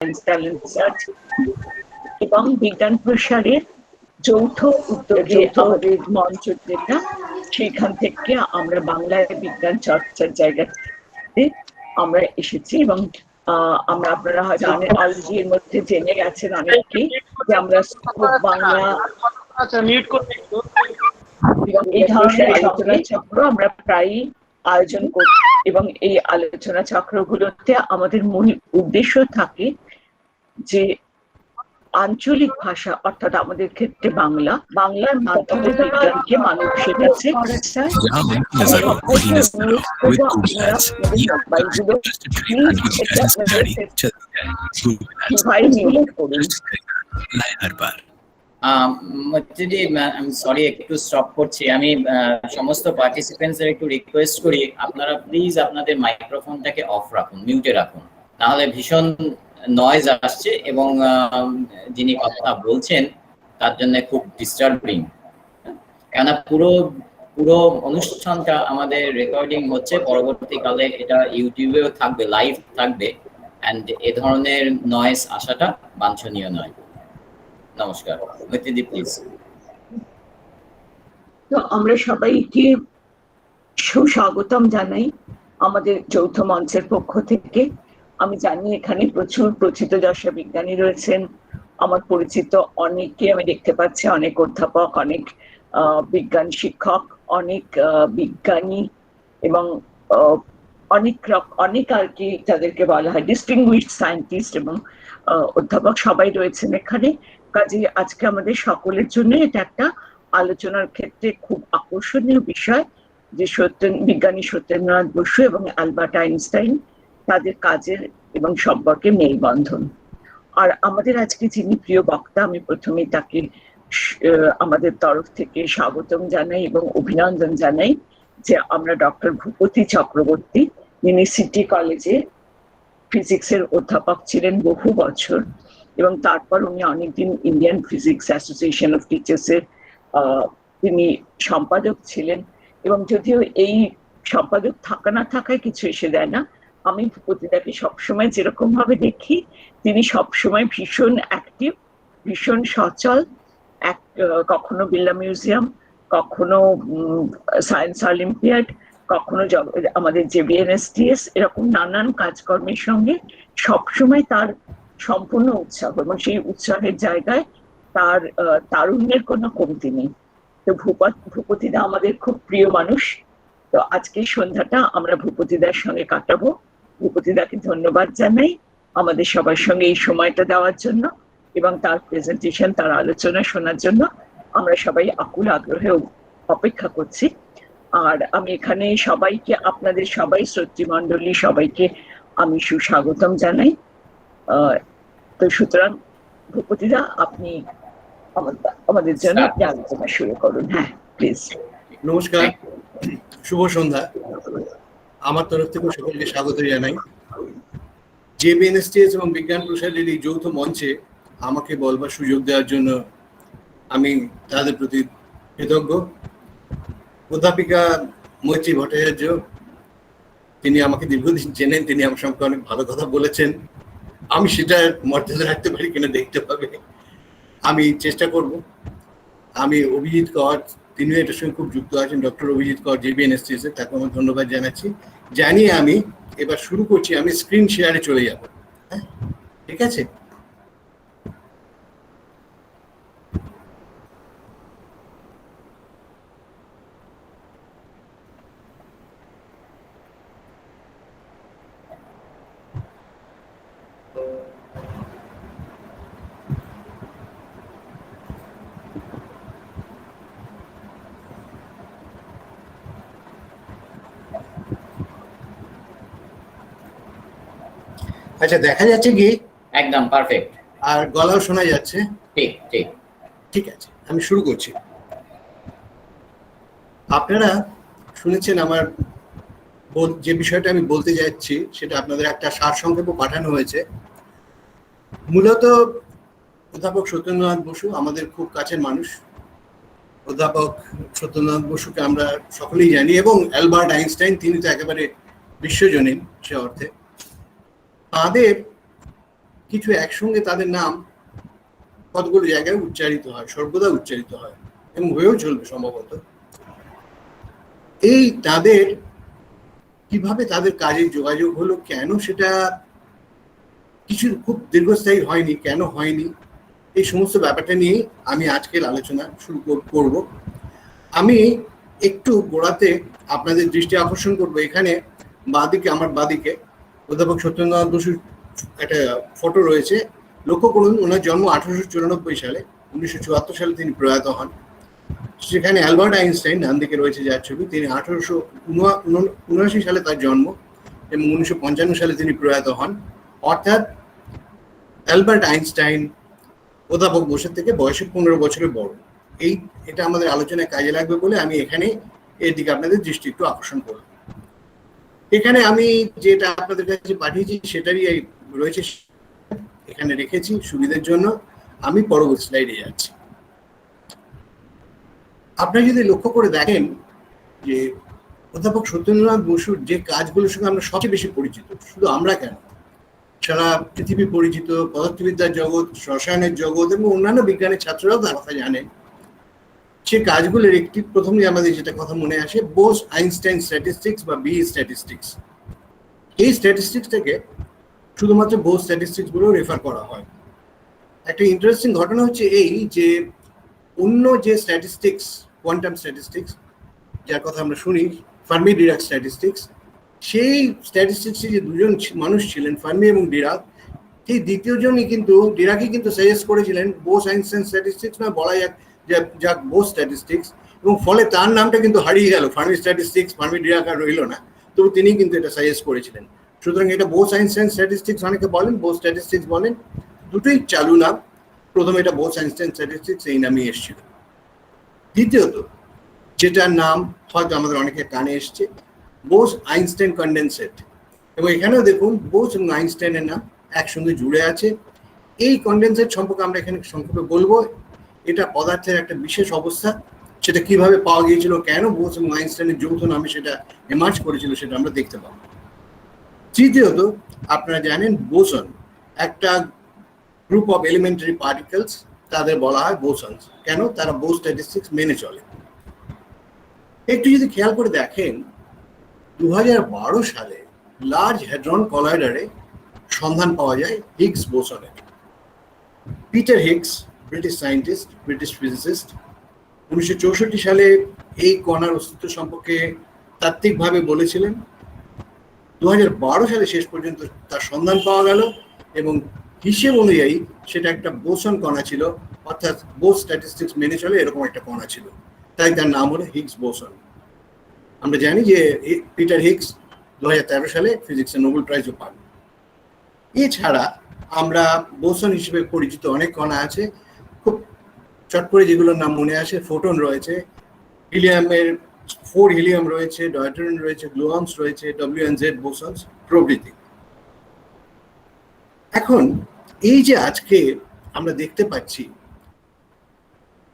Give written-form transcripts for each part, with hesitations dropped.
Science talent search এবং বিজ্ঞান প্রসারের যৌথ উদ্যোগে আমাদের মঞ্চ যেটা, সেখান থেকে আমরা বাংলায় বিজ্ঞান চর্চার জায়গাতে আমরা এসেছি। এবং আমরা, আপনারা হয়তো অলরেডি এর মধ্যে জেনে গেছেন অনেকেই যে আমরা বাংলা এবং এই ধরনের আলোচনা চক্র আমরা প্রায়ই আয়োজন করি, এবং এই আলোচনা চক্রগুলোতে আমাদের মূল উদ্দেশ্য থাকে যে আঞ্চলিক ভাষা, অর্থাৎ আমাদের ক্ষেত্রে বাংলার মাধ্যমে বিজ্ঞানকে মানুষের কাছে আমি সরি একটু স্টপ করছি। আমি সমস্ত পার্টিসিপেন্টসদের একটু রিকোয়েস্ট করি, আপনারা প্লিজ আপনাদের মাইক্রোফোনটাকে অফ রাখুন, মিউটে রাখুন, নাহলে ভীষণ নয়েজ আসছে এবং যিনি কথা বলছেন তার জন্য খুব ডিস্টার্বিং। কেননা পুরো অনুষ্ঠানটা আমাদের রেকর্ডিং হচ্ছে, পরবর্তীকালে এটা ইউটিউবেও থাকবে, লাইভ থাকবে, এন্ড এ ধরনের নয়েজ আসাটা বাঞ্ছনীয় নয়। নমস্কার, মৈত্রীদি প্লিজ। তো আমরা সবাইকে সুস্বাগতম জানাই আমাদের যৌথ মঞ্চের পক্ষ থেকে। আমি জানি এখানে প্রচুর প্রথিতযশা বিজ্ঞানী রয়েছেন, আমার পরিচিত অনেকে আমি দেখতে পাচ্ছি, অনেক অধ্যাপক, অনেক বিজ্ঞান শিক্ষক, অনেক বিজ্ঞানী এবং অনেক আর কি যাদেরকে বলা হয় ডিস্টিংগুইশড সায়েন্টিস্ট এবং অধ্যাপক, সবাই রয়েছেন এখানে। কাজে আজকে আমাদের সকলের জন্য এটা একটা আলোচনার ক্ষেত্রে খুব আকর্ষণীয় বিষয় যে বিজ্ঞানী সত্যেন্দ্রনাথ বসু এবং অ্যালবার্ট আইনস্টাইন, তাদের কাজের এবং সম্পর্কে মেলবন্ধন। আর আমাদের আজকে যিনি প্রিয় বক্তা, আমি প্রথমে তাকে আমাদের তরফ থেকে স্বাগতম জানাই এবং অভিনন্দন জানাই যে আমরা ডক্টর ভূপতি চক্রবর্তী, যিনি সিটি কলেজে ফিজিক্সের অধ্যাপক ছিলেন বহু বছর, এবং তারপর উনি অনেকদিন Indian physics association of teachers এর তিনি সম্পাদক ছিলেন। এবং যদিও এই সম্পাদক থাকা না থাকায় কিছু এসে দেয় না, আমি ভূপতিদাকে সবসময় যেরকম ভাবে দেখি, তিনি সবসময় ভীষণ অ্যাক্টিভ, ভীষণ সচল। কখনো বিড়লা মিউজিয়াম, কখনো সায়েন্স অলিম্পিয়াড, কখনো আমাদের JBNSTS, এরকম নানান কাজকর্মের সঙ্গে সবসময় তার সম্পূর্ণ উৎসাহ, এবং সেই উৎসাহের জায়গায় তার তারুণ্যের কোনো কমতি নেই। তো ভূপতিদা আমাদের খুব প্রিয় মানুষ। তো আজকে সন্ধ্যাটা আমরা ভূপতিদার সঙ্গে কাটাবো। ভূপতিদাকে ধন্যবাদ জানাই আমাদের সবার সঙ্গে এই সময়টা দেওয়ার জন্য এবং তার প্রেজেন্টেশন, তার আলোচনা শোনার জন্য আমরা সবাই আকুল আগ্রহে অপেক্ষা করছি। আর আমি এখানে সবাইকে, আপনাদের সবাই শ্রোতৃমণ্ডলী সবাইকে আমি সুস্বাগতম জানাই। তো সুতরাং ভূপতিদা, আপনি আমাদের জন্য আপনি আলোচনা শুরু করুন। হ্যাঁ, প্লিজ। নমস্কার, শুভ সন্ধ্যা। আমার তরফ থেকে সকলকে স্বাগত জানাই। JBNSTS এবং বিজ্ঞান প্রসারের এই যৌথ মঞ্চে আমাকে বলবার সুযোগ দেওয়ার জন্য আমি তাদের প্রতি কৃতজ্ঞ। অধ্যাপিকা মৈত্রী ভট্টাচার্য, তিনি আমাকে দীর্ঘদিন চেনেন, তিনি আমার সঙ্গে অনেক ভালো কথা বলেছেন। আমি সেটা মর্যাদা রাখতে পারি কিনা দেখতে পাবে, আমি চেষ্টা করব। আমি অভিজিৎ কর, তিনিও এটার সঙ্গে খুব যুক্ত আছেন, ডক্টর অভিজিৎ কর JBNSTS, তাকে আমার ধন্যবাদ জানাচ্ছি। জানিয়ে আমি এবার শুরু করছি। আমি স্ক্রিন শেয়ারে চলে যাব। হ্যাঁ, ঠিক আছে। আচ্ছা, দেখা যাচ্ছে কি? একদম পারফেক্ট। আর গলাও শোনা যাচ্ছে? ঠিক ঠিক ঠিক আছে, আমি শুরু করছি। আপনারা শুনেছেন আমার যে বিষয়টা আমি বলতে যাচ্ছি, সেটা আপনাদের একটা সারসংক্ষেপও পাঠানো হয়েছে। মূলত অধ্যাপক সত্যেন্দ্রনাথ বসু আমাদের খুব কাছের মানুষ। অধ্যাপক সত্যেন্দ্রনাথ বসুকে আমরা সকলেই জানি, এবং অ্যালবার্ট আইনস্টাইন, তিনি তো একেবারে বিশ্বজনীন সে অর্থে। তাঁদের কিছু একসঙ্গে তাদের নাম কতগুলো জায়গায় উচ্চারিত হয়, সর্বদা উচ্চারিত হয় এবং হয়েও চলবে সম্ভবত। এই তাদের কিভাবে তাদের কাজের যোগাযোগ হলো, কেন সেটা কিছু খুব দীর্ঘস্থায়ী হয়নি, কেন হয়নি, এই সমস্ত ব্যাপারটা নিয়ে আমি আজকের আলোচনা শুরু করব। আমি একটু গোড়াতে আপনাদের দৃষ্টি আকর্ষণ করব। এখানে বাঁদিকে, আমার বাঁদিকে অধ্যাপক সত্যেন্দ্রনাথ বসুর একটা ফটো রয়েছে। লক্ষ্য করুন, ওনার জন্ম 1894 সালে, 1974 সালে তিনি প্রয়াত হন। সেখানে অ্যালবার্ট আইনস্টাইন ডান দিকে রয়েছে যার ছবি, তিনি 1879 সালে তার জন্ম এবং 1955 সালে তিনি প্রয়াত হন। অর্থাৎ অ্যালবার্ট আইনস্টাইন অধ্যাপক বসুর থেকে বয়সে 15 বছরের বড়। এটা আমাদের আলোচনায় কাজে লাগবে বলে আমি এখানে এর দিকে আপনাদের দৃষ্টি একটু আকর্ষণ করব। এখানে আমি যেটা আপনাদের কাছে পাঠিয়েছি সেটারই রয়েছে, এখানে রেখেছি সুবিধার জন্য। আমি পরবর্তী স্লাইডে যাচ্ছি। আপনারা যদি লক্ষ্য করে দেখেন যে অধ্যাপক সত্যেন্দ্রনাথ বসুর যে কাজগুলোর সঙ্গে আমরা সবচেয়ে বেশি পরিচিত, শুধু আমরা কেন, সারা পৃথিবী পরিচিত, পদার্থবিদ্যার জগৎ, রসায়নের জগৎ এবং অন্যান্য বিজ্ঞানের ছাত্ররাও তার কথা জানেন, সে কাজগুলোর একটি প্রথমে আমাদের যেটা কথা মনে আসে, বোস আইনস্টাইন স্ট্যাটিস্টিক্স বা বি স্ট্যাটিস্টিক্স। এই স্ট্যাটিস্টিক্সটাকে শুধুমাত্র বোস স্ট্যাটিস্টিক্স বলেও রেফার করা হয়। একটা ইন্টারেস্টিং ঘটনা হচ্ছে এই যে অন্য যে স্ট্যাটিস্টিক্স, কোয়ান্টাম স্ট্যাটিস্টিক্স যার কথা আমরা শুনি, ফার্মি ডিরাক স্ট্যাটিস্টিক্স, সেই স্ট্যাটিস্টিক্সে যে দুজন মানুষ ছিলেন, ফার্মি এবং ডিরাক, সেই দ্বিতীয় জনই কিন্তু, ডিরাকই কিন্তু সাজেস্ট করেছিলেন বোস আইনস্টাইন স্ট্যাটিস্টিক্স না বলা যাক বোস স্ট্যাটিস্টিক্স, এবং ফলে তার নামটা কিন্তু হারিয়ে গেল, ফার্মি স্ট্যাটিস্টিক্স, ফার্মি ডিরাক আর রইল না, তবু তিনি কিন্তু এটা সাজেস্ট করেছিলেন। সুতরাং এটা বোস আইনস্টাইন স্ট্যাটিস্টিক্স অনেকে বলেন, বোস স্ট্যাটিস্টিক্স বলেন, দুটোই চালু নাম। প্রথমে এটা বোস আইনস্টাইন স্ট্যাটিস্টিক্স এই নামই এসেছিল। দ্বিতীয়ত যেটার নাম হয়তো আমাদের অনেকের কানে এসছে, বোস আইনস্টাইন কনডেনসেট, এবং এখানেও দেখুন বোস এবং আইনস্টাইনের নাম একসঙ্গে জুড়ে আছে। এই কনডেনসেট সম্পর্কে আমরা এখানে সংক্ষেপে বলবো। এটা পদার্থের একটা বিশেষ অবস্থা, সেটা কিভাবে পাওয়া গিয়েছিল, কেন বোস এবং আইনস্টাইনের যৌথ নামে সেটা এমার্জ করেছিল, সেটা আমরা দেখতে পাবো। তৃতীয়ত আপনারা জানেন বোসন একটা গ্রুপ অফ এলিমেন্টারি পার্টিকেলস, তাদের বলা হয় বোসনস। কেন? তারা বোস স্ট্যাটিস্টিক্স মেনে চলে। একটু যদি খেয়াল করে দেখেন, 2012 সালে লার্জ হ্যাড্রন কলাইডারে সন্ধান পাওয়া যায় হিগস বোসনের। Peter Higgs, British scientist, British physicist, 1964 সালে এই কণার অস্তিত্ব সম্পর্কে তাত্ত্বিকভাবে বলেছিলেন। 2012 সালে শেষ পর্যন্ত তার সন্ধান পাওয়া গেল এবং হিসেব অনুযায়ী সেটা একটা বোসন কণা ছিল, অর্থাৎ বোস স্ট্যাটিস্টিক্স মেনে চলে এরকম একটা কণা ছিল, তাই তার নাম হলো হিগস বোসন। আমরা জানি যে পিটার হিগস 2013 সালে ফিজিক্সে নোবেল প্রাইজও পান। এছাড়া আমরা বোসন হিসেবে পরিচিত অনেক কণা আছে, খুব চট করে যেগুলোর নাম মনে আসে, ফোটন রয়েছে, হিলিয়ামের 4 হিলিয়াম রয়েছে, ডয়টরিন রয়েছে, গ্লুয়নস রয়েছে, WNZ বোসনস প্রভৃতি। এখন এই যে আজকে আমরা দেখতে পাচ্ছি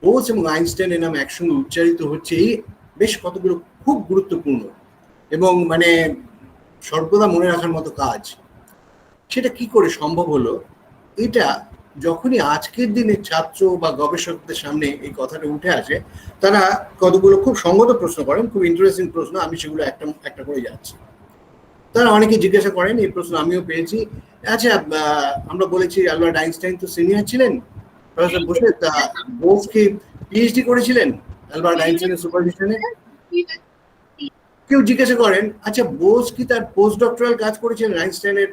বোস এবং আইনস্টাইনের নাম একসঙ্গে উচ্চারিত হচ্ছে, এই বেশ কতগুলো খুব গুরুত্বপূর্ণ এবং মানে সর্বদা মনে রাখার মতো কাজ। সেটা কি করে সম্ভব হলো? এটা যখনই আজকের দিনের ছাত্র বা গবেষকদের সামনে এই কথাটা উঠে আসে, তারা কতগুলো খুব সঙ্গত প্রশ্ন করেন, খুব ইন্টারেস্টিং প্রশ্ন, আমি সেগুলো একটা করে যাচ্ছি। তারা অনেকে জিজ্ঞাসা করেন, এই প্রশ্ন আমিও পেয়েছি, আচ্ছা আমরা বলেছি অ্যালবার্ট আইনস্টাইন তো সিনিয়র ছিলেন, প্রফেসর বসে তা বোস কি পিএইচডি করেছিলেন অ্যালবার্ট আইনস্টাইনের সুপারভিশনে? কেউ জিজ্ঞাসা করেন, আচ্ছা বোস কি তার পোস্ট ডক্টরাল কাজ করেছিলেন আইনস্টাইনের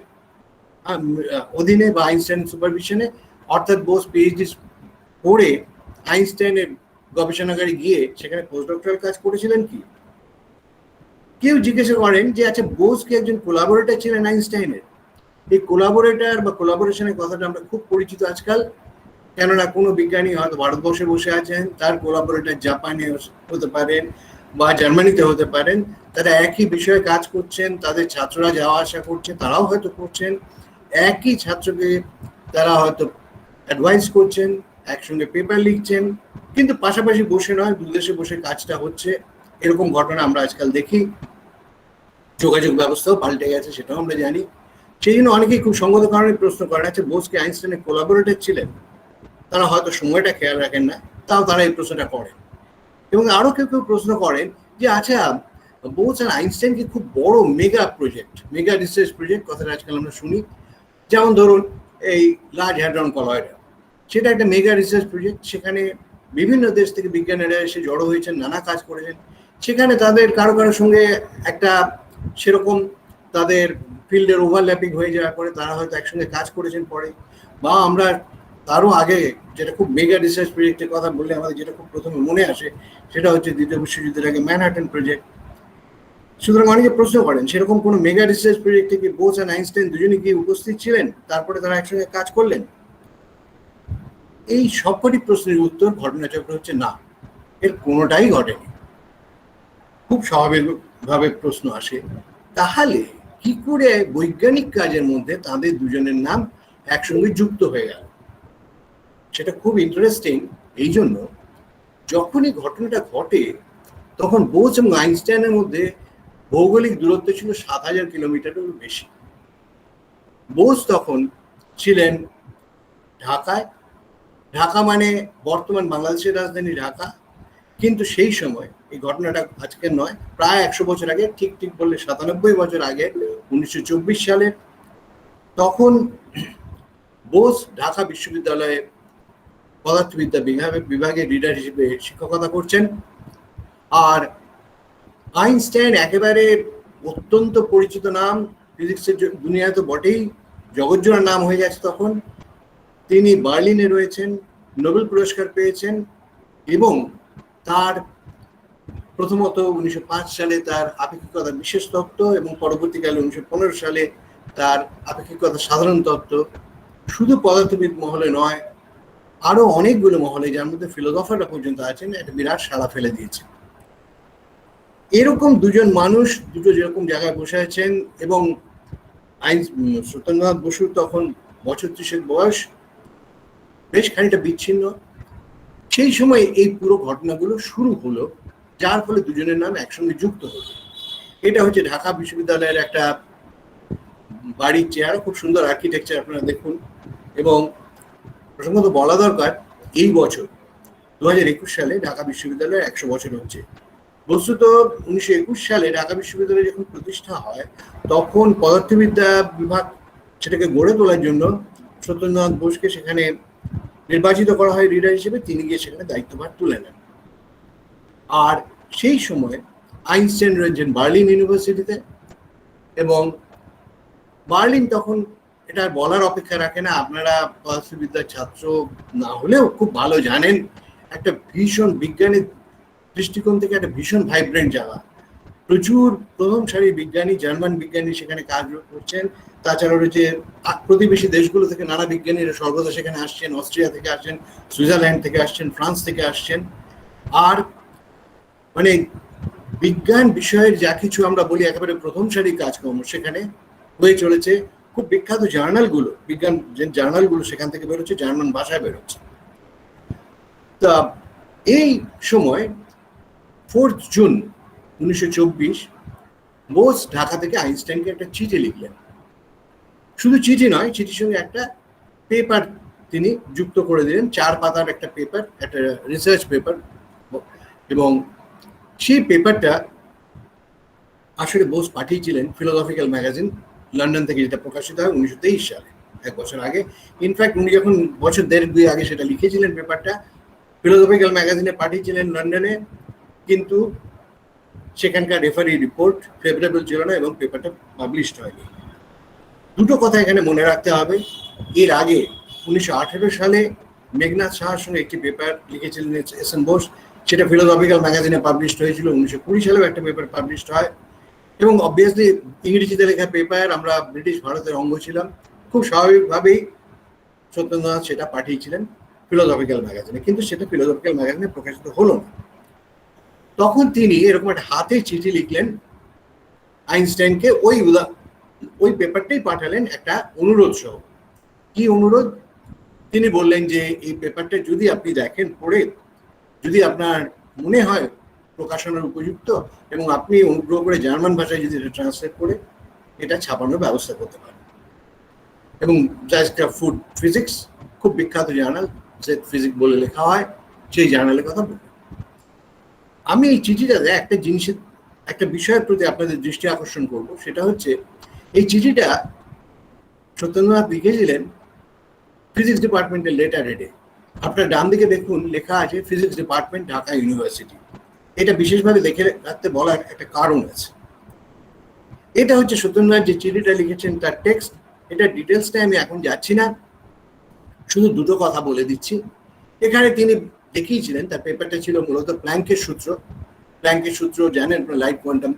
অধীনে বা আইনস্টাইনের সুপারভিশনে, অর্থাৎ বোস পিএইচডি পড়ে আইনস্টাইনের গবেষণাগারে গিয়ে সেখানে পোস্ট ডক্টরাল কাজ করেছিলেন কি? কেউ জিজ্ঞাসা করেন যে আচ্ছা বোস কি একজন কোলাবোরেটর ছিলেন আইনস্টাইনের? এই কোলাবোরেটর বা কোলাবোরেশনের কথাটা আমরা খুব পরিচিত আজকাল, কেননা কোনো বিজ্ঞানী হয়তো ভারতবর্ষে বসে আছেন, তার কোলাবোরেটর জাপানে হতে পারেন বা জার্মানিতে হতে পারেন, তারা একই বিষয়ে কাজ করছেন, তাদের ছাত্ররা যাওয়া আসা করছে, তারাও হয়তো করছেন, একই ছাত্রকে তারা হয়তো অ্যাডভাইস করছেন, একসঙ্গে পেপার লিখছেন, কিন্তু পাশাপাশি বসে নয়, দুদেশে বসে কাজটা হচ্ছে। এরকম ঘটনা আমরা আজকাল দেখি। যোগাযোগ ব্যবস্থাও পাল্টে গেছে, সেটাও আমরা জানি। সেই জন্য অনেকেই খুব সঙ্গত কারণে প্রশ্ন করেন, আচ্ছা বোস কি আইনস্টাইনের কোলাবোরেটর ছিলেন? তারা হয়তো সময়টা খেয়াল রাখেন না, তাও তারা এই প্রশ্নটা করেন। এবং আরো কেউ কেউ প্রশ্ন করেন যে আচ্ছা বোস আর আইনস্টাইন কি খুব বড় mega project, mega research project কথাটা আজকাল আমরা শুনি, যেমন ধরুন এই লার্জ হ্যাড্রন কলয়েডার, সেটা একটা মেগা রিসার্চ প্রজেক্ট। সেখানে বিভিন্ন দেশ থেকে বিজ্ঞানীরা এসে জড়ো হয়েছেন, নানা কাজ করেছেন। সেখানে তাদের কারো কারোর সঙ্গে একটা সেরকম তাদের ফিল্ডের ওভারল্যাপিং হয়ে যাওয়ার পরে তারা হয়তো একসঙ্গে কাজ করেছেন পরে। বা আমরা তারও আগে যেটা খুব মেগা রিসার্চ প্রজেক্টের কথা বললে আমাদের যেটা খুব প্রথমে মনে আসে সেটা হচ্ছে দ্বিতীয় বিশ্বযুদ্ধের আগে ম্যানহাটন প্রজেক্ট। সুতরাং অনেকে প্রশ্ন করেন সেরকম কোনো মেগা রিসার্চ প্রজেক্টে কি বোস আর আইনস্টাইন দুজনে কি উপস্থিত ছিলেন, তারপরে তারা একসঙ্গে কাজ করলেন? এই সবকটি প্রশ্নের উত্তর ঘটনাচক্র হচ্ছে না, এর কোনোটাই ঘটেনি। খুব স্বাভাবিকভাবে প্রশ্ন আসে, তাহলে কি করে বৈজ্ঞানিক কাজের মধ্যে তাদের দুজনের নাম একসঙ্গে যুক্ত হয়ে গেল? সেটা খুব ইন্টারেস্টিং। এই জন্য যখনই ঘটনাটা ঘটে তখন বোস এবং আইনস্টাইনের মধ্যে ভৌগোলিক দূরত্ব ছিল 7,000 কিলোমিটারেরও বেশি। বোস তখন ছিলেন ঢাকায়, ঢাকা মানে বর্তমান বাংলাদেশের রাজধানী ঢাকা, কিন্তু সেই সময় এই ঘটনাটা আজকের নয়, প্রায় 100 বছর আগে, ঠিক ঠিক বললে 97 বছর আগে, 1924 সালে, তখন বোস ঢাকা বিশ্ববিদ্যালয়ে পদার্থবিদ্যা বিভাগের রিডার হিসেবে শিক্ষকতা করছেন। আর আইনস্টাইন একেবারে অত্যন্ত পরিচিত নাম, ফিজিক্সের দুনিয়ায় তো বটেই, জগজ্জোড়া নাম হয়ে গেছে তখন। তিনি বার্লিনে রয়েছেন, নোবেল পুরস্কার পেয়েছেন এবং তার প্রথমত 1905 সালে তার আপেক্ষিকতা বিশেষ তত্ত্ব এবং পরবর্তীকালে 1915 সালে তার আপেক্ষিকতা সাধারণ তত্ত্ব শুধু পদার্থবিদ মহলে নয়, আরো অনেকগুলো মহলে, যার মধ্যে ফিলোসফাররা পর্যন্ত আছেন, একটা বিরাট সাড়া ফেলে দিয়েছে। এরকম দুজন মানুষ দুটো যেরকম জায়গায় বসে আছেন এবং সত্যেন্দ্রনাথ বসুর তখন বছর 30 বয়স, বেশ খানিকটা বিচ্ছিন্ন। সেই সময় এই পুরো ঘটনাগুলো শুরু হলো, যার ফলে দুজনের নাম একসঙ্গে যুক্ত হলো। এটা হচ্ছে ঢাকা বিশ্ববিদ্যালয়ের একটা বাড়ির চেয়ার, খুব সুন্দর আর্কিটেকচার, আপনারা দেখুন। এবং প্রসঙ্গত বলা দরকার, এই বছর 2021 সালে ঢাকা বিশ্ববিদ্যালয়ের 100 বছর হচ্ছে। বস্তুত 1921 সালে ঢাকা বিশ্ববিদ্যালয় যখন প্রতিষ্ঠা হয় তখন পদার্থবিদ্যা বিভাগ সেটাকে গড়ে তোলার জন্য সত্যেন্দ্রনাথ বোসকে সেখানে নির্বাচিত করা হয় রিডার হিসেবে। তিনি গিয়ে সেখানে দায়িত্বভার তুলে নেন। আর সেই সময় আইনস্টাইন রয়েছেন বার্লিন ইউনিভার্সিটিতে, এবং বার্লিন তখন এটা বলার অপেক্ষা রাখে না, আপনারা পদার্থবিদ্যার ছাত্র না হলেও খুব ভালো জানেন, একটা ভীষণ বিজ্ঞানের দৃষ্টিকোণ থেকে একটা ভীষণ ভাইব্রেন্ট জায়গা। প্রচুর প্রথম সারির বিজ্ঞানী, জার্মান বিজ্ঞানী সেখানে কাজ করছেন। তাছাড়া রয়েছে প্রতিবেশী দেশগুলো থেকে নানা বিজ্ঞানীরা সর্বদা সেখানে আসছেন, অস্ট্রিয়া থেকে আসছেন, সুইজারল্যান্ড থেকে আসছেন, ফ্রান্স থেকে আসছেন। আর মানে বিজ্ঞান বিষয়ের যা কিছু আমরা বলি একেবারে প্রথম সারির কাজকর্ম সেখানে হয়ে চলেছে। খুব বিখ্যাত জার্নালগুলো, বিজ্ঞান যে জার্নালগুলো সেখান থেকে বেরোচ্ছে, জার্মান ভাষায় বেরোচ্ছে। তা এই সময় 4 জুন 1924 বোস ঢাকা থেকে আইনস্টাইনকে একটা চিঠি লিখলেন। শুধু চিঠি নয়, চিঠির সঙ্গে একটা পেপার তিনি যুক্ত করে দিলেন, 4 পাতার একটা পেপার, একটা রিসার্চ পেপার। এবং সেই পেপারটা আসলে বোস পাঠিয়েছিলেন ফিলোসফিক্যাল ম্যাগাজিন লন্ডন থেকে, যেটা প্রকাশিত হয় 1923 সালে, 1 বছর আগে। ইনফ্যাক্ট উনি যখন বছর 1.5-2 আগে সেটা লিখেছিলেন, পেপারটা ফিলোসফিক্যাল ম্যাগাজিনে পাঠিয়েছিলেন লন্ডনে, কিন্তু সেখানকার রেফারি রিপোর্ট ফেভারেবল ছিল না এবং পেপারটা পাবলিশড হয়নি। দুটো কথা এখানে মনে রাখতে হবে। এর আগে 1918 সালে মেঘনাথ সাহার সঙ্গে একটি পেপার লিখেছিলেন এস এন বোস, সেটা ফিলোসফিক্যাল ম্যাগাজিনে পাবলিশড হয়েছিল। 1920 সালেও একটা পেপার পাবলিশড হয়, এবং অবভিয়াসলি ইংরেজিতে লেখা পেপার, আমরা ব্রিটিশ ভারতের অঙ্গ ছিলাম, খুব স্বাভাবিকভাবেই সত্যেন্দ্রনাথ সেটা পাঠিয়েছিলেন ফিলোসফিক্যাল ম্যাগাজিনে, কিন্তু সেটা ফিলোসফিক্যাল ম্যাগাজিনে প্রকাশিত হলো না। তখন তিনি এরকম একটা হাতে চিঠি লিখলেন আইনস্টাইনকে, ওই পেপারটাই পাঠালেন একটা অনুরোধ সহ। কি অনুরোধ? তিনি বললেন যে এই পেপারটা যদি আপনি দেখেন, পড়ে যদি আপনার মনে হয় প্রকাশনার উপযুক্ত, এবং আপনি অনুগ্রহ করে জার্মান ভাষায় যদি এটা ট্রান্সলেট করে এটা ছাপানোর ব্যবস্থা করতে পারেন। এবং জাস্টক্রাফট ফুড ফিজিক্স খুব বিখ্যাত জার্নাল, জেড ফিজিক্স বলে লেখা হয়, সেই জার্নালের কথা বলি। আমি এই চিঠিটাতে একটা জিনিসের, একটা বিষয়ের প্রতি আপনাদের দৃষ্টি আকর্ষণ করব, সেটা হচ্ছে এই চিঠিটা সত্যেন্দ্রনাথ লিখেছিলেন ফিজিক্স ডিপার্টমেন্টের লেটার হেডে। আপনার ডান দিকে দেখুন লেখা আছে ফিজিক্স ডিপার্টমেন্ট, ঢাকা ইউনিভার্সিটি। এটা বিশেষভাবে দেখে রাখতে বলার একটা কারণ আছে। এটা হচ্ছে সত্যেন্দ্রনাথ যে চিঠিটা লিখেছেন তার টেক্সট। এটা ডিটেলসটা আমি এখন যাচ্ছি না, শুধু দুটো কথা বলে দিচ্ছি। এখানে তিনি দেখিয়েছিলেন, তার পেপারটা ছিল মূলত প্ল্যাঙ্কের সূত্র। প্ল্যাঙ্কের সূত্র জানেন, লাইট কোয়ান্টাম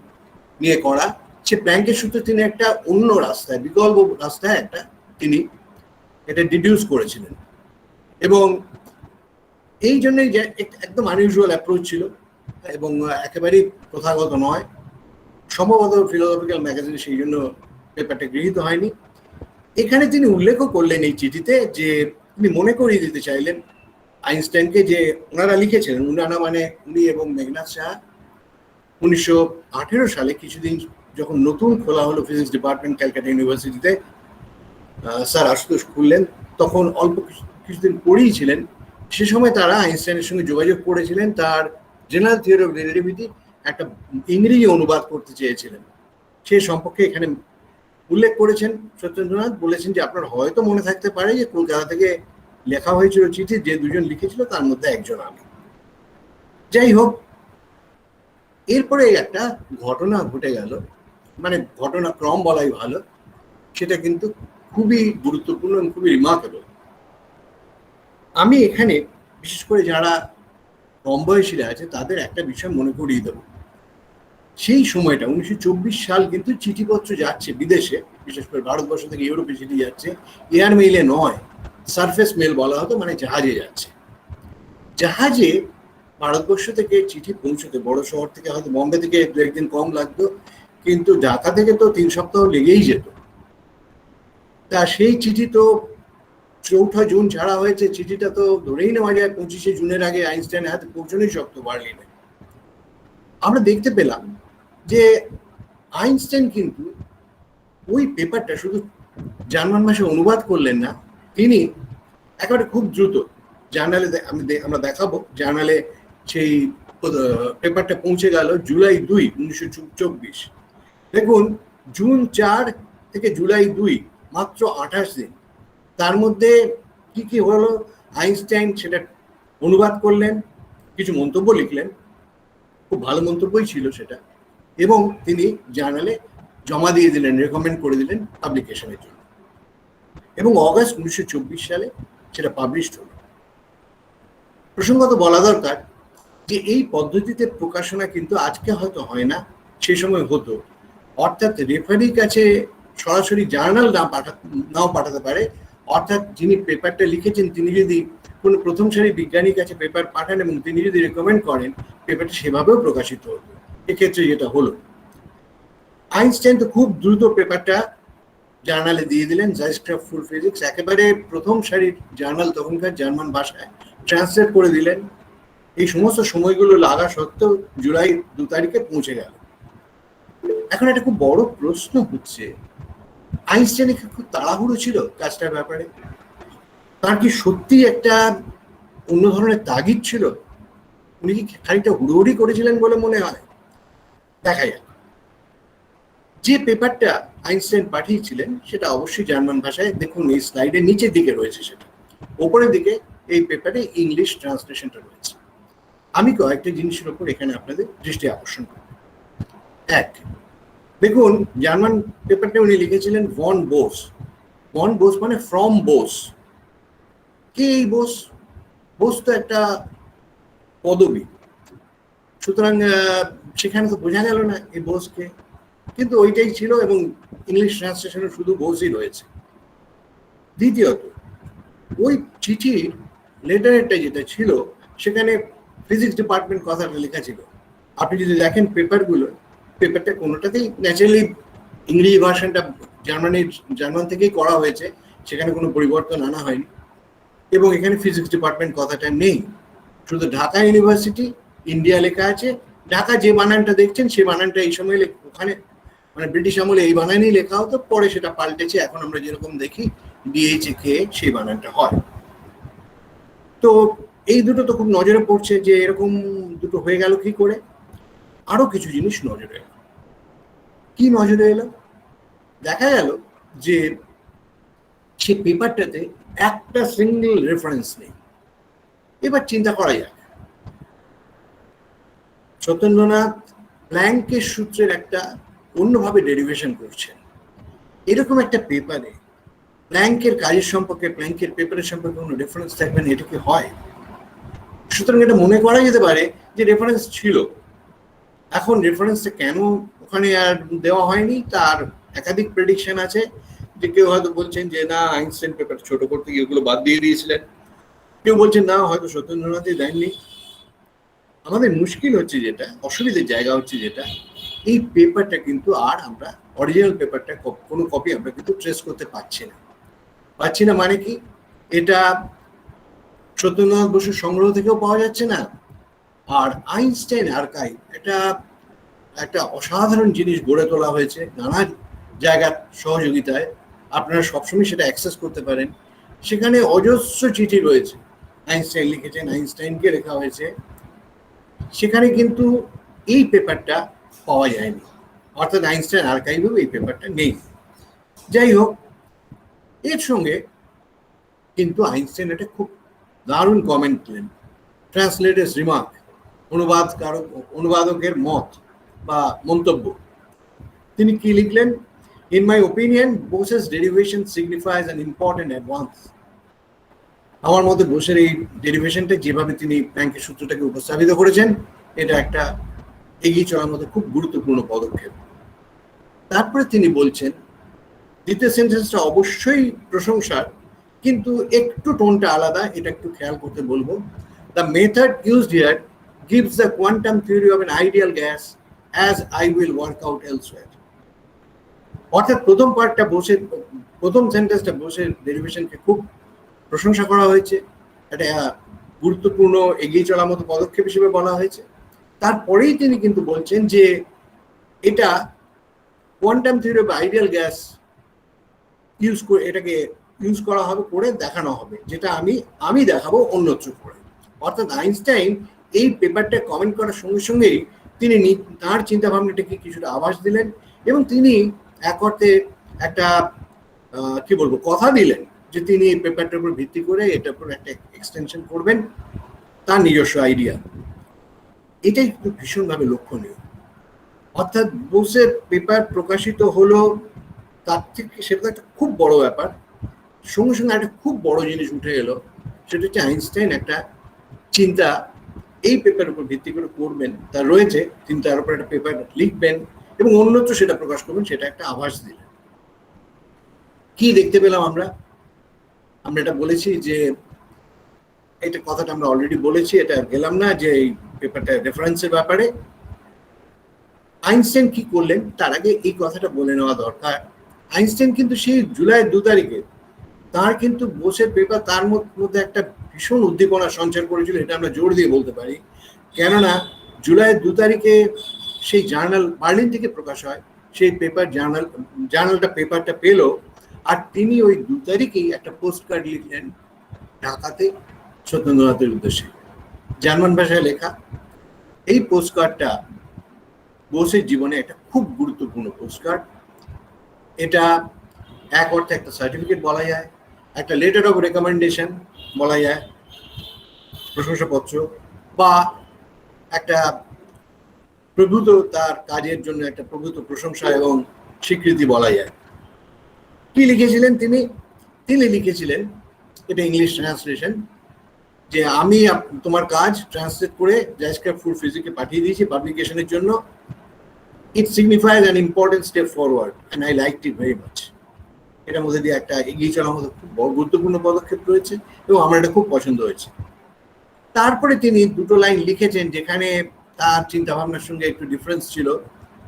নিয়ে করা। সে প্ল্যাঙ্কের সূত্র তিনি একটা অন্য রাস্তায়, বিকল্প রাস্তায় একটা তিনি এটা ডিডিউস করেছিলেন, এবং এই জন্যই যে একদম আনইউজুয়াল অ্যাপ্রোচ ছিল এবং একেবারেই প্রথাগত নয়। সম্ভবত ফিলোসফিক্যাল ম্যাগাজিনে সেই জন্য পেপারটা গৃহীত হয়নি। এখানে তিনি উল্লেখও করলেন এই চিঠিতে যে তিনি মনে করিয়ে দিতে চাইলেন আইনস্টাইনকে যে ওনারা লিখেছিলেন, ওনারা মানে উনি এবং মেঘনাথ সাহা 1918 সালে কিছুদিন যখন নতুন খোলা হলো ফিজিক্স ডিপার্টমেন্ট ক্যালকাটা ইউনিভার্সিটিতে, স্যার আশুতোষ খুললেন, তখন অল্প কিছুদিন পড়েই ছিলেন। সে সময় তারা আইনস্টাইনের সঙ্গে যোগাযোগ করেছিলেন, তার জেনারেল থিওরি অফ রিলেটিভিটি একটা ইংরেজি অনুবাদ করতে চেয়েছিলেন। সে সম্পর্কে এখানে উল্লেখ করেছেন সত্যেন্দ্রনাথ, বলেছেন যে আপনার হয়তো মনে থাকতে পারে যে কলকাতা থেকে লেখা হয়েছিল চিঠি, যে দুজন লিখেছিল তার মধ্যে একজন আমি। যাই হোক, এরপরে একটা ঘটনা ঘটে গেল, মানে ঘটনাক্রম বলাই ভালো, সেটা কিন্তু খুবই গুরুত্বপূর্ণ এবং খুবই রিমার্কেবল। আমি এখানে বিশেষ করে যারা কম বয়সীরা আছে তাদের একটা বিষয় মনে করিয়ে দেবো। সেই সময়টা 1924 সাল, কিন্তু চিঠিপত্র যাচ্ছে বিদেশে, বিশেষ করে ভারতবর্ষ থেকে ইউরোপে চিঠি যাচ্ছে, এয়ার মেইলে নয়, সারফেস মেল বলা হতো, মানে জাহাজে যাচ্ছে। জাহাজে ভারতবর্ষ থেকে চিঠি পৌঁছতে বড় শহর থেকে হয়তো বম্বে থেকে 2-1 দিন কম লাগতো, কিন্তু ঢাকা থেকে তো 3 সপ্তাহ লেগেই যেত। তা সেই চিঠি তো 4 জুন ছাড়া হয়েছে, চিঠিটা তো ধরেই নেওয়া যায় 25 জুনের আগে আইনস্টাইনের হাতে পৌঁছানোই শক্ত, বার্লিনে। আমরা দেখতে পেলাম যে আইনস্টাইন কিন্তু ওই পেপারটা শুধু জার্মান ভাষায় অনুবাদ করলেন না, তিনি একেবারে খুব দ্রুত জার্নালে, আমরা দেখাবো জার্নালে সেই পেপারটা পৌঁছে গেল জুলাই 2, 1924। দেখুন, জুন 4 থেকে জুলাই 2, মাত্র 28 দিন। তার মধ্যে কি কি হলো, আইনস্টাইন সেটা অনুবাদ করলেন, কিছু মন্তব্য লিখলেন, খুব ভালো মন্তব্যই ছিল সেটা, এবং তিনি জার্নালে জমা দিয়ে দিলেন, রেকমেন্ড করে দিলেন পাবলিকেশনের জন্য, এবং অগাস্ট 1924 সালে সেটা পাবলিশড হলো। প্রসঙ্গত বলা দরকার যে এই পদ্ধতিতে প্রকাশনা কিন্তু আজকে হয়তো হয় না, সে সময় হতো। অর্থাৎ রেফারির কাছে সরাসরি জার্নাল নাও পাঠাতে পারে, অর্থাৎ যিনি পেপারটা লিখেছেন তিনি যদি কোনো প্রথম সারির বিজ্ঞানীর কাছে পেপার পাঠান এবং তিনি যদি রেকমেন্ড করেন, পেপারটা সেভাবেও প্রকাশিত হতো। এক্ষেত্রে যেটা হলো, আইনস্টাইন তো খুব দ্রুত পেপারটা জার্নালে দিয়ে দিলেন, জাস্টক্রাফট ফুড ফিজিক্স, একেবারে প্রথম সারির জার্নাল, তখনকার জার্মান ভাষায় ট্রান্সলেট করে দিলেন। এই সমস্ত সময়গুলো লাগা সত্ত্বেও জুলাই 2 তারিখে পৌঁছে গেল। এখন একটা খুব বড় প্রশ্ন হচ্ছে, আইনস্টাইনের খুব তাড়াহুড়ো ছিল কাজটার ব্যাপারে? তার কি সত্যি একটা অন্য ধরনের তাগিদ ছিল? উনি কি খানিকটা হুড়োহুড়ি করেছিলেন বলে মনে হয়? দেখা যাক। যে পেপারটা আইনস্টাইন পাঠিয়েছিলেন সেটা অবশ্যই জার্মান ভাষায়, দেখুন এই স্লাইডের নিচের দিকে রয়েছে, সেটা ওপরের দিকে এই পেপারে ইংলিশ ট্রান্সলেশনটা রয়েছে। আমি কয়েকটা জিনিসের উপর এখানে আপনাদের দৃষ্টি আকর্ষণ করব। 1, দেখুন জার্মান পেপারটা উনি লিখেছিলেন ভন বোস। ভন বোস মানে ফ্রম বোস। কে এই বোস? বোস তো একটা পদবী, সুতরাং সেখানে তো বোঝা গেল না এই বোসকে, কিন্তু ওইটাই ছিল, এবং ইংলিশ ট্রান্সলেশনে শুধু বোসই রয়েছে। দ্বিতীয়ত, ওই চিঠির লেটারেরটা যেটা ছিল সেখানে ফিজিক্স ডিপার্টমেন্ট কথাটা লেখা ছিল। আপনি যদি দেখেন পেপারগুলো, পেপারটা কোনোটাতেই ন্যাচারালি ইংরেজি ভার্সনটা জার্মান থেকেই করা হয়েছে, সেখানে কোনো পরিবর্তন আনা হয়নি, এবং এখানে ফিজিক্স ডিপার্টমেন্ট কথাটা নেই, শুধু ঢাকা ইউনিভার্সিটি ইন্ডিয়া লেখা আছে। ঢাকা যে বানানটা দেখছেন সে বানানটা এই সময় ওখানে মানে ব্রিটিশ আমলে এই বানানই লেখা হতো, পরে সেটা পাল্টেছে, এখন আমরা যেরকম দেখি DHA সেই বানানটা হয়। তো এই দুটো তো খুব নজরে পড়ছে যে এরকম দুটো হয়ে গেল কি করে। আরো কিছু জিনিস নজরে এলো। কি নজরে এলো? দেখা গেল যে সেই পেপারটাতে একটা সিঙ্গেল রেফারেন্স নেই। এবার চিন্তা করা যাক, সত্যেন্দ্রনাথ প্ল্যাঙ্কের সূত্রের একটা অন্যভাবে ডেরিভেশন করছেন, এরকম একটা পেপারে প্ল্যাঙ্কের কাজের সম্পর্কে, প্ল্যাঙ্কের পেপারের সম্পর্কে কোনো রেফারেন্স থাকবে না, এটা কি হয়? সুতরাং এটা মনে করা যেতে পারে যে রেফারেন্স ছিল। এখন রেফারেন্সটা কেন ওখানে আর দেওয়া হয়নি তার একাধিক প্রেডিকশন আছে। যে কেউ হয়তো বলছেন যে না, আইনস্টাইন পেপার ছোট করতে গিয়ে ওগুলো বাদ দিয়ে দিয়েছিলেন, কেউ বলছেন না, হয়তো সত্যেন্দ্রনাথই দেননি। আমাদের মুশকিল হচ্ছে যেটা, অসুবিধার জায়গা হচ্ছে যেটা, এই পেপারটা কিন্তু আর আমরা অরিজিনাল পেপারটা কোনো কপি আমরা কিন্তু ট্রেস করতে পারছি না। মানে কি, এটা সত্যেন্দ্রনাথ বসুর সংগ্রহ থেকেও পাওয়া যাচ্ছে না। আর আইনস্টাইন আর্কাইভ এটা একটা অসাধারণ জিনিস গড়ে তোলা হয়েছে নানা জায়গার সহযোগিতায়, আপনারা সবসময় সেটা অ্যাক্সেস করতে পারেন। সেখানে অজস্র চিঠি রয়েছে, আইনস্টাইন লিখেছেন, আইনস্টাইনকে লেখা হয়েছে, সেখানে কিন্তু এই পেপারটা পাওয়া যায়নি, অর্থাৎ আইনস্টাইন আর্কাইভেও এই পেপারটা নেই। যাই হোক, এর সঙ্গে কিন্তু আইনস্টাইন একটা খুব দারুণ কমেন্ট দিলেন, ট্রান্সলেটার্স রিমার্ক, অনুবাদকের মত বা মন্তব্য। তিনি কি লিখলেন? In my opinion Bose's derivation signifies an important advance. আমার মতে বোসের এই ডেরিভেশনটা যেভাবে তিনি প্ল্যাঙ্কের সূত্রটাকে উপস্থাপিত করেছেন, এটা একটা এগিয়ে চলার মতো খুব গুরুত্বপূর্ণ পদক্ষেপ। তারপরে তিনি বলছেন, দ্বিতীয় সেন্টেন্সটা অবশ্যই প্রশংসার, কিন্তু একটু টোনটা আলাদা, এটা একটু খেয়াল করতে বলবো। The method used here gives the quantum theory of an ideal gas as I will work out elsewhere. অর্থাৎ প্রথম পার্টটা বসে, প্রথম সেন্টেন্সটা বসে ডেরিভেশনকে খুব প্রশংসা করা হয়েছে, এটা গুরুত্বপূর্ণ এগিয়ে চলার মতো পদক্ষেপ হিসেবে বলা হয়েছে। তারপরেই তিনি কিন্তু বলছেন যে এটা quantum theory of ideal gas এটাকে ইউজ করা হবে, করে দেখানো হবে, যেটা আমি দেখাবো অন্যত্র করে। অর্থাৎ আইনস্টাইন এই পেপারটা কমেন্ট করার সঙ্গে সঙ্গেই তিনি তাঁর চিন্তা ভাবনাটাকে কিছুটা আভাস দিলেন, এবং তিনি এক অর্থে একটা কি বলবো কথা দিলেন যে তিনি এই পেপারটার উপর ভিত্তি করে এটার উপর একটা এক্সটেনশন করবেন, তার নিজস্ব আইডিয়া। এটাই কিন্তু ভীষণভাবে লক্ষণীয়। অর্থাৎ বোসের পেপার প্রকাশিত হলো, তার থেকে সেটা একটা খুব বড় ব্যাপার, সঙ্গে সঙ্গে একটা খুব বড় জিনিস উঠে এলো, সেটা হচ্ছে আইনস্টাইন একটা চিন্তা এই পেপারের উপর ভিত্তি করে করবেন, তার রয়েছে, তিনি তার উপর একটা পেপার লিখবেন এবং অন্যত্র সেটা প্রকাশ করবেন, সেটা একটা আভাস দিলেন। কি দেখতে পেলাম আমরা এটা বলেছি যে এটা কথাটা আমরা অলরেডি বলেছি, এটা গেলাম না যে এই পেপারটা রেফারেন্সের ব্যাপারে আইনস্টাইন কি করলেন তার আগে এই কথাটা বলে নেওয়া দরকার। আইনস্টাইন কিন্তু সেই জুলাই 2 তারিখে তার কিন্তু বোসের পেপার তার মধ্যে একটা ভীষণ উদ্দীপনা সঞ্চার করেছিল, এটা আমরা জোর দিয়ে বলতে পারি। কেননা জুলাই 2 তারিখে সেই জার্নাল বার্লিন থেকে প্রকাশ হয়, সেই পেপার জার্নালটা পেপারটা পেল, আর তিনি ওই 2 তারিখেই একটা পোস্ট কার্ড লিখলেন ঢাকাতে সত্যেন্দ্রনাথের উদ্দেশ্যে, জার্মান ভাষায় লেখা। এই পোস্ট কার্ডটা বোসের জীবনে একটা খুব গুরুত্বপূর্ণ পোস্ট কার্ড। এটা এক অর্থে একটা সার্টিফিকেট বলা যায়, একটা লেটার অফ রেকমেন্ডেশন বলা যায়, প্রশংসাপত্র, বা একটা প্রভূত তার কাজের জন্য একটা প্রভূত প্রশংসা এবং স্বীকৃতি বলা যায়। কি লিখেছিলেন তিনি লিখেছিলেন, এটা ইংলিশ ট্রান্সলেশন, যে আমি তোমার কাজ ট্রান্সলেট করে জ্যাজকার্প ফুড ফিজিকে পাঠিয়ে দিয়েছি পাবলিকেশনের জন্য। It signifies an important step forward and I liked it very much. এটার মধ্যে দিয়ে একটা এগিয়ে চলার মতো খুব গুরুত্বপূর্ণ পদক্ষেপ রয়েছে এবং আমার এটা খুব পছন্দ হয়েছে। তারপরে তিনি 2টো লাইন লিখেছেন যেখানে তার চিন্তা ভাবনার সঙ্গে একটু ডিফারেন্স ছিল,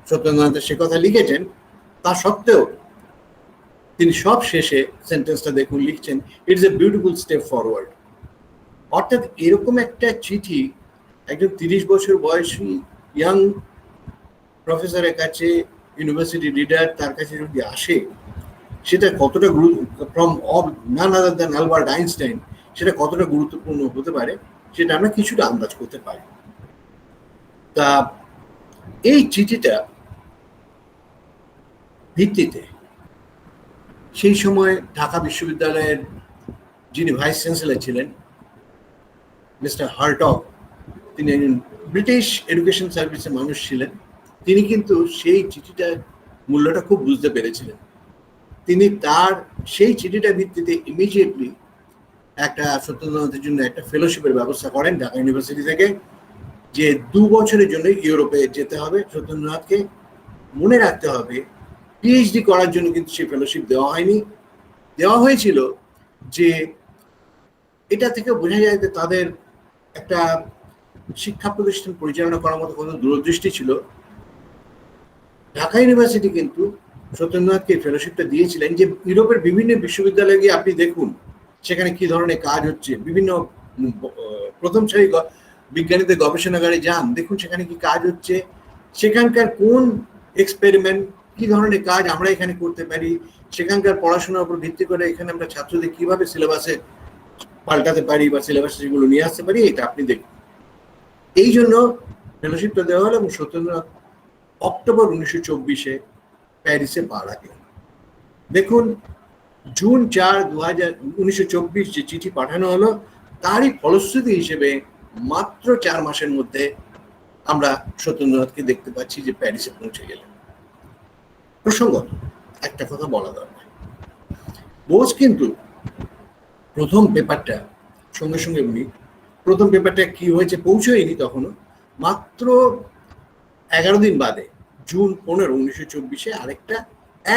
সত্যেন্দ্রনাথের সে কথা লিখেছেন। তা সত্ত্বেও তিনি সব শেষে সেন্টেন্সটা দেখুন লিখছেন, it's a beautiful step forward. অর্থাৎ এরকম একটা চিঠি একজন 30 বছর বয়সী ইয়াং প্রফেসরের কাছে ইউনিভার্সিটি লিডার তার কাছে যদি আসে, সেটা কতটা from none other than Albert Einstein, সেটা কতটা গুরুত্বপূর্ণ হতে পারে সেটা আমরা কিছুটা আন্দাজ করতে পারি। তা এই চিঠিটা ভিত্তিতে সেই সময় ঢাকা বিশ্ববিদ্যালয়ের যিনি ভাইস চ্যান্সেলর ছিলেন মিস্টার হার্টগ, তিনি একজন ব্রিটিশ এডুকেশন সার্ভিসের মানুষ ছিলেন। তিনি কিন্তু সেই চিঠিটার মূল্যটা খুব বুঝতে পেরেছিলেন। তিনি তার সেই চিঠিটার ভিত্তিতে ইমিডিয়েটলি একটা সত্যেন্দ্রনাথের জন্য একটা ফেলোশিপের ব্যবস্থা করেন ঢাকা ইউনিভার্সিটি থেকে, যে 2 বছরের জন্য ইউরোপে যেতে হবে সত্যেন্দ্রনাথকে। মনে রাখতে হবে পিএইচডি করার জন্য কিন্তু সেই ফেলোশিপ দেওয়া হয়নি, দেওয়া হয়েছিল যে এটা থেকে বোঝা যায় যে তাদের একটা শিক্ষা প্রতিষ্ঠান পরিচালনা করার মতো কোনো দূরদৃষ্টি ছিল। ঢাকা ইউনিভার্সিটি কিন্তু সত্যেন্দ্রনাথকে ফেলোশিপটা দিয়েছিলেন যে ইউরোপের বিভিন্ন বিশ্ববিদ্যালয়ে গিয়ে আপনি দেখুন সেখানে কি ধরনের কাজ হচ্ছে, বিভিন্ন প্রথম সারি বিজ্ঞানীদের গবেষণাগারে যান, দেখুন সেখানে কি কাজ হচ্ছে, সেখানকার কোন এক্সপেরিমেন্ট, কি ধরনের কাজ আমরা এখানে করতে পারি, সেখানকার পড়াশোনার উপর ভিত্তি করে এখানে আমরা ছাত্রদের কিভাবে সিলেবাসে পাল্টাতে পারি বা সিলেবাসে যেগুলো নিয়ে আসতে পারি, এটা আপনি দেখুন। এই জন্য ফেলোশিপটা দেওয়া হলো এবং সত্যেন্দ্রনাথ অক্টোবর 1924 প্যারিসে পা রাখলেন। দেখুন জুন 4, 1924 যে চিঠি পাঠানো হলো, তারই ফলশ্রুতি হিসেবে মাত্র 4 মাসের মধ্যে আমরা সত্যেন্দ্রনাথকে দেখতে পাচ্ছি যে প্যারিসে পৌঁছে গেলেন। প্রসঙ্গত একটা কথা বলা দরকার, বোস কিন্তু প্রথম পেপারটা সঙ্গে সঙ্গে উনি প্রথম পেপারটা কি হয়েছে পৌঁছয়নি তখনও, মাত্র 11 দিন বাদে জুন 15, 1924 আরেকটা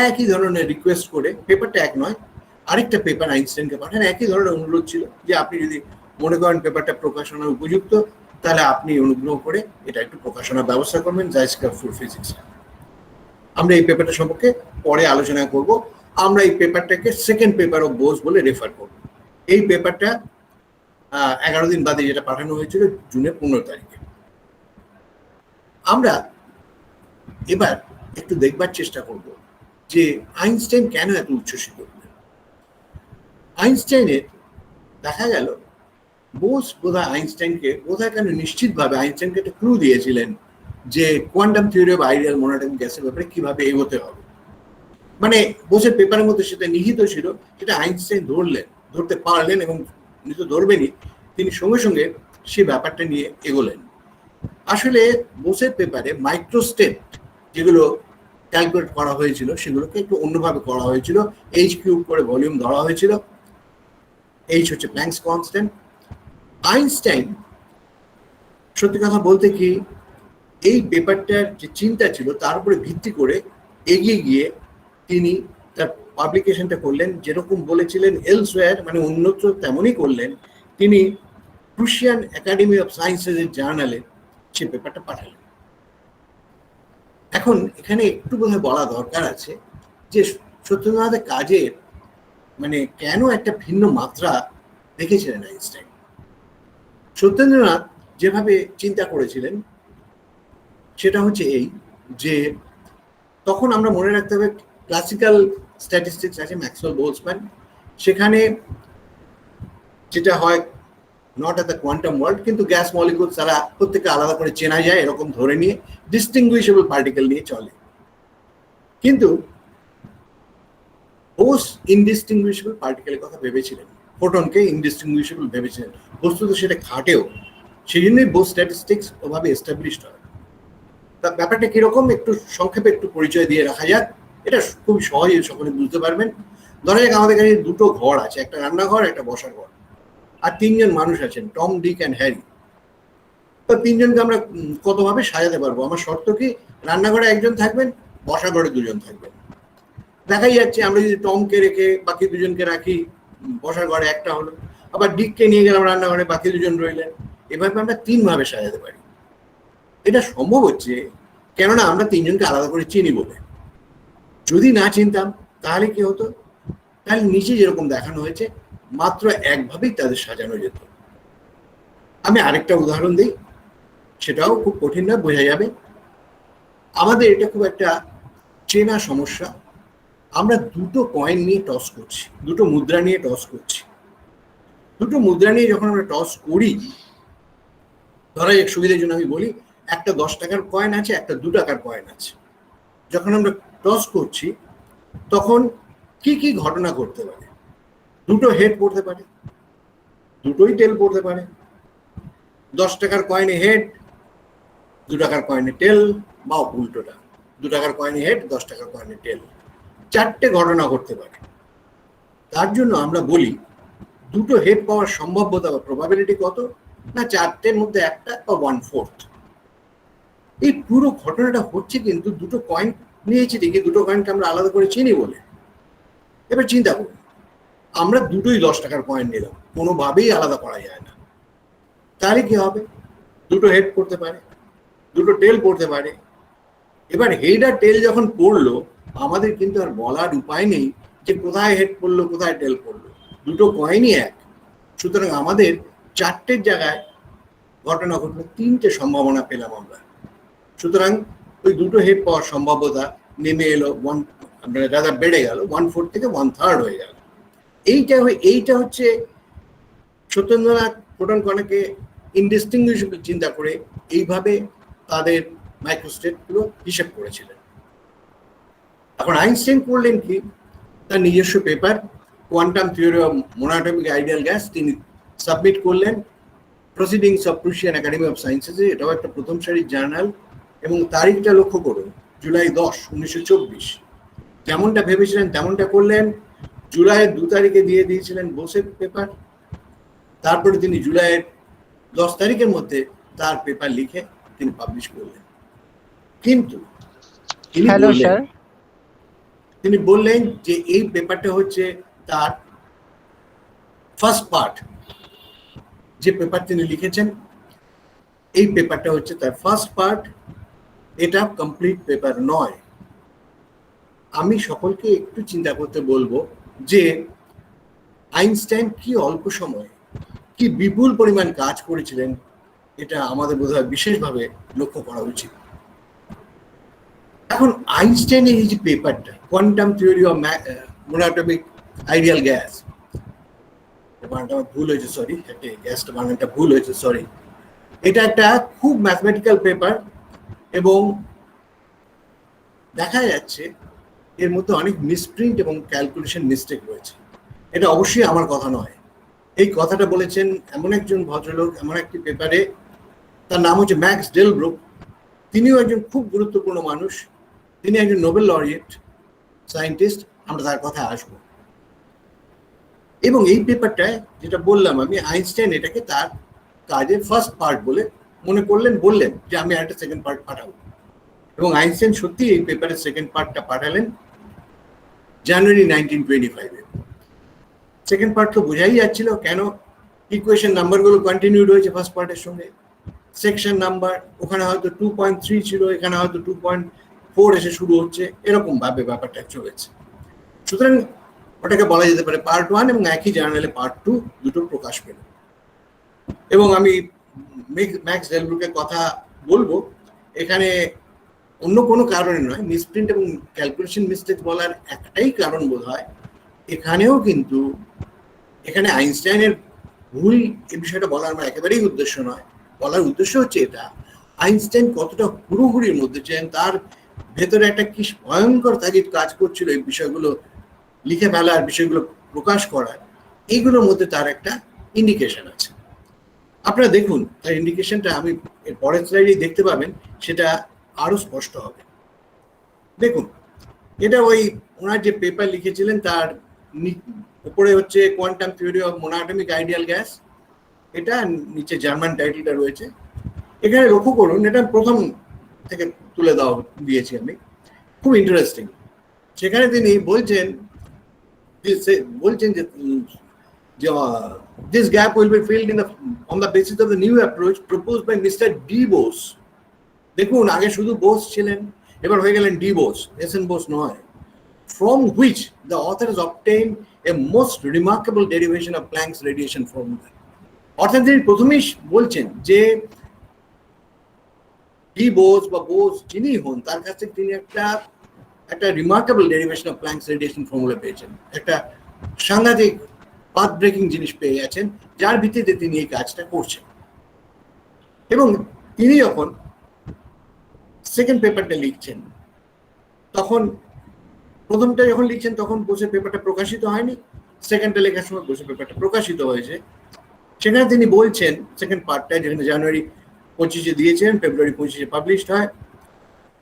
একই ধরনের রিকোয়েস্ট করে, পেপারটা এক নয়, আরেকটা পেপার আইনস্টাইনকে পাঠান। একই ধরনের অনুরোধ ছিল যে আপনি যদি মনে করেন পেপারটা প্রকাশনার উপযুক্ত, তাহলে আপনি অনুগ্রহ করে এটা একটু প্রকাশনার ব্যবস্থা করবেন জাইস্কার ফর ফিজিক্স। আমরা এই পেপারটা সম্পর্কে পরে আলোচনা করব। আমরা এই পেপারটাকে সেকেন্ড পেপার অফ বোস বলে রেফার করব। এই পেপারটা 11 দিন বাদে যেটা পাঠানো হয়েছিল জুনের 15 তারিখে। আমরা এবার একটু দেখবার চেষ্টা করব যে আইনস্টাইন কেন এত উচ্ছ্বসিত হলেন। আইনস্টাইনের দেখা গেল বোস বোধহয় আইনস্টাইনকে বোধহয় কেন নিশ্চিতভাবে আইনস্টাইনকে একটা ক্লু দিয়েছিলেন যে quantum theory of ideal monotonic গ্যাসের ব্যাপারে কিভাবে এগোতে হবে। মানে বোসের পেপারের মধ্যে সেটা নিহিত ছিল, সেটা আইনস্টাইন ধরতে পারলেন এবং উনি তো ধরবেনই, তিনি সঙ্গে সঙ্গে সে ব্যাপারটা নিয়ে এগোলেন। আসলে বোসের পেপারে মাইক্রোস্টেপ যেগুলো ক্যালকুলেট করা হয়েছিল সেগুলোকে একটু অন্যভাবে করা হয়েছিল। h³ করে ভলিউম ধরা হয়েছিল, h হচ্ছে প্ল্যাঙ্কস কনস্ট্যান্ট। আইনস্টাইন সত্যি কথা বলতে কি এই পেপারটার যে চিন্তা ছিল তার উপরে ভিত্তি করে এগিয়ে গিয়ে তিনি তার পাবলিকেশনটা করলেন, যেরকম বলেছিলেন এলসওয়্যার, মানে অন্যত্র তেমনই করলেন। তিনি প্রুশিয়ান একাডেমি অফ সায়েন্সেস এর জার্নালে সে পেপারটা পাঠালেন। এখন এখানে একটু বোধহয় বলা দরকার আছে যে সত্যেন্দ্রনাথের কাজের মানে কেন একটা ভিন্ন মাত্রা দেখেছিলেন আইনস্টাইন। সত্যেন্দ্রনাথ যেভাবে চিন্তা করেছিলেন সেটা হচ্ছে এই যে তখন আমরা মনে রাখতে হবে ক্লাসিক্যাল স্ট্যাটিস্টিক্স আছে ম্যাক্সওয়েল বোলসম্যান, সেখানে যেটা হয় not at the quantum world, কিন্তু গ্যাস মলিকুল তারা প্রত্যেককে আলাদা করে চেনা যায় এরকম ধরে নিয়ে ডিস্টিংগুইশেবল পার্টিকেল নিয়ে চলে। কিন্তু বোস ইনডিস্টিংগুইশেবল পার্টিকেলের কথা ভেবেছিলেন, ফোটনকে ইনডিস্টিংগুইশেবল ভেবেছিলেন। বস্তুত সেটা খাটেও, সেই জন্যই বোস স্ট্যাটিস্টিক্স ওভাবে এস্টাবলিশড হয়। তা ব্যাপারটা কিরকম একটু সংক্ষেপে একটু পরিচয় দিয়ে রাখা যাক, এটা খুব সহজে সকলে বুঝতে পারবেন। ধরা যাক আমাদের কাছে 2টো ঘর আছে, একটা রান্নাঘর একটা বসার ঘর, আর 3 জন মানুষ আছেন, টম, ডিক অ্যান্ড হ্যারি। তো 3 জনকে আমরা কতভাবে সাজাতে পারবো? আমার শর্ত কি, রান্নাঘরে 1 জন থাকবেন, বসার ঘরে 2 জন থাকবেন। দেখাই যাচ্ছে আমরা যদি টমকে রেখে বাকি 2 জনকে রাখি, বসার ঘরে একটা হলো, আবার ডিককে নিয়ে গেলাম রান্নাঘরে, বাকি 2 জন রইলেন। এভাবে আমরা 3 ভাবে সাজাতে পারি। এটা সম্ভব হচ্ছে কেননা আমরা 3 জনকে আলাদা করে চিনি বলে। যদি না চিনতাম তাহলে কি হতো? তাহলে নিচে যেরকম দেখানো হয়েছে মাত্র একভাবেই তাদের সাজানো যেত। আমি আরেকটা উদাহরণ দিই, সেটাও খুব কঠিন না, বোঝা যাবে। আমাদের এটা খুব একটা চেনা সমস্যা। আমরা দুটো কয়েন নিয়ে টস করছি, দুটো মুদ্রা নিয়ে টস করছি। দুটো মুদ্রা নিয়ে যখন আমরা টস করি, ধরা যাক সুবিধার জন্য আমি বলি, একটা 10 টাকার কয়েন আছে, একটা 2 টাকার কয়েন আছে। যখন আমরা টস করছি তখন কি কি ঘটনা ঘটতে পারে? দুটো হেড পড়তে পারে, দুটোই টেল পড়তে পারে। 10 টাকার কয়েনে হেড, 2 টাকার কয়েনে টেল, বা উল্টোটা, 2 টাকার কয়েনে হেড, 10 টাকার কয়েনে টেল। 4টে ঘটনা ঘটতে পারে। তার জন্য আমরা বলি দুটো হেড পাওয়ার সম্ভাব্যতা বা প্রবাবিলিটি কত? না 4টের মধ্যে একটা বা 1/4। এই পুরো ঘটনাটা হচ্ছে কিন্তু দুটো কয়েন নিয়েছি ঠিকই, দুটো কয়েনকে আমরা আলাদা করে চিনি বলে। এবার চিন্তা করুন, আমরা দুটোই 10 টাকার কয়েন নিলাম, কোনোভাবেই আলাদা করা যায় না। তাহলে কি হবে? দুটো হেড পড়তে পারে, দুটো টেল পড়তে পারে। এবার হেড আর টেল যখন পড়লো, আমাদের কিন্তু আর বলার উপায় নেই যে কোথায় হেড পড়লো কোথায় টেল পড়লো, দুটো কয়েনই এক। সুতরাং আমাদের 4টের জায়গায় ঘটনা ঘটলো 3টে সম্ভাবনা পেলাম আমরা। সুতরাং ওই দুটো হেড পাওয়ার সম্ভাব্যতা নেমে এলো দাদা বেড়ে গেল, 1/4 থেকে 1/3 হয়ে গেল। এইটা হচ্ছে সত্যেন্দ্রনাথ ফোটন কণাকে ইনডিস্টিংগুইশেবল চিন্তা করে এইভাবে তাদের মাইক্রোস্টেটগুলো হিসেব করেছিলেন। এখন আইনস্টাইন করলেন কি? তার নিজস্ব paper quantum theory of monoatomic ideal gas তিনি সাবমিট করলেন proceedings of Prussian Academy of সায়েন্সেসে। এটাও একটা প্রথম সারির জার্নাল, এবং তারিখটা লক্ষ্য করুন, জুলাই 10, 1924। যেমনটা ভেবেছিলেন তেমনটা করলেন। জুলাইয়ের 2 তারিখে দিয়ে দিয়েছিলেন বোসের পেপার। তারপরে তিনি জুলাইয়ের 10 তারিখের মধ্যে তার পেপার লিখে তিনি পাবলিশ করলেন। কিন্তু তিনি বললেন যে এই পেপারটা হচ্ছে তার ফার্স্ট পার্ট। যে পেপার তিনি লিখেছেন, এই পেপারটা হচ্ছে তার ফার্স্ট পার্ট, এটা কমপ্লিট পেপার নয়। আমি সকলকে একটু চিন্তা করতে বলবো যে আইনস্টাইন কি অল্প সময়ে কি বিপুল পরিমাণ কাজ করেছিলেন, এটা আমাদের বোধহয় বিশেষভাবে লক্ষ্য করা উচিত। এখন আইনস্টাইনের এই যে পেপারটা quantum theory of monoatomic ideal gas, বানানটা ভুল হয়েছে, সরি, গ্যাসটা বানানটা ভুল হয়েছে, সরি। এটা একটা খুব ম্যাথমেটিক্যাল পেপার, এবং দেখা যাচ্ছে এর মধ্যে অনেক মিসপ্রিন্ট এবং ক্যালকুলেশন মিস্টেক রয়েছে। এটা অবশ্যই আমার কথা নয়, এই কথাটা বলেছেন এমন একজন ভদ্রলোক এমন একটি পেপারে, তার নাম হচ্ছে ম্যাক্স ডেলব্রুক। তিনিও একজন খুব গুরুত্বপূর্ণ মানুষ, তিনি একজন নোবেল লরিয়েট সায়েন্টিস্ট, আমরা তার কথা আসবো। এবং এই পেপারটায় যেটা বললাম আমি, আইনস্টাইন এটাকে তার কাজের ফার্স্ট পার্ট বলে মনে করলেন, বললেন যে আমি একটা সেকেন্ড পার্ট পাঠাবো। এবং আইনস্টাইন সত্যি এই পেপারের সেকেন্ড পার্টটা পাঠালেন জানুয়ারি 1925-এ। সেকেন্ড পার্ট তো বোঝাই যাচ্ছিল কেন, ইকুয়েশন নাম্বারগুলো কন্টিনিউড হয়েছে ফার্স্ট পার্টের সঙ্গে। সেকশন নাম্বার ওখানে হয়তো 2.3 ছিল, এখানে হয়তো 2.4 এসে শুরু হচ্ছে, এরকম ভাবে ব্যাপারটা চলেছে। সুতরাং ওটাকে বলা যেতে পারে পার্ট 1, এবং একই জার্নালে পার্ট 2 দুটো প্রকাশ পেল। এবং আমি ম্যাক্স ডেলব্রুকের কথা বলবো, এখানে অন্য কোনো কারণে নয়, মিসপ্রিন্ট এবং ক্যালকুলেশন মিস্টেক বলার একটাই কারণ বোধ হয়, এখানেও কিন্তু এখানে আইনস্টাইনের ভুল এই বিষয়টা বলার আমার একেবারেই উদ্দেশ্য নয়। বলার উদ্দেশ্য হচ্ছে এটা, আইনস্টাইন কতটা হুড়োহুড়ির মধ্যে ছিলেন, তার ভেতরে একটা কি ভয়ঙ্কর তাগিদ কাজ করছিল এই বিষয়গুলো লিখে ফেলার, বিষয়গুলো প্রকাশ করার। এইগুলোর মধ্যে তার একটা ইন্ডিকেশন আছে। আপনারা দেখুন তার ইন্ডিকেশনটা, আমি এর পরের স্লাইডেই দেখতে পাবেন, সেটা আরো স্পষ্ট হবে। দেখুন, এটা ওই ওনার যে পেপার লিখেছিলেন তার উপরে হচ্ছে quantum theory of monoatomic ideal gas, এটা নিচে জার্মান টাইটেলটা রয়েছে। এখানে লক্ষ্য করুন, এটা প্রথম থেকে তুলে দিয়েছি আমি, খুব ইন্টারেস্টিং। সেখানে তিনি বলছেন যে this gap will be filled on the basis of the new approach proposed by Mr. D. Bose. দেখুন, আগে শুধু বোস ছিলেন, এবার হয়ে গেলেন ডি বোস, এসএন বোস নয়। From which the author has obtained a most remarkable derivation of Planck's radiation formula. অর্থাৎ তিনি প্রথমেই বলছেন যে ডি বোস বা বোস যিনি হন, তার কাছে তিনি একটা একটা remarkable derivation of planks radiation formula পেয়েছেন, একটা সাংঘাতিক পাথ ব্রেকিং জিনিস পেয়ে গেছেন, যার ভিত্তিতে তিনি এই কাজটা করছেন। এবং তিনি যখন সেকেন্ড পেপারটা লিখছেন, তখন প্রথমটা যখন লিখছেন তখন বসে পেপারটা প্রকাশিত হয়নি, সেকেন্ডটা লেখার সময় বসে পেপারটা প্রকাশিত হয়েছে। সেখানে তিনি বলছেন সেকেন্ড পার্টটা, যেখানে জানুয়ারি 25 দিয়েছেন, ফেব্রুয়ারি 25 পাবলিশড হয়।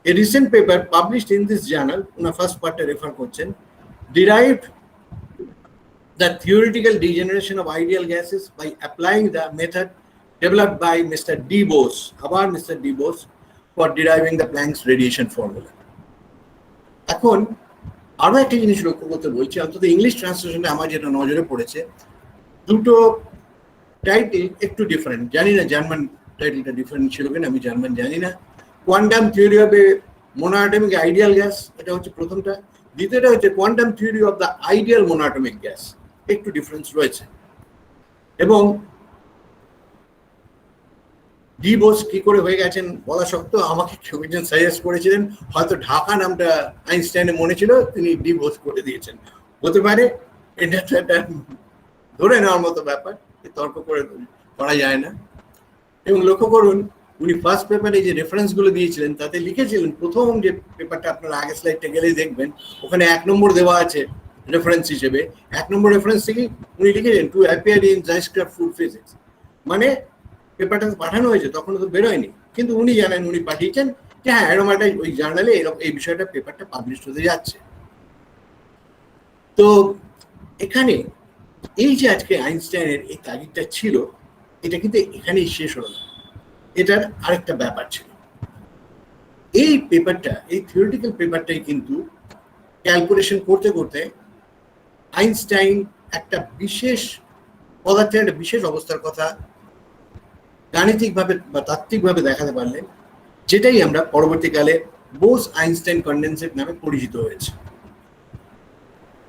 A recent paper published in this journal, owner first পার্টটা রেফার করছেন, derived the theoretical degeneration of ideal gases by applying the method developed by Mr. D. Bose, আবার Mr. D. Bose, for deriving the Planck's radiation formula. এখন আরো একটা জিনিস লক্ষ্য করতে বলছি, অন্তত ইংলিশ ট্রান্সলেশনে আমার যেটা নজরে পড়েছে, দুটো টাইটেল একটু ডিফারেন্ট। জানি না জার্মান টাইটেলটা ডিফারেন্ট ছিল কিনা, আমি জার্মান জানি না। Quantum theory of a monoatomic ideal gas, এটা হচ্ছে প্রথমটা। দ্বিতীয়টা হচ্ছে quantum theory of the ideal monoatomic gas, একটু ডিফারেন্স রয়েছে। এবং ডি বোস কি করে হয়ে গেছেন বলা শক্ত, আমাকে কেউ একজন সাজেস্ট করেছিলেন, হয়তো ঢাকা নামটা আইনস্টাইনের মনে ছিল, তিনি ডি বোস করে দিয়েছেন, হতে পারে। এটা তো একটা ধরে নেওয়ার মতো ব্যাপার, তর্ক করে করা যায় না। এবং লক্ষ্য করুন, উনি ফার্স্ট পেপারে যে রেফারেন্স গুলো দিয়েছিলেন তাতে লিখেছিলেন, প্রথম যে পেপারটা আপনারা আগের স্লাইডটা গেলেই দেখবেন, ওখানে 1 নম্বর দেওয়া আছে রেফারেন্স হিসেবে। 1 নম্বর রেফারেন্স থেকে উনি লিখেছেন to appear in Zeitschrift für physics, মানে পেপারটা পাঠানো হয়েছে তখন তো বেরোয়নি, কিন্তু উনি জানেন, উনি পাঠিয়েছেন যে হ্যাঁ এরকম একটা ওই জার্নালে এরকম এই বিষয়টা পেপারটা পাবলিশ হতে যাচ্ছে। তো এখানে এই যে আজকে আইনস্টাইনের এই তাগিদটা ছিল, এটা কিন্তু এখানেই শেষ হলো না, এটার আরেকটা ব্যাপার ছিল। এই পেপারটা, এই থিওরিটিক্যাল পেপারটাই কিন্তু ক্যালকুলেশন করতে করতে আইনস্টাইন একটা বিশেষ পদার্থের একটা বিশেষ অবস্থার কথা গাণিতিকভাবে বা তাত্ত্বিকভাবে দেখাতে পারলেন, যেটাই আমরা পরবর্তীকালে বোস আইনস্টাইন কনডেনসেট নামে পরিচিত হয়েছে।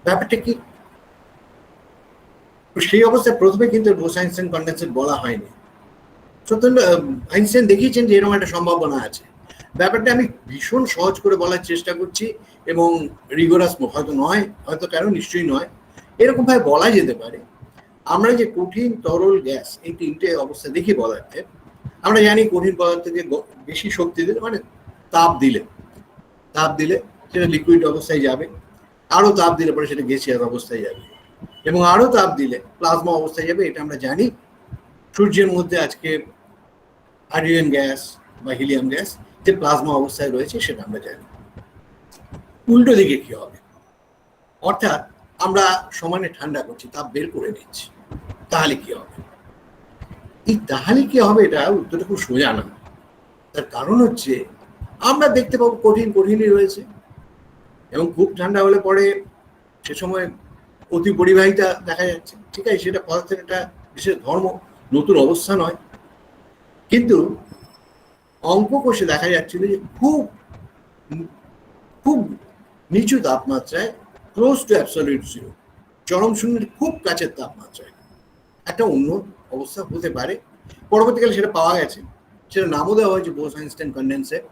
ব্যাপারটা কি, সেই অবস্থায় প্রথমে কিন্তু বোস আইনস্টাইন কনডেনসেট বলা হয়নি। সুতরাং আইনস্টাইন দেখিয়েছেন যে এরকম একটা সম্ভাবনা আছে। ব্যাপারটা আমি ভীষণ সহজ করে বলার চেষ্টা করছি, এবং রিগোরাস হয়তো নয়, হয়তো কেন নিশ্চয়ই নয়, এরকম ভাবে বলা যেতে পারে। আমরা যে কঠিন, তরল, গ্যাস, এই তিনটে অবস্থা দেখি পদার্থের, আমরা জানি কঠিন পদার্থকে বেশি শক্তি দিলে, মানে তাপ দিলে সেটা লিকুইড অবস্থায় যাবে, আরো তাপ দিলে পরে সেটা গ্যাসিয়াস অবস্থায় যাবে, এবং আরো তাপ দিলে প্লাজমা অবস্থায় যাবে। এটা আমরা জানি। সূর্যের মধ্যে আজকে হাইড্রোজেন গ্যাস বা হিলিয়াম গ্যাস যে প্লাজমা অবস্থায় রয়েছে সেটা আমরা জানি। উল্টো দিকে কি হবে, অর্থাৎ আমরা সমানে ঠান্ডা করছি, তাপ বের করে নিচ্ছি, তাহলে কি হবে? এই তাহলে কি হবে, এটা উত্তরটা খুব সোজা না। তার কারণ হচ্ছে আমরা দেখতে পাবো কঠিনই রয়েছে, এবং খুব ঠান্ডা হলে পরে সে সময় অতি পরিবাহিতা দেখা যাচ্ছে। ঠিক আছে, সেটা পদার্থের একটা বিশেষ ধর্ম, নতুন অবস্থা নয়। কিন্তু অঙ্ক কোষে দেখা যাচ্ছিল যে খুব খুব নিচু তাপমাত্রায়, ক্লোজ টু অ্যাবসলিউট জিরো, চরম শূন্যের খুব কাছের তাপমাত্রায় একটা অন্য অবস্থা হতে পারে। পরবর্তীকালে সেটা পাওয়া গেছে, সেটা নামও দেওয়া হয়েছে বোস আইনস্টাইন কনডেনসেট,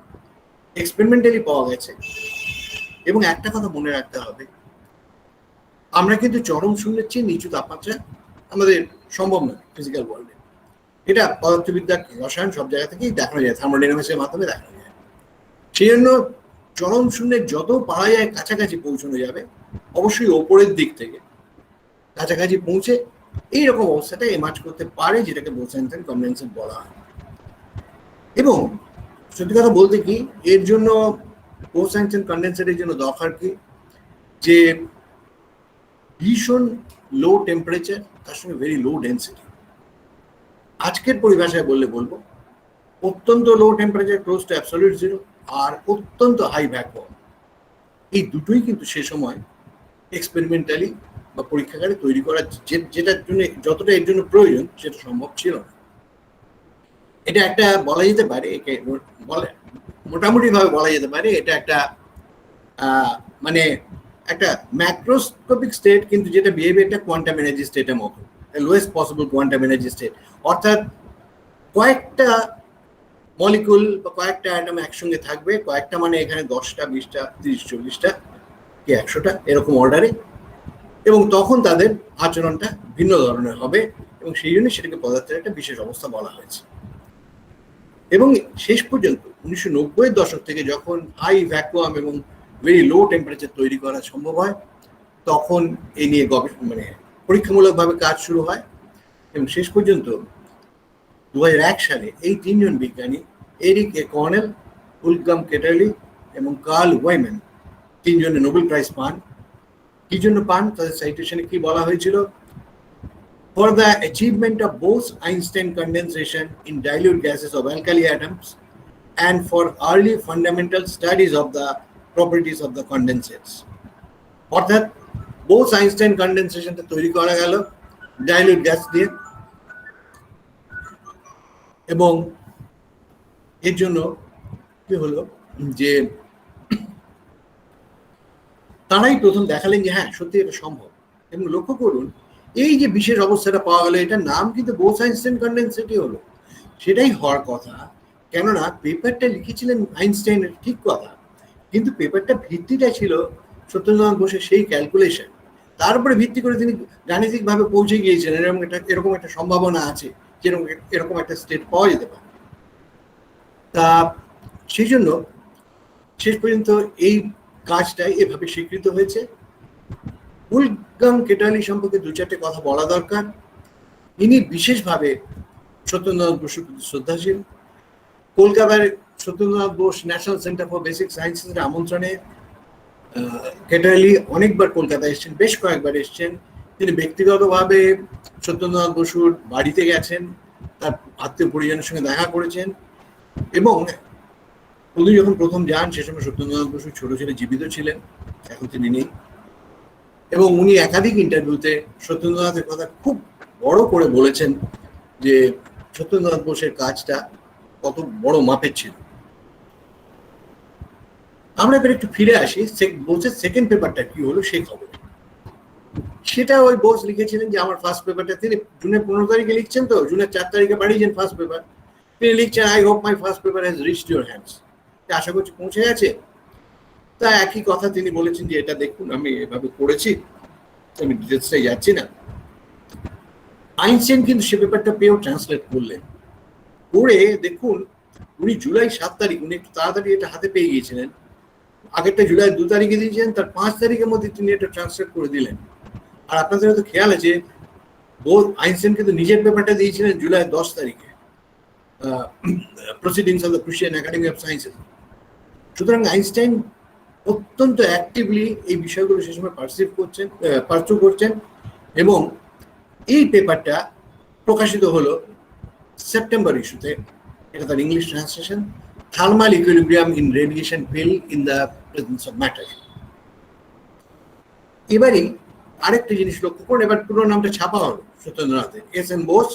এক্সপেরিমেন্টালি পাওয়া গেছে। এবং একটা কথা মনে রাখতে হবে, আমরা কিন্তু চরম শূন্যের চেয়ে নিচু তাপমাত্রা আমাদের সম্ভব নয় ফিজিক্যাল ওয়ার্ল্ডে। এটা পদার্থবিদ্যা, রসায়ন সব জায়গা থেকেই দেখানো যায়, থার্মোডাইনামিক্সের মাধ্যমে দেখানো যায়। সেই জন্য চরম শূন্যের যত পারা যায় কাছাকাছি পৌঁছানো যাবে, অবশ্যই ওপরের দিক থেকে কাছাকাছি পৌঁছে এইরকম অবস্থাটা এমার্জ করতে পারে, যেটাকে বোস আইনস্টাইন কনডেনসেট বলা হয়। এবং সত্যি কথা বলতে কি, এর জন্য বোস আইনস্টাইন কনডেনসেটের জন্য দরকার কি, যে ভীষণ লো টেম্পারেচার, তার সঙ্গে ভেরি লো ডেন্সিটি। আজকের পরিভাষায় বলবো অত্যন্ত low temperature close to absolute zero, আর অত্যন্ত হাই ভ্যাকুয়াম। এই দুটোই কিন্তু সে সময় এক্সপেরিমেন্টালি বা পরীক্ষাগারে তৈরি করা, যেটার জন্য যতটা এর জন্য প্রয়োজন সেটা সম্ভব ছিল না। এটা একটা বলা যেতে পারে, একে মোটামুটি ভাবে বলা যেতে পারে, এটা একটা মানে একটা ম্যাক্রোস্কোপিক স্টেট, কিন্তু যেটা বিহেভিয়ারটা কোয়ান্টাম এনার্জি স্টেটের মতো, lowest possible quantum energy state. অর্থাৎ কয়েকটা মলিকুল বা কয়েকটা অ্যাটম একসঙ্গে থাকবে, কয়েকটা মানে এখানে 10টা 20টা 30-40টা কি 100টা এরকম অর্ডারে, এবং তখন তাদের আচরণটা ভিন্ন ধরনের হবে, এবং সেই জন্য সেটাকে পদার্থের একটা বিশেষ অবস্থা বলা হয়েছে। এবং শেষ পর্যন্ত 1990-এর দশক থেকে যখন হাই ভ্যাকুয়াম এবং ভেরি লো টেম্পারেচার তৈরি করা সম্ভব হয়, তখন এই নিয়ে গবেষণা পরীক্ষামূলকভাবে কাজ শুরু হয়, এবং শেষ পর্যন্ত 2001 সালে এই তিনজন বিজ্ঞানী এরিক এ কর্নেল, উলফগাং কেটার্লি এবং কার্ল ওয়েম্যান তিনজনে নোবেল প্রাইজ পান। কি জন্য পান? তাদের সাইটেশনে কি বলা হয়েছিল? For the achievement of both Einstein condensation in dilute gases of alkali atoms and for early fundamental studies of the properties of the condensates. অর্থাৎ both Einstein condensation তৈরি করা গেল dilute gas দিয়ে, এবং এর জন্য কি হলো যে তারাই প্রথম দেখালেন যে হ্যাঁ সত্যি এটা সম্ভব। এবং লক্ষ্য করুন এই যে বিশেষ অবস্থাটা পাওয়া গেল, এটার নাম কিন্তু বোস আইনস্টাইন কনডেনসেটই হলো। সেটাই হওয়ার কথা, কেননা পেপারটা লিখেছিলেন আইনস্টাইনের ঠিক কথা, কিন্তু পেপারটা ভিত্তিটা ছিল সত্যেন্দ্রনাথ বোসের সেই ক্যালকুলেশন, তার উপরে ভিত্তি করে তিনি গাণিতিকভাবে পৌঁছে গিয়েছিলেন এরকম একটা সম্ভাবনা আছে, যেরকম এরকম একটা স্টেট পাওয়া যেতে পারে। তা সেই জন্য শেষ পর্যন্ত এই কাজটাই এভাবে স্বীকৃত হয়েছে। উলফগাং কেটার্লি সম্পর্কে 2-4টে কথা বলা দরকার। ইনি বিশেষভাবে সত্যেন্দ্রনাথ বসুর প্রতি শ্রদ্ধাশীল। কলকাতার Satyendranath Bose National Centre for Basic সায়েন্সেসের আমন্ত্রণে কেটার্লি অনেকবার কলকাতায় এসেছেন, বেশ কয়েকবার এসেছেন। তিনি ব্যক্তিগতভাবে সত্যেন্দ্রনাথ বসুর বাড়িতে গেছেন, তার আত্মীয় পরিজনের সঙ্গে দেখা করেছেন, এবং উনি যখন প্রথম যান সে সময় সত্যেন্দ্রনাথ বসু ছোট ছেলে জীবিত ছিলেন, এখন তিনি নেই। এবং উনি একাধিক ইন্টারভিউতে সত্যেন্দ্রনাথের কথা খুব বড় করে বলেছেন যে সত্যেন্দ্রনাথ বোসের কাজটা কত বড় মাপের ছিল। আমরা এবার একটু ফিরে আসি বোসের সেকেন্ড পেপারটা কি হলো সেই খবর। সেটা ওই বোস লিখেছিলেন যে আমার ফার্স্ট পেপারটা তিনি জুনের 15 তারিখে লিখছেন, তো জুনের 4 তারিখে পাঠিয়েছেন ফার্স্ট পেপার। তিনি লিখছেন I hope my first paper has reached your hands, আশা করছি পৌঁছে গেছে। তা একই কথা তিনি বলেছেন যে এটা দেখুন আমি এভাবে করেছি, আমি ডিটেলসটাই যাচ্ছি না। আইনস্টাইন কিন্তু সে পেপারটা পেয়েও ট্রান্সলেট করলেন, করে দেখুন উনি জুলাই 7 তারিখ, উনি একটু তাড়াতাড়ি এটা হাতে পেয়ে গিয়েছিলেন, আগেরটা জুলাই 2 তারিখে দিয়েছিলেন, তার 5 তারিখের মধ্যে তিনি এটা ট্রান্সলেট করে দিলেন। আর আপনাদের হয়তো খেয়াল আছে আইনস্টাইন কিন্তু নিজের পেপারটা দিয়েছিলেন জুলাই 10 তারিখে, proceedings of the Prussian Academy of sciences. সুতরাং আইনস্টাইন অত্যন্ত অ্যাক্টিভলি এই বিষয়গুলো সে সময় পার্সু করছেন, এবং এই পেপারটা প্রকাশিত হলো সেপ্টেম্বর ইস্যুতে। এটা তার English translation, thermal equilibrium in radiation field in the presence of matter. এবারে আরেকটা জিনিস লক্ষ্য করুন, এবার পুরো নামটা ছাপা হলো সত্যেন্দ্রনাথের, এস.এন. বোস,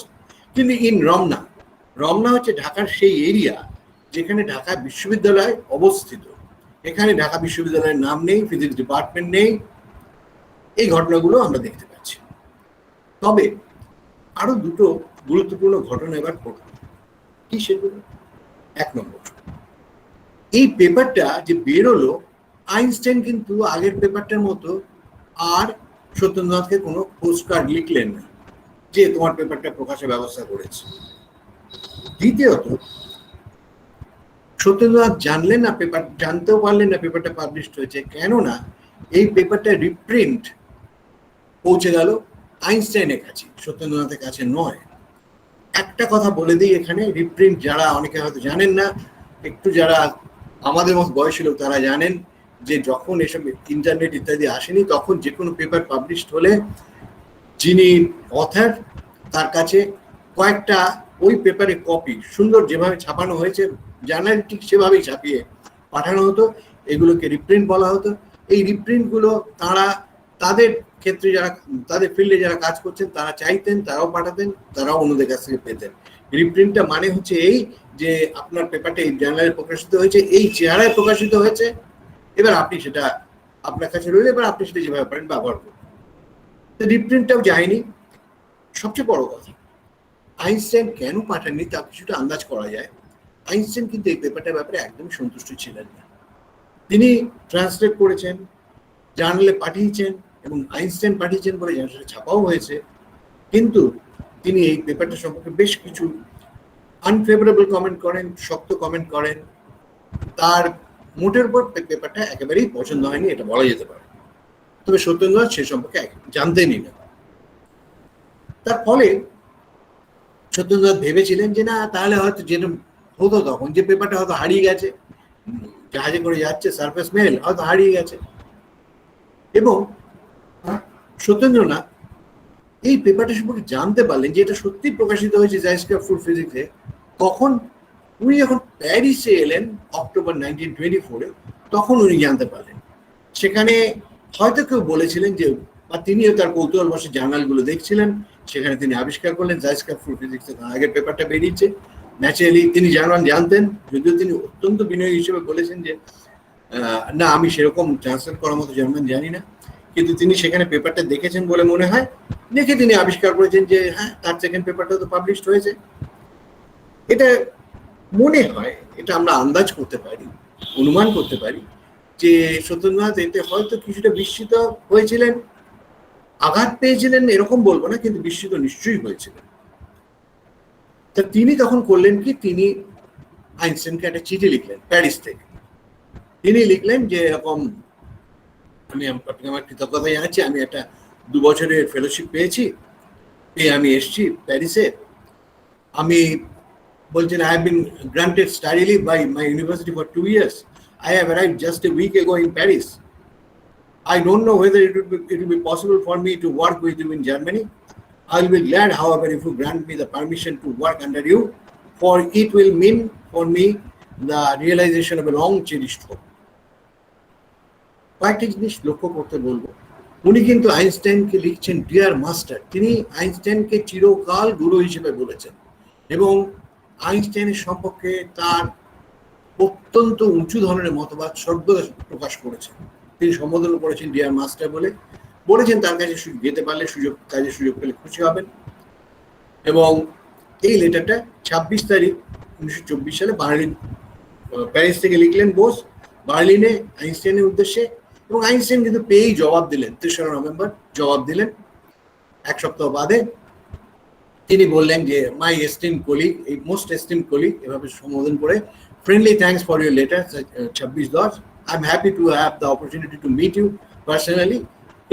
কিন্তু ইন রমনা। রমনা হচ্ছে ঢাকার সেই এরিয়া যেখানে ঢাকা বিশ্ববিদ্যালয় অবস্থিত। এখানে ঢাকা বিশ্ববিদ্যালয়ের নাম নেই, ফিজিক্স ডিপার্টমেন্ট নেই, এই ঘটনাগুলো আমরা দেখতে পাচ্ছি। তবে আরো দুটো গুরুত্বপূর্ণ ঘটনা এবার ঘটল। কি সেগুলো? 1 নম্বর, এই পেপারটা যে বেরোলো, আইনস্টাইন কিন্তু আগের পেপারটার মতো আর সত্যেন্দ্রনাথকে কোনো পোস্টকার্ড লিখলেন না যে তোমার পেপারটা প্রকাশের ব্যবস্থা করেছে। দ্বিতীয়ত, সত্যেন্দ্রনাথ জানতেও পারলেন না পেপারটা পাবলিশ হয়েছে, কেননা এই পেপারটা রিপ্রিন্ট পৌঁছে গেল আইনস্টাইনের কাছে, সত্যেন্দ্রনাথের কাছে নয়। একটা কথা বলে দিই এখানে, রিপ্রিন্ট যারা অনেকে হয়তো জানেন না, একটু যারা আমাদের মতো বয়সী লোক তারা জানেন যে যখন এসব ইন্টারনেট ইত্যাদি আসেনি, তখন যে কোনো পেপার পাবলিশ হলে যিনি অথর তার কাছে কয়েকটা ওই পেপারের কপি সুন্দর যেভাবে ছাপানো হয়েছে জার্নাল ঠিক সেভাবেই ছাপিয়ে পাঠানো হতো, এগুলোকে রিপ্রিন্ট বলা হতো। এই রিপ্রিন্টগুলো তারা তাদের ক্ষেত্রে যারা তাদের ফিল্ডে যারা কাজ করছেন তারা চাইতেন, তারাও পাঠাতেন, তারাও অন্যদের কাছ থেকে পেতেন। রিপ্রিন্টটা মানে হচ্ছে এই যে আপনার পেপারটা এই জার্নালে প্রকাশিত হয়েছে, এই চেহারায় প্রকাশিত হয়েছে, এবার আপনি সেটা আপনার কাছে রইলে এবার আপনি সেটা যেভাবে পারেন ব্যবহার করুন। রিপ্রিন্টটাও যায়নি। সবচেয়ে বড় কথা, আইনস্টাইন কেন পাঠাননি তা কিছুটা আন্দাজ করা যায়। আইনস্টাইন কিন্তু এই পেপারটার ব্যাপারে একদম সন্তুষ্ট ছিলেন না। তিনি ট্রান্সলেট করেছেন, জার্নালে পাঠিয়েছেন এবং আইনস্টাইন পাঠিয়েছেন বলে সেটা ছাপাও হয়েছে, কিন্তু তিনি এই পেপারটা সম্পর্কে বেশ কিছু আনফেভারেবল কমেন্ট করেন, শক্ত কমেন্ট করেন। তার মোটের উপর পেপারটা একেবারেই পছন্দ হয়নি, এটা বলা যেতে পারে। তবে সত্যেন্দ্রনাথ সে সম্পর্কে জানতেনই না। তার ফলে সত্যেন্দ্রনাথ ভেবেছিলেন যে না, তাহলে হয়তো যেটা হতো তখন, যে পেপারটা হয়তো হারিয়ে গেছে, জাহাজে করে যাচ্ছে সারফেস মেল, হয়তো হারিয়ে গেছে। এবং সত্যেন্দ্রনাথ এই পেপারটা সম্পর্কে জানতে পারলেন যে এটা সত্যি প্রকাশিত হয়েছে জাইস্কার ফুড ফিজিক্সে তখন উনি যখন প্যারিসে এলেন অক্টোবর 1924-এ, তখন উনি জানতে পারলেন। সেখানে হয়তো কেউ বলেছিলেন যে, বা তিনিও তার কৌতূহলবশে জার্নালগুলো দেখছিলেন, সেখানে তিনি আবিষ্কার করলেন জাইস্কার ফুড ফিজিক্সে আগের পেপারটা বেরিয়েছে। ন্যাচারালি তিনি জার্মান জানতেন, যদিও তিনি অত্যন্ত বিনয়ী হিসেবে বলেছেন যে না, আমি সেরকম ট্রান্সলেট করার মতো জার্মান জানি না, কিন্তু তিনি সেখানে পেপারটা দেখেছেন বলে মনে হয়, দেখে তিনি আবিষ্কার করেছেন যে হ্যাঁ, তার সেকেন্ড পেপারটা তো পাবলিশড হয়েছে। এটা মনে হয়, এটা আমরা আন্দাজ করতে পারি, অনুমান করতে পারি যে সত্যেন্দ্রনাথ এতে হয়তো কিছুটা বিস্মিত হয়েছিলেন, আঘাত পেয়েছিলেন এরকম বলবো না, কিন্তু বিস্মিত নিশ্চয়ই হয়েছিলেন। তা তিনি তখন করলেন কি, তিনি আইনস্টাইনকে একটা চিঠি লিখলেন প্যারিস থেকে। তিনি লিখলেন যে এরকম আমি আমার কৃতজ্ঞতা জানাচ্ছি, আমি একটা 2 বছরের ফেলোশিপ পেয়েছি, আমি এসছি প্যারিসে। আমি বলছেন I have been granted study leave by my university for 2 years. I have arrived just a week ago in Paris. I don't know whether it will be possible for me to work with you in Germany. I will be glad, however, if you grant me the permission to work under you, for it will mean for me the realization of a long cherished hope. কয়েকটি জিনিস লক্ষ্য করতে বলবো। উনি কিন্তু আইনস্টাইনকে লিখছেন deer master. তিনি আইনস্টাইনকে চিরকাল গুরু হিসেবে বলেছেন এবং আইনস্টাইনের সম্পর্কে তার অত্যন্ত উঁচু ধরনের মতবাদ সর্বদা প্রকাশ করেছেন। তিনি সম্বোধন করেছেন ডিয়ার মাস্টার বলে, বলেছেন তার কাছে যেতে পারলে কাজের সুযোগ পেলে খুশি হবেন। এবং এই লেটারটা 26 তারিখ 1924 সালে প্যারিস থেকে লিখলেন বোস বার্লিনে আইনস্টাইনের উদ্দেশ্যে। এবং আইনস্টাইন কিন্তু পেয়েই জবাব দিলেন, 3 নভেম্বর জবাব দিলেন। 1 সপ্তাহ বাদে তিনি বললেন যে মাই এস্টিম কলিগ, এই মোস্ট এস্টিম কলিগ এভাবে সম্বোধন করে, friendly thanks for your letter 26/10, I am happy to have the opportunity to meet you personally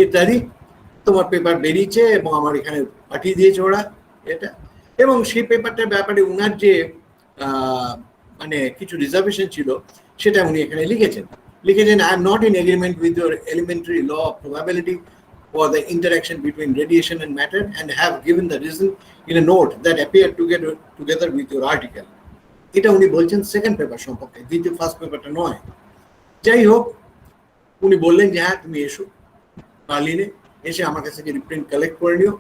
ইত্যাদি। তোমার পেপার বেরিয়েছে এবং আমার এখানে পাঠিয়ে দিয়েছে ওরা এটা। এবং সেই পেপারটার ব্যাপারে উনার যে মানে কিছু রিজার্ভেশন ছিল সেটা উনি এখানে লিখেছেন। I am not in agreement with your elementary law of probability for the interaction between radiation and matter, and have given the reason in a note that appeared together with your article. এটা উনি বলছেন second paper সম্পর্কে, দ্বিতীয় first পেপারটা নয়। যাই হোক, উনি বললেন যে হ্যাঁ তুমি এসো বার্লিনে, এসে আমার কাছ থেকে রিপ্রিন্ট কালেক্ট করে নিও।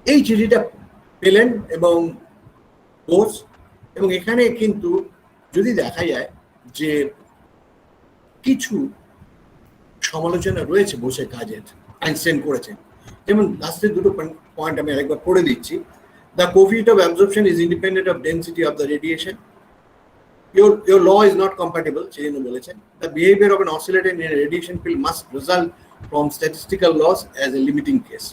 এই চিঠিটা পেলেন এবং বোস। এবং এখানে কিন্তু যদি দেখা যায় যে কিছু সমালোচনা রয়েছে বোসের কাজের, আইনস্টাইন করেছেন। যেমন লাস্টের দুটো পয়েন্ট আমি আরেকবার পড়ে দিচ্ছি। The coefficient of absorption is independent of density of the radiation. Your law is not compatible, সেই জন্য বলেছেন। The behavior of an oscillator in a radiation field must result from statistical laws as a limiting case.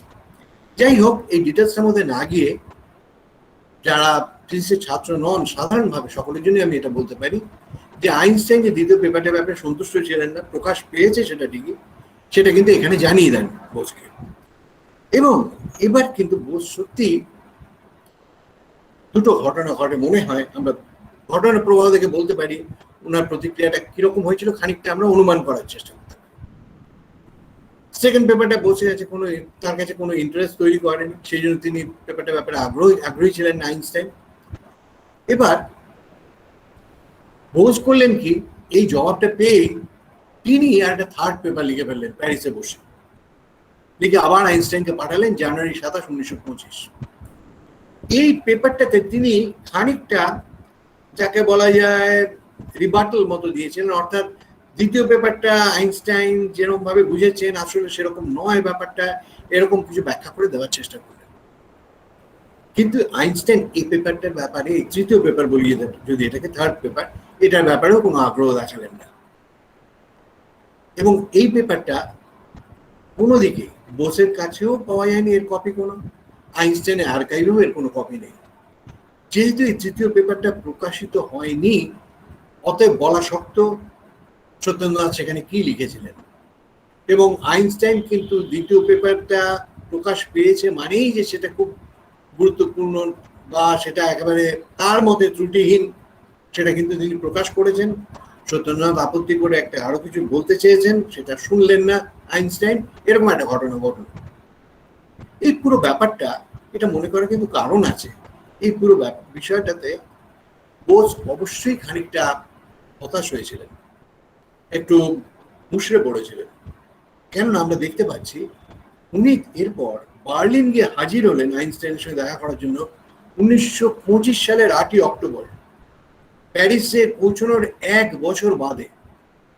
যাই হোক, এই ডিটেলসের মধ্যে না গিয়ে যারা ফিজিক্সের ছাত্র নন, সাধারণভাবে সকলের জন্য আমি এটা বলতে পারি যে আইনস্টাইন যে দ্বিতীয় পেপারটার ব্যাপারে সন্তুষ্ট ছিলেন না, প্রকাশ পেয়েছে সেটা ঠিকই, সেটা কিন্তু এখানে জানিয়ে দেন বোসকে। এবং এবার কিন্তু বোস সত্যি দুটো ঘটনা ঘটে মনে হয়, আমরা ঘটনার প্রবাহ দেখে বলতে পারি ওনার প্রতিক্রিয়াটা কিরকম হয়েছিল, খানিকটা আমরা অনুমান করার চেষ্টা করতে পারি। সেকেন্ড পেপারটা বসে আছে, তার কাছে কোনো ইন্টারেস্ট তৈরি করেনি, সেই জন্য তিনি পেপারটার ব্যাপারে আগ্রহী ছিলেন না আইনস্টাইন। এবার বোস করলেন কি, এই জবাবটা পেয়েই তিনি আর একটা থার্ড পেপার লিখে ফেললেন প্যারিসে বসে। লিখে আবার আইনস্টাইনকে পাঠালেন জানুয়ারি 27, 1925। এই পেপারটাতে তিনি খানিকটা যাকে বলা যায় রিবাটল মতো দিয়েছিলেন, অর্থাৎ দ্বিতীয় পেপারটা আইনস্টাইন যেরকম ভাবে বুঝেছেন আসলে সেরকম নয় ব্যাপারটা, এরকম কিছু ব্যাখ্যা করে দেওয়ার চেষ্টা করলেন। কিন্তু আইনস্টাইন এই পেপারটার ব্যাপারে, তৃতীয় পেপার বলি যদি এটাকে, থার্ড পেপার, এটার ব্যাপারেও কোনো আগ্রহ দেখালেন না। এবং এই পেপারটা কোনো দিকে বোসের কাছেও পাওয়া যায়নি এর কপি, কোনো আইনস্টাইনের আর্কাইভেও এর কোনো কপি নেই। যেহেতু এই তৃতীয় পেপারটা প্রকাশিত হয়নি, অতএব বলা শক্ত সত্যেন্দ্রনাথ সেখানে কি লিখেছিলেন। এবং আইনস্টাইন কিন্তু দ্বিতীয় পেপারটা প্রকাশ পেয়েছে মানেই যে সেটা খুব গুরুত্বপূর্ণ বা সেটা একেবারে তার মতে ত্রুটিহীন, সেটা কিন্তু তিনি প্রকাশ করেছেন। সত্যেন্দ্রনাথ আপত্তি করে একটা আরো কিছু বলতে চেয়েছেন, সেটা শুনলেন না আইনস্টাইন, এরকম একটা ঘটনা ঘটল। এই পুরো ব্যাপারটা, এটা মনে করার কিন্তু কারণ আছে। এই পুরো বিষয়টাতে বোস অবশ্যই খানিকটা হতাশ হয়েছিলেন, একটু মুষড়ে পড়েছিলেন। কেননা আমরা দেখতে পাচ্ছি উনি এরপর বার্লিন গিয়ে হাজির হলেন আইনস্টাইনের সঙ্গে দেখা করার জন্য 1925 সালের 8ই অক্টোবর। প্যারিসে পৌঁছানোর 1 বছর বাদে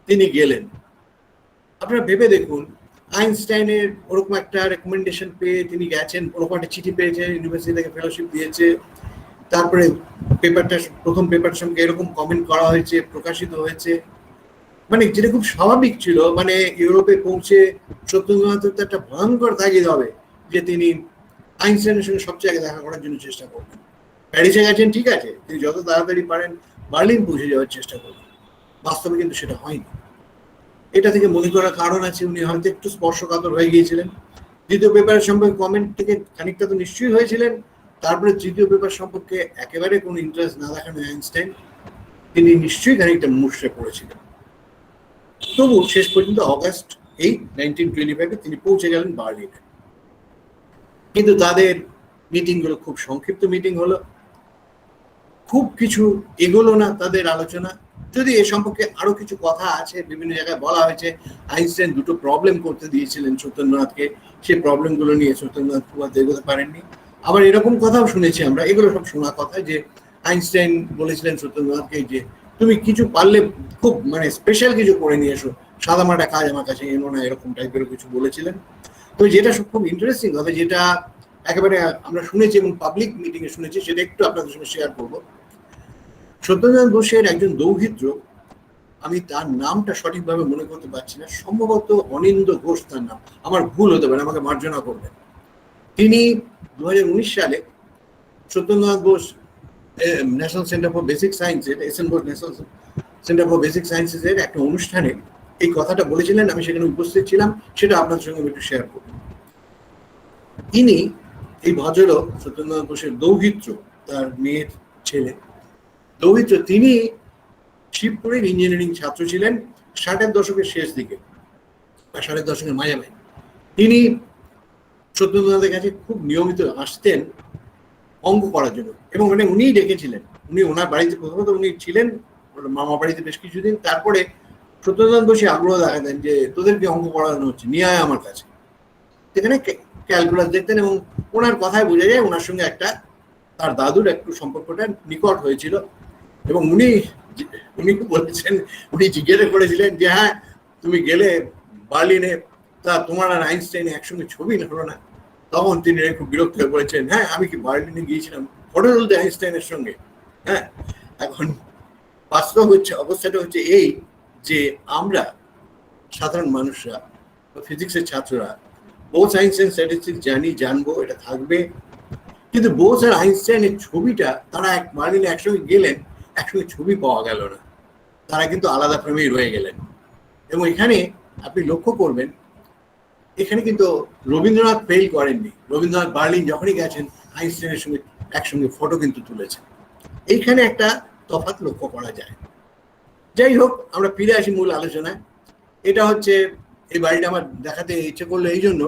তিনি গেলেন। আপনারা ভেবে দেখুন, আইনস্টাইনের ওরকম একটা রেকমেন্ডেশন পেয়ে তিনি গেছেন, ওরকম একটা চিঠি পেয়েছেন, ইউনিভার্সিটি থেকে ফেলোশিপ দিয়েছে, তারপরে পেপারটা, প্রথম পেপারটার সঙ্গে এরকম কমেন্ট করা হয়েছে, প্রকাশিত হয়েছে। মানে যেটা খুব স্বাভাবিক ছিল, মানে ইউরোপে পৌঁছে সত্যেন্দ্রনাথের তো একটা ভয়ঙ্কর তাগিদ হবে যে তিনি আইনস্টাইনের সঙ্গে সবচেয়ে আগে দেখা করার জন্য চেষ্টা করবেন। প্যারিসে গেছেন, ঠিক আছে, তিনি যত তাড়াতাড়ি পারেন বার্লিন পৌঁছে যাওয়ার চেষ্টা করবেন। বাস্তবে কিন্তু সেটা হয়নি। এটা থেকে মনে করার কারণ আছে, উনি হয়তো একটু স্পর্শকাতর হয়ে গিয়েছিলেন। দ্বিতীয় পেপারের সম্পর্কে কমেন্ট থেকে খানিকটা তো নিশ্চয়ই হয়েছিলেন। তারপরে তৃতীয় পেপার সম্পর্কে একেবারে কোনো ইন্টারেস্ট না দেখানো আইনস্টাইন, তিনি নিশ্চয়ই খানিকটা মুষড়ে পড়েছিলেন। তবু শেষ পর্যন্ত অগাস্ট 1925 তিনি পৌঁছে গেলেন বার্লিনে। কিন্তু তাদের মিটিং গুলো খুব সংক্ষিপ্ত মিটিং হলো, খুব কিছু এগোলো না তাদের আলোচনা। যদি এ সম্পর্কে আরো কিছু কথা আছে, বিভিন্ন জায়গায় বলা হয়েছে আইনস্টাইন দুটো প্রবলেম করতে দিয়েছিলেন সত্যেন্দ্রনাথকে, সেই প্রবলেম গুলো নিয়ে সত্যেন্দ্রনাথ খুব এগোতে পারেননি। আবার এরকম কথাও শুনেছি আমরা, এগুলো সব শোনা কথা, যে আইনস্টাইন বলেছিলেন সত্যেন্দ্রনাথকে যে তুমি কিছু পারলে খুব মানে স্পেশাল কিছু করে নিয়ে এসো, সাদামাটা কাজ আমার কাছে এলো না, এরকম টাইপের কিছু বলেছিলেন। তো যেটা খুব ইন্টারেস্টিং কথা, যেটা একেবারে আমরা শুনেছি এবং পাবলিক মিটিং এ শুনেছি, সেটা একটু আপনাদের সঙ্গে শেয়ার করবো। সত্যেন্দ্রনাথ বোসের একজন দৌহিত্র, আমি তার নামটা সঠিকভাবে মনে করতে পারছি না, সম্ভবত অনিন্দ ঘোষ তার নাম, আমার ভুল হতে পারে, আমাকে মার্জনা করবেন। তিনি 2019 সালে Satyendranath Bose National Centre for Basic সায়েন্সের, S N. Bose National Centre for Basic সায়েন্সের একটা অনুষ্ঠানে এই কথাটা বলেছিলেন। আমি সেখানে উপস্থিত ছিলাম, সেটা আপনাদের সঙ্গে একটু শেয়ার করব। ইনি, এই ভদ্রলোক সত্যেন্দ্রনাথ বোসের দৌহিত্র, তার মেয়ের ছেলে দৌহিত্র, তিনি শিবপুরের ইঞ্জিনিয়ারিং ছাত্র ছিলেন 60-এর দশকের শেষ দিকে বা 60-এর দশকের মাঝামাঝি। তিনি সত্যেন্দ্রনাথের কাছে খুব নিয়মিত আসতেন অঙ্ক করার জন্য, এবং মানে উনিই ডেকেছিলেন। উনি ওনার বাড়িতে প্রথমত উনি ছিলেন মামা বাড়িতে বেশ কিছুদিন, তারপরে সত্যেন্দ্রনাথ বসে আগ্রহ দেখাতেন যে তোদেরকে অঙ্ক করানো হচ্ছে, নিয়ে আয় আমার কাছে। সেখানে ক্যালকুলাস দেখতেন, এবং ওনার কথায় বোঝা যায় ওনার সঙ্গে একটা, তার দাদুর একটু সম্পর্কটা নিকট হয়েছিল। এবং উনি বলেছেন, উনি জিজ্ঞাসা করেছিলেন যে হ্যাঁ তুমি গেলে বার্লিনে, তা তোমার আর আইনস্টাইনে একসঙ্গে ছবি হলো না? তখন তিনি খুব বিরক্ত হয়ে পড়েছেন, হ্যাঁ আমি কি বার্লিনে গিয়েছিলাম ফটো তুলতে আইনস্টাইনের সঙ্গে? হ্যাঁ, এখন বাস্তব হচ্ছে, অবস্থাটা হচ্ছে এই যে আমরা সাধারণ মানুষরা, ফিজিক্সের ছাত্ররা বোস আইনস্টাইন স্ট্যাটিস্টিক্স জানবো, এটা থাকবে, কিন্তু বোস আর আইনস্টাইনের ছবিটা, তারা বার্লিনে একসঙ্গে গেলেন, একসঙ্গে ছবি পাওয়া গেল না, তারা কিন্তু আলাদা ফ্রেমেই রয়ে গেলেন। এবং এখানে আপনি লক্ষ্য করবেন, এখানে কিন্তু রবীন্দ্রনাথ ফেল করেননি। রবীন্দ্রনাথ বার্লিন যখনই গেছেন আইনস্টাইনের সঙ্গে একসঙ্গে ফটো কিন্তু তুলেছেন। এইখানে একটা তফাৎ লক্ষ্য করা যায়। যাই হোক, আমরা ফিরে আসি মূল আলোচনায়। এটা হচ্ছে, এই বাড়িটা আমার দেখাতে ইচ্ছে করলো এই জন্য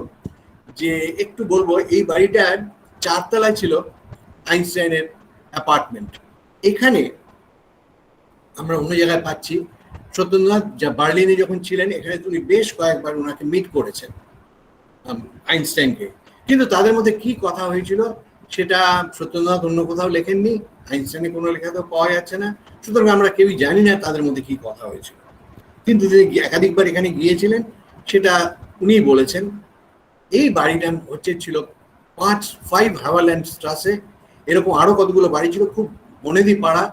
যে একটু বলবো, এই বাড়িটার 4 তলায় ছিল আইনস্টাইনের অ্যাপার্টমেন্ট। এখানে আমরা অন্য জায়গায় পাচ্ছি সত্যেন্দ্রনাথ যা বার্লিনে যখন ছিলেন, এখানে তিনি বেশ কয়েকবার ওনাকে মিট করেছেন আইনস্টাইনকে, কিন্তু তাদের মধ্যে কি কথা হয়েছিল সেটা সত্যেন্দ্রনাথ অন্য কোথাও লেখেননি, আইনস্টাইনের কোনো লেখাতেও পাওয়া যাচ্ছে না। সুতরাং আমরা কেউই জানি না তাদের মধ্যে কি কথা হয়েছিল। কিন্তু তিনি একাধিকবার এখানে গিয়েছিলেন, সেটা উনিই বলেছেন। এই বাড়িটা ছিল 5 হাভারল্যান্ড স্ট্রাসে, এরকম আরো কতগুলো বাড়ি ছিল খুব বনেদি পাড়া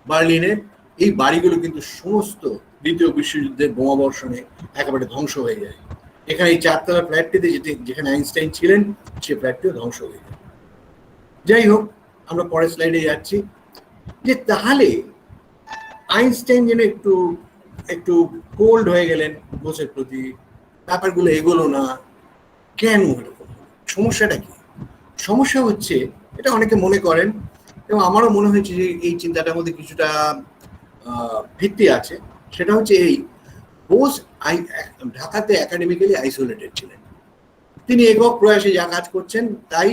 বার্লিনের। এই বাড়িগুলো কিন্তু সমস্ত দ্বিতীয় বিশ্বযুদ্ধের বোমাবর্ষণে একেবারে ধ্বংস হয়ে যায়। এখানে এই 4 তলা ফ্ল্যাটটিতে যেখানে আইনস্টাইন ছিলেন সে ফ্ল্যাটটিও ধ্বংস হয়ে যায়। যাই হোক, আমরা পরের স্লাইডে যাচ্ছি। যে তাহলে আইনস্টাইন যেন একটু একটু কোল্ড হয়ে গেলেন বোসের প্রতি, ব্যাপারগুলো এগোলো না কেন, এরকম সমস্যাটা কি? সমস্যা হচ্ছে, এটা অনেকে মনে করেন এবং আমারও মনে হয়েছে যে এই চিন্তাটার মধ্যে কিছুটা ভিত্তি আছে। সেটা হচ্ছে এই, বোস ঢাকাতে একাডেমিক্যালি আইসোলেটেড ছিলেন। তিনি একক প্রয়াসে যা কাজ করছেন তাই,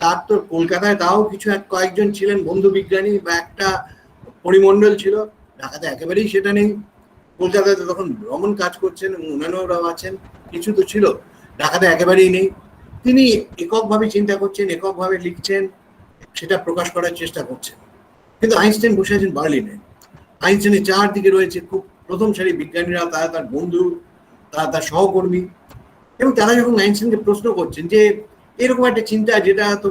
তার তো কলকাতায় তাও কিছু কয়েকজন ছিলেন বন্ধু বিজ্ঞানী বা একটা পরিমণ্ডল ছিল, ঢাকাতে একেবারেই সেটা নেই। কলকাতাতে তখন রমন কাজ করছেন, অন্যান্যরাও আছেন, কিছু তো ছিল, ঢাকাতে একেবারেই নেই। তিনি এককভাবে চিন্তা করছেন, এককভাবে লিখছেন, সেটা প্রকাশ করার চেষ্টা করছেন। কিন্তু আইনস্টাইন বসে আছেন বার্লিনে। আইনস্টাইনের চারদিকে রয়েছে খুব প্রথম সারি বিজ্ঞানীরা, তারা তার বন্ধু, তারা তার সহকর্মী, এবং তারা যখন আইনস্টাইনকে প্রশ্ন করছেন যে এরকম একটা চিন্তা যেটা তো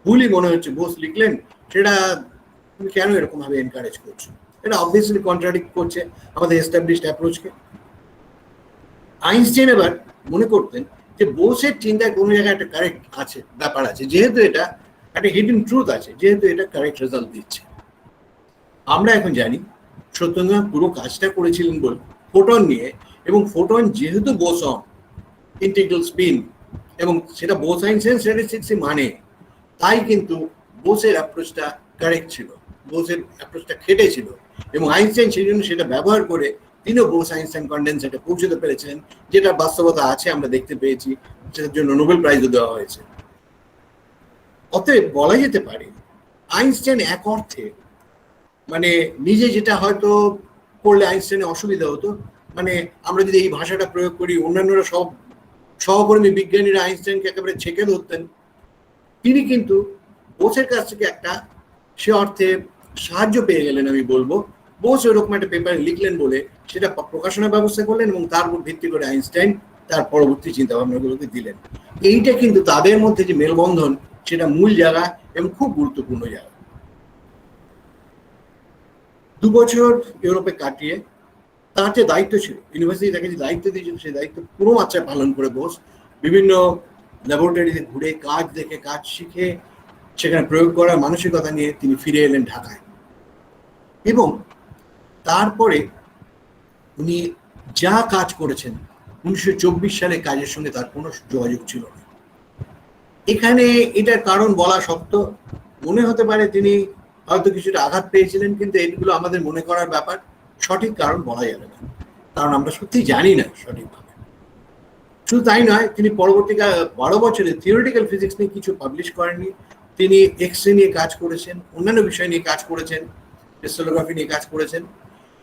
ভুলই মনে হচ্ছে বোস লিখলেন, সেটা তুমি কেন এরকম ভাবে এনকারেজ করছো, এটা অবভিয়াসলি কন্ট্রাডিক্ট করছে আমাদের এস্টাবলিশড অ্যাপ্রোচকে। আইনস্টাইন এবার মনে করতেন যে বোসের চিন্তায় কোনো জায়গায় একটা কারেক্ট আছে, ব্যাপার আছে, যেহেতু এটা একটা হিডেন ট্রুথ আছে, যেহেতু এটা কারেক্ট রেজাল্ট দিচ্ছে। আমরা এখন জানি সত্যেন্দ্রনাথ পুরো কাজটা করেছিলেন বলে ফোটন নিয়ে, এবং ফোটন যেহেতু বোসন ইন্টিগ্রাল স্পিন এবং সেটা বোসাইন স্ট্যাটিস্টিক্স মানে, তাই কিন্তু বোসের অ্যাপ্রোচটা কারেক্ট ছিল, বোসের অ্যাপ্রোচটা খেটেছিল, এবং আইনস্টাইন সেই জন্য সেটা ব্যবহার করে তিনিও বোস আইনস্টাইন কনডেন্সেটে পৌঁছতে পেরেছিলেন, যেটা বাস্তবতা আছে, আমরা দেখতে পেয়েছি, সেটার জন্য নোবেল প্রাইজও দেওয়া হয়েছে। অতএব বলা যেতে পারে আইনস্টাইন এক অর্থে মানে নিজে যেটা হয়তো করলে আইনস্টাইনের অসুবিধা হতো, মানে আমরা যদি এই ভাষাটা প্রয়োগ করি, অন্যান্যরা সব সহকর্মী বিজ্ঞানীরা আইনস্টাইনকে একেবারে ছেঁকে ধরতেন, তিনি কিন্তু বোসের কাছ থেকে একটা সে অর্থে সাহায্য পেয়ে গেলেন আমি বলবো। বোস ওরকম একটা পেপার লিখলেন বলে সেটা প্রকাশনার ব্যবস্থা করলেন, এবং তার উপর ভিত্তি করে আইনস্টাইন তার পরবর্তী চিন্তা ভাবনাগুলোকে দিলেন। এইটা কিন্তু তাদের মধ্যে যে মেলবন্ধন, সেটা মূল জায়গা এবং খুব গুরুত্বপূর্ণ জায়গা। 2 বছর ইউরোপে কাটিয়ে তার যে দায়িত্ব ছিল, ইউনিভার্সিটি তাকে যে দায়িত্ব দিয়েছিল, সেই দায়িত্ব পুরো মাত্রায় পালন করে বোস বিভিন্ন ল্যাবরেটরিতে ঘুরে কাজ দেখে, কাজ শিখে, সেখানে প্রয়োগ করার মানসিকতা নিয়ে তিনি ফিরে এলেন ঢাকায়। এবং তারপরে উনি যা কাজ করেছেন 1924 সালে কাজের সঙ্গে তার কোনো যোগাযোগ ছিল না। এখানে এটার কারণ বলা শক্ত, মনে হতে পারে তিনি হয়তো কিছুটা আঘাত পেয়েছিলেন, কিন্তু এগুলো আমাদের মনে করার ব্যাপার, সঠিক কারণ বলা যাবে না, কারণ আমরা সত্যি জানি না সঠিকভাবে। শুধু তাই নয়, তিনি পরবর্তীকাল 12 বছরে থিওরিটিক্যাল ফিজিক্স নিয়ে কিছু পাবলিশ করেননি। তিনি এক্স-রে নিয়ে কাজ করেছেন, অন্যান্য বিষয় নিয়ে কাজ করেছেন, ক্রিস্টালোগ্রাফি নিয়ে কাজ করেছেন,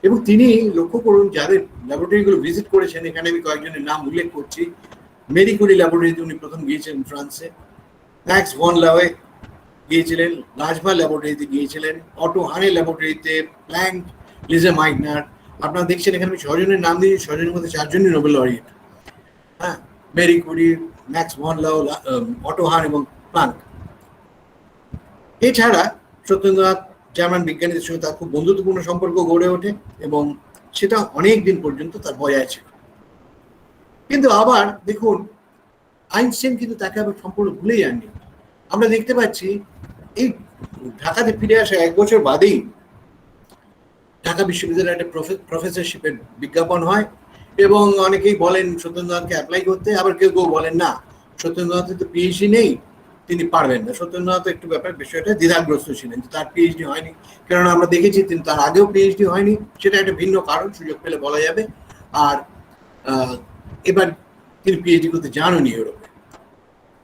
এবং তিনি লক্ষ্য করুন যাদের ল্যাবরেটরিগুলো ভিজিট করেছেন, এখানে আমি কয়েকজনের নাম উল্লেখ করছি। মেরি কুরি ল্যাবরেটরিতে উনি প্রথম গিয়েছিলেন ফ্রান্সে, ম্যাক্স ভন লাওয়ে গিয়েছিলেন, লাজভা ল্যাবরেটরিতে গিয়েছিলেন, অটো হানের ল্যাবরেটরিতে, প্ল্যাঙ্ক, লিজে মাইগনার। আপনারা দেখছেন এখানে আমি 6 জনের নাম দিয়েছি, 6 জনের মধ্যে 4 জনই নোবেল লরিয়েট। হ্যাঁ, মেরি কুরি, ম্যাক্স ভন লাও, অটো হান এবং প্ল্যাঙ্ক। এছাড়া সত্যেন্দ্রনাথ জার্মান বিজ্ঞানীদের সঙ্গে তার খুব বন্ধুত্বপূর্ণ সম্পর্ক গড়ে ওঠে, এবং সেটা অনেক দিন পর্যন্ত তার বজায় ছিল। কিন্তু আবার দেখুন, আইনস্টাইন কিন্তু তাকে আবার সম্পূর্ণ ভুলে যাননি। আমরা দেখতে পাচ্ছি এই ঢাকাতে ফিরে আসা 1 বছর বাদেই ঢাকা বিশ্ববিদ্যালয়ে একটা প্রফেসরশিপের বিজ্ঞাপন হয়, এবং অনেকেই বলেন সত্যেন্দ্রনাথকে অ্যাপ্লাই করতে, আবার কেউ কেউ বলেন না, সত্যেন্দ্রনাথের তো পিএইচডি নেই, তিনি পারবেন না। সত্যেন্দ্রনাথ একটু বিষয়টা দ্বিধাগ্রস্ত ছিলেন, তার পিএইচডি হয়নি, কারণ আমরা দেখেছি তিনি তার আগেও পিএইচডি হয়নি, সেটা একটা ভিন্ন কারণ, সুযোগ পেলে বলা যাবে। আর এবার তিনি পিএইচডি করতে যাননি ইউরোপে,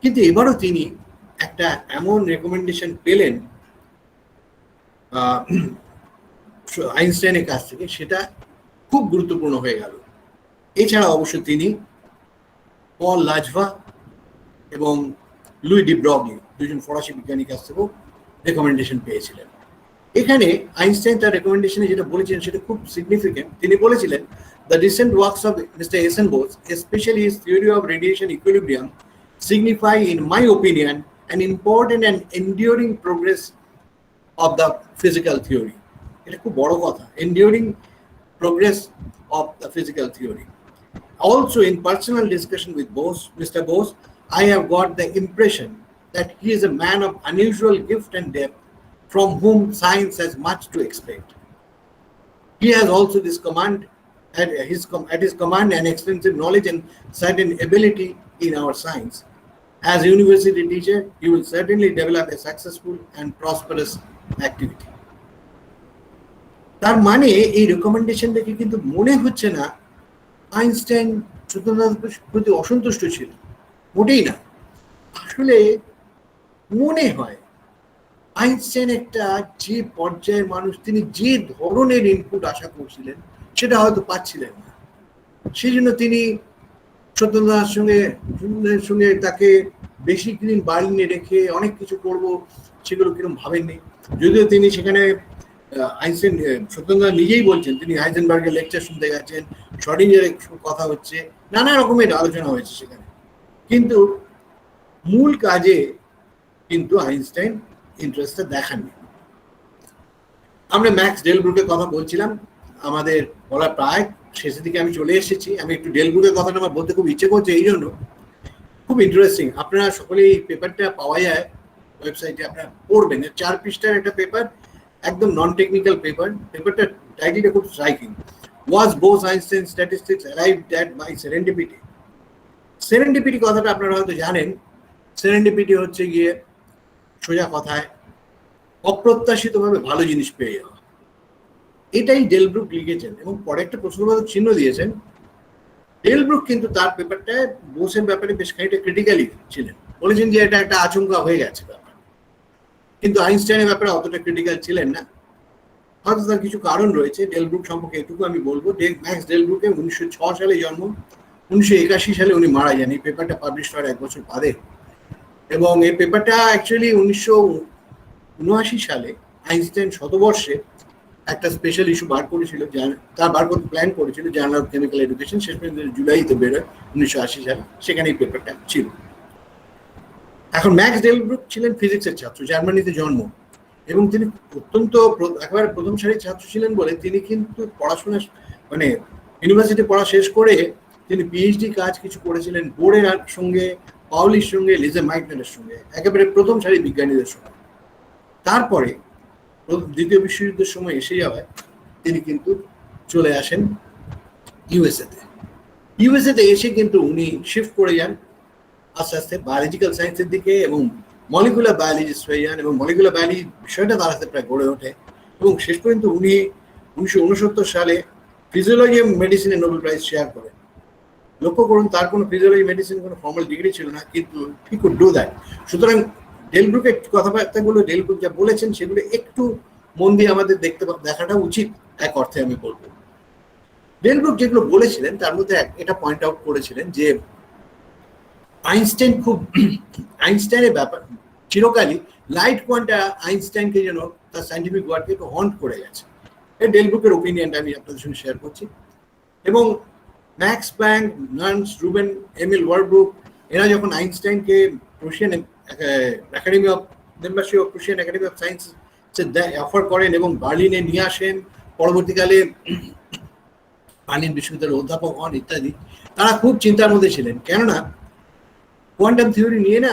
কিন্তু এবারও তিনি একটা এমন রেকমেন্ডেশন পেলেন আইনস্টাইনের কাছ থেকে, সেটা খুব গুরুত্বপূর্ণ হয়ে গেল। এছাড়া অবশ্য তিনি পল লাজভা এবং লুই ডি ব্রগলি, 2 জন ফরাসি বিজ্ঞানীর কাছ থেকেও রেকমেন্ডেশন পেয়েছিলেন। এখানে আইনস্টাইন তার রেকমেন্ডেশনে যেটা বলেছিলেন সেটা খুব সিগনিফিকেন্ট। তিনি বলেছিলেন, the recent works of Mr S N Bose, especially his theory of radiation equilibrium, signify in my opinion an important and enduring progress of the physical theory. এটা খুব বড় কথা, enduring progress of the physical theory. Also, in personal discussion with Mr. Bose, I have got the impression that he is a man of unusual gift and depth, from whom science has much to expect. He has also this command at his command an extensive knowledge and certain ability in our science. As a university teacher, he will certainly develop a successful and prosperous activity. তার মানে এই recommendation দেখে কিন্তু মনে হচ্ছে না Einstein চন্দ্রনাথের প্রতি অসন্তুষ্ট ছিল, মোটেই না। আসলে মনে হয় আইনস্টাইন একটা যে পর্যায়ের মানুষ, তিনি যে ধরনের ইনপুট আশা করছিলেন সেটা হয়তো পাচ্ছিলেন না, সেই জন্য তিনি সত্যেন্দ্রনাথের সঙ্গে তাকে বেশি দিন বার্লিনে রেখে অনেক কিছু করব সেগুলো কিরকম ভাবেননি। যদিও তিনি সেখানে আইনস্টাইন, সত্যেন্দ্রনাথ নিজেই বলছেন তিনি হাইজেনবার্গের লেকচার শুনতে গেছেন, শর্ডিঞ্জারের কথা হচ্ছে, নানা রকমের আলোচনা হয়েছে সেখানে, কিন্তু মূল কাজে কিন্তু আইনস্টাইন ইন্টারেস্টটা দেখাননি। আমরা ম্যাক্স ডেলব্রুকের কথা বলছিলাম, আমাদের বলা প্রায় শেষের দিকে আমি চলে এসেছি। আমি একটু ডেলব্রুকের কথাটা আমার বলতে খুব ইচ্ছে করছে, এই জন্য খুব ইন্টারেস্টিং। আপনারা সকলে এই পেপারটা পাওয়া যায় ওয়েবসাইটে, আপনারা পড়বেন। 4 পৃষ্ঠার একটা পেপার, একদম নন টেকনিক্যাল পেপার। পেপারটা টাইটেলটা খুব striking, was Bose Einstein statistics arrived at by serendipity. Serendipity কথাটা আপনারা হয়তো জানেন। সেরেন্ডিপিটি হচ্ছে গিয়ে সোজা কথায় অপ্রত্যাশিতভাবে ভালো জিনিস পেয়ে যাওয়া। এটাই ডেলব্রুক লিখেছেন এবং পরে একটা প্রশ্নবোধক চিহ্ন দিয়েছেন। ডেলব্রুক কিন্তু তার পেপারটায় বোসের ব্যাপারে বেশ খানিকটা ক্রিটিক্যালি ছিলেন, বলেছেন যে এটা একটা আচমকা হয়ে গেছে ব্যাপার, কিন্তু আইনস্টাইনের ব্যাপারে অতটা ক্রিটিক্যাল ছিলেন না। হয়তো তার কিছু কারণ রয়েছে। ডেলব্রুক সম্পর্কে এটুকু আমি বলবো, ম্যাক্স ডেলব্রুকের 1906 সালে জন্ম, 1981 সালে উনি মারা যান। এই পেপারটা পাবলিশ হওয়ার 1 বছর বাদে, এবং এই পেপারটা অ্যাকচুয়ালি 1979 সালে আইনস্টাইন শতবর্ষে একটা স্পেশাল ইস্যু বার করেছিল, তার বার করতে প্ল্যান করেছিল, জার্নাল অফ কেমিক্যাল এডুকেশন। শেষ পর্যন্ত জুলাইতে বেরোয় 1980 সালে, সেখানে এই পেপারটা ছিল। এখন ম্যাক্স ডেলব্রুক ছিলেন ফিজিক্সের ছাত্র, জার্মানিতে জন্ম, এবং তিনি অত্যন্ত একেবারে প্রথম সারির ছাত্র ছিলেন বলে তিনি কিন্তু পড়াশোনা মানে ইউনিভার্সিটি পড়া শেষ করে তিনি পিএইচডি কাজ কিছু করেছিলেন বোরের সঙ্গে, পাউলির সঙ্গে, লিজে মাইটনারের সঙ্গে, একেবারে প্রথম সারি বিজ্ঞানীদের সঙ্গে। তারপরে দ্বিতীয় বিশ্বযুদ্ধের সময় এসে যাওয়ায় তিনি কিন্তু চলে আসেন ইউএসএতে। ইউএসএতে এসে কিন্তু উনি শিফট করে যান আস্তে আস্তে বায়োলজিক্যাল সায়েন্সের দিকে, এবং মলিকুলার বায়োলজিস্ট হয়ে যান, এবং মলিকুলার বায়োলজি বিষয়টা তার হাতে প্রায় গড়ে ওঠে। এবং শেষ পর্যন্ত উনি 1969 সালে ফিজিওলজি মেডিসিনে নোবেল প্রাইজ শেয়ার করেন। লক্ষ্য করুন, তার কোনো ফিজিওলজি মেডিসিন কোনো ফর্মাল ডিগ্রি ছিল না, কিন্তু হি কুড ডু দ্যাট। সুতরাং ডেলব্রুকের কথাবার্তাগুলো, ডেলব্রুক যা বলেছেন সেগুলো একটু মন দিয়ে আমাদের দেখাটা উচিত, এক অর্থে আমি বলবো। ডেলব্রুক যেগুলো বলেছিলেন তার মধ্যে এটা পয়েন্ট আউট করেছিলেন যে আইনস্টাইনের ব্যাপার চিরকালই লাইট কোয়ান্টা আইনস্টাইনকে যেন তার সায়েন্টিফিক ওয়ার্ককে একটু হন্ট করে গেছে। এই ডেলব্রুকের ওপিনিয়নটা আমি আপনাদের সঙ্গে শেয়ার করছি। এবং Max Planck, Nernst, Rubens, Emil Warburg, এরা যখন আইনস্টাইনকে Prussian Academy of membership of Prussian Academy of science offer করেন এবং বার্লিনে নিয়ে আসেন, পরবর্তীকালে বার্লিন বিশ্ববিদ্যালয়ের অধ্যাপক হন ইত্যাদি, তারা খুব চিন্তার মধ্যে ছিলেন। কেননা কোয়ান্টাম থিওরি নিয়ে না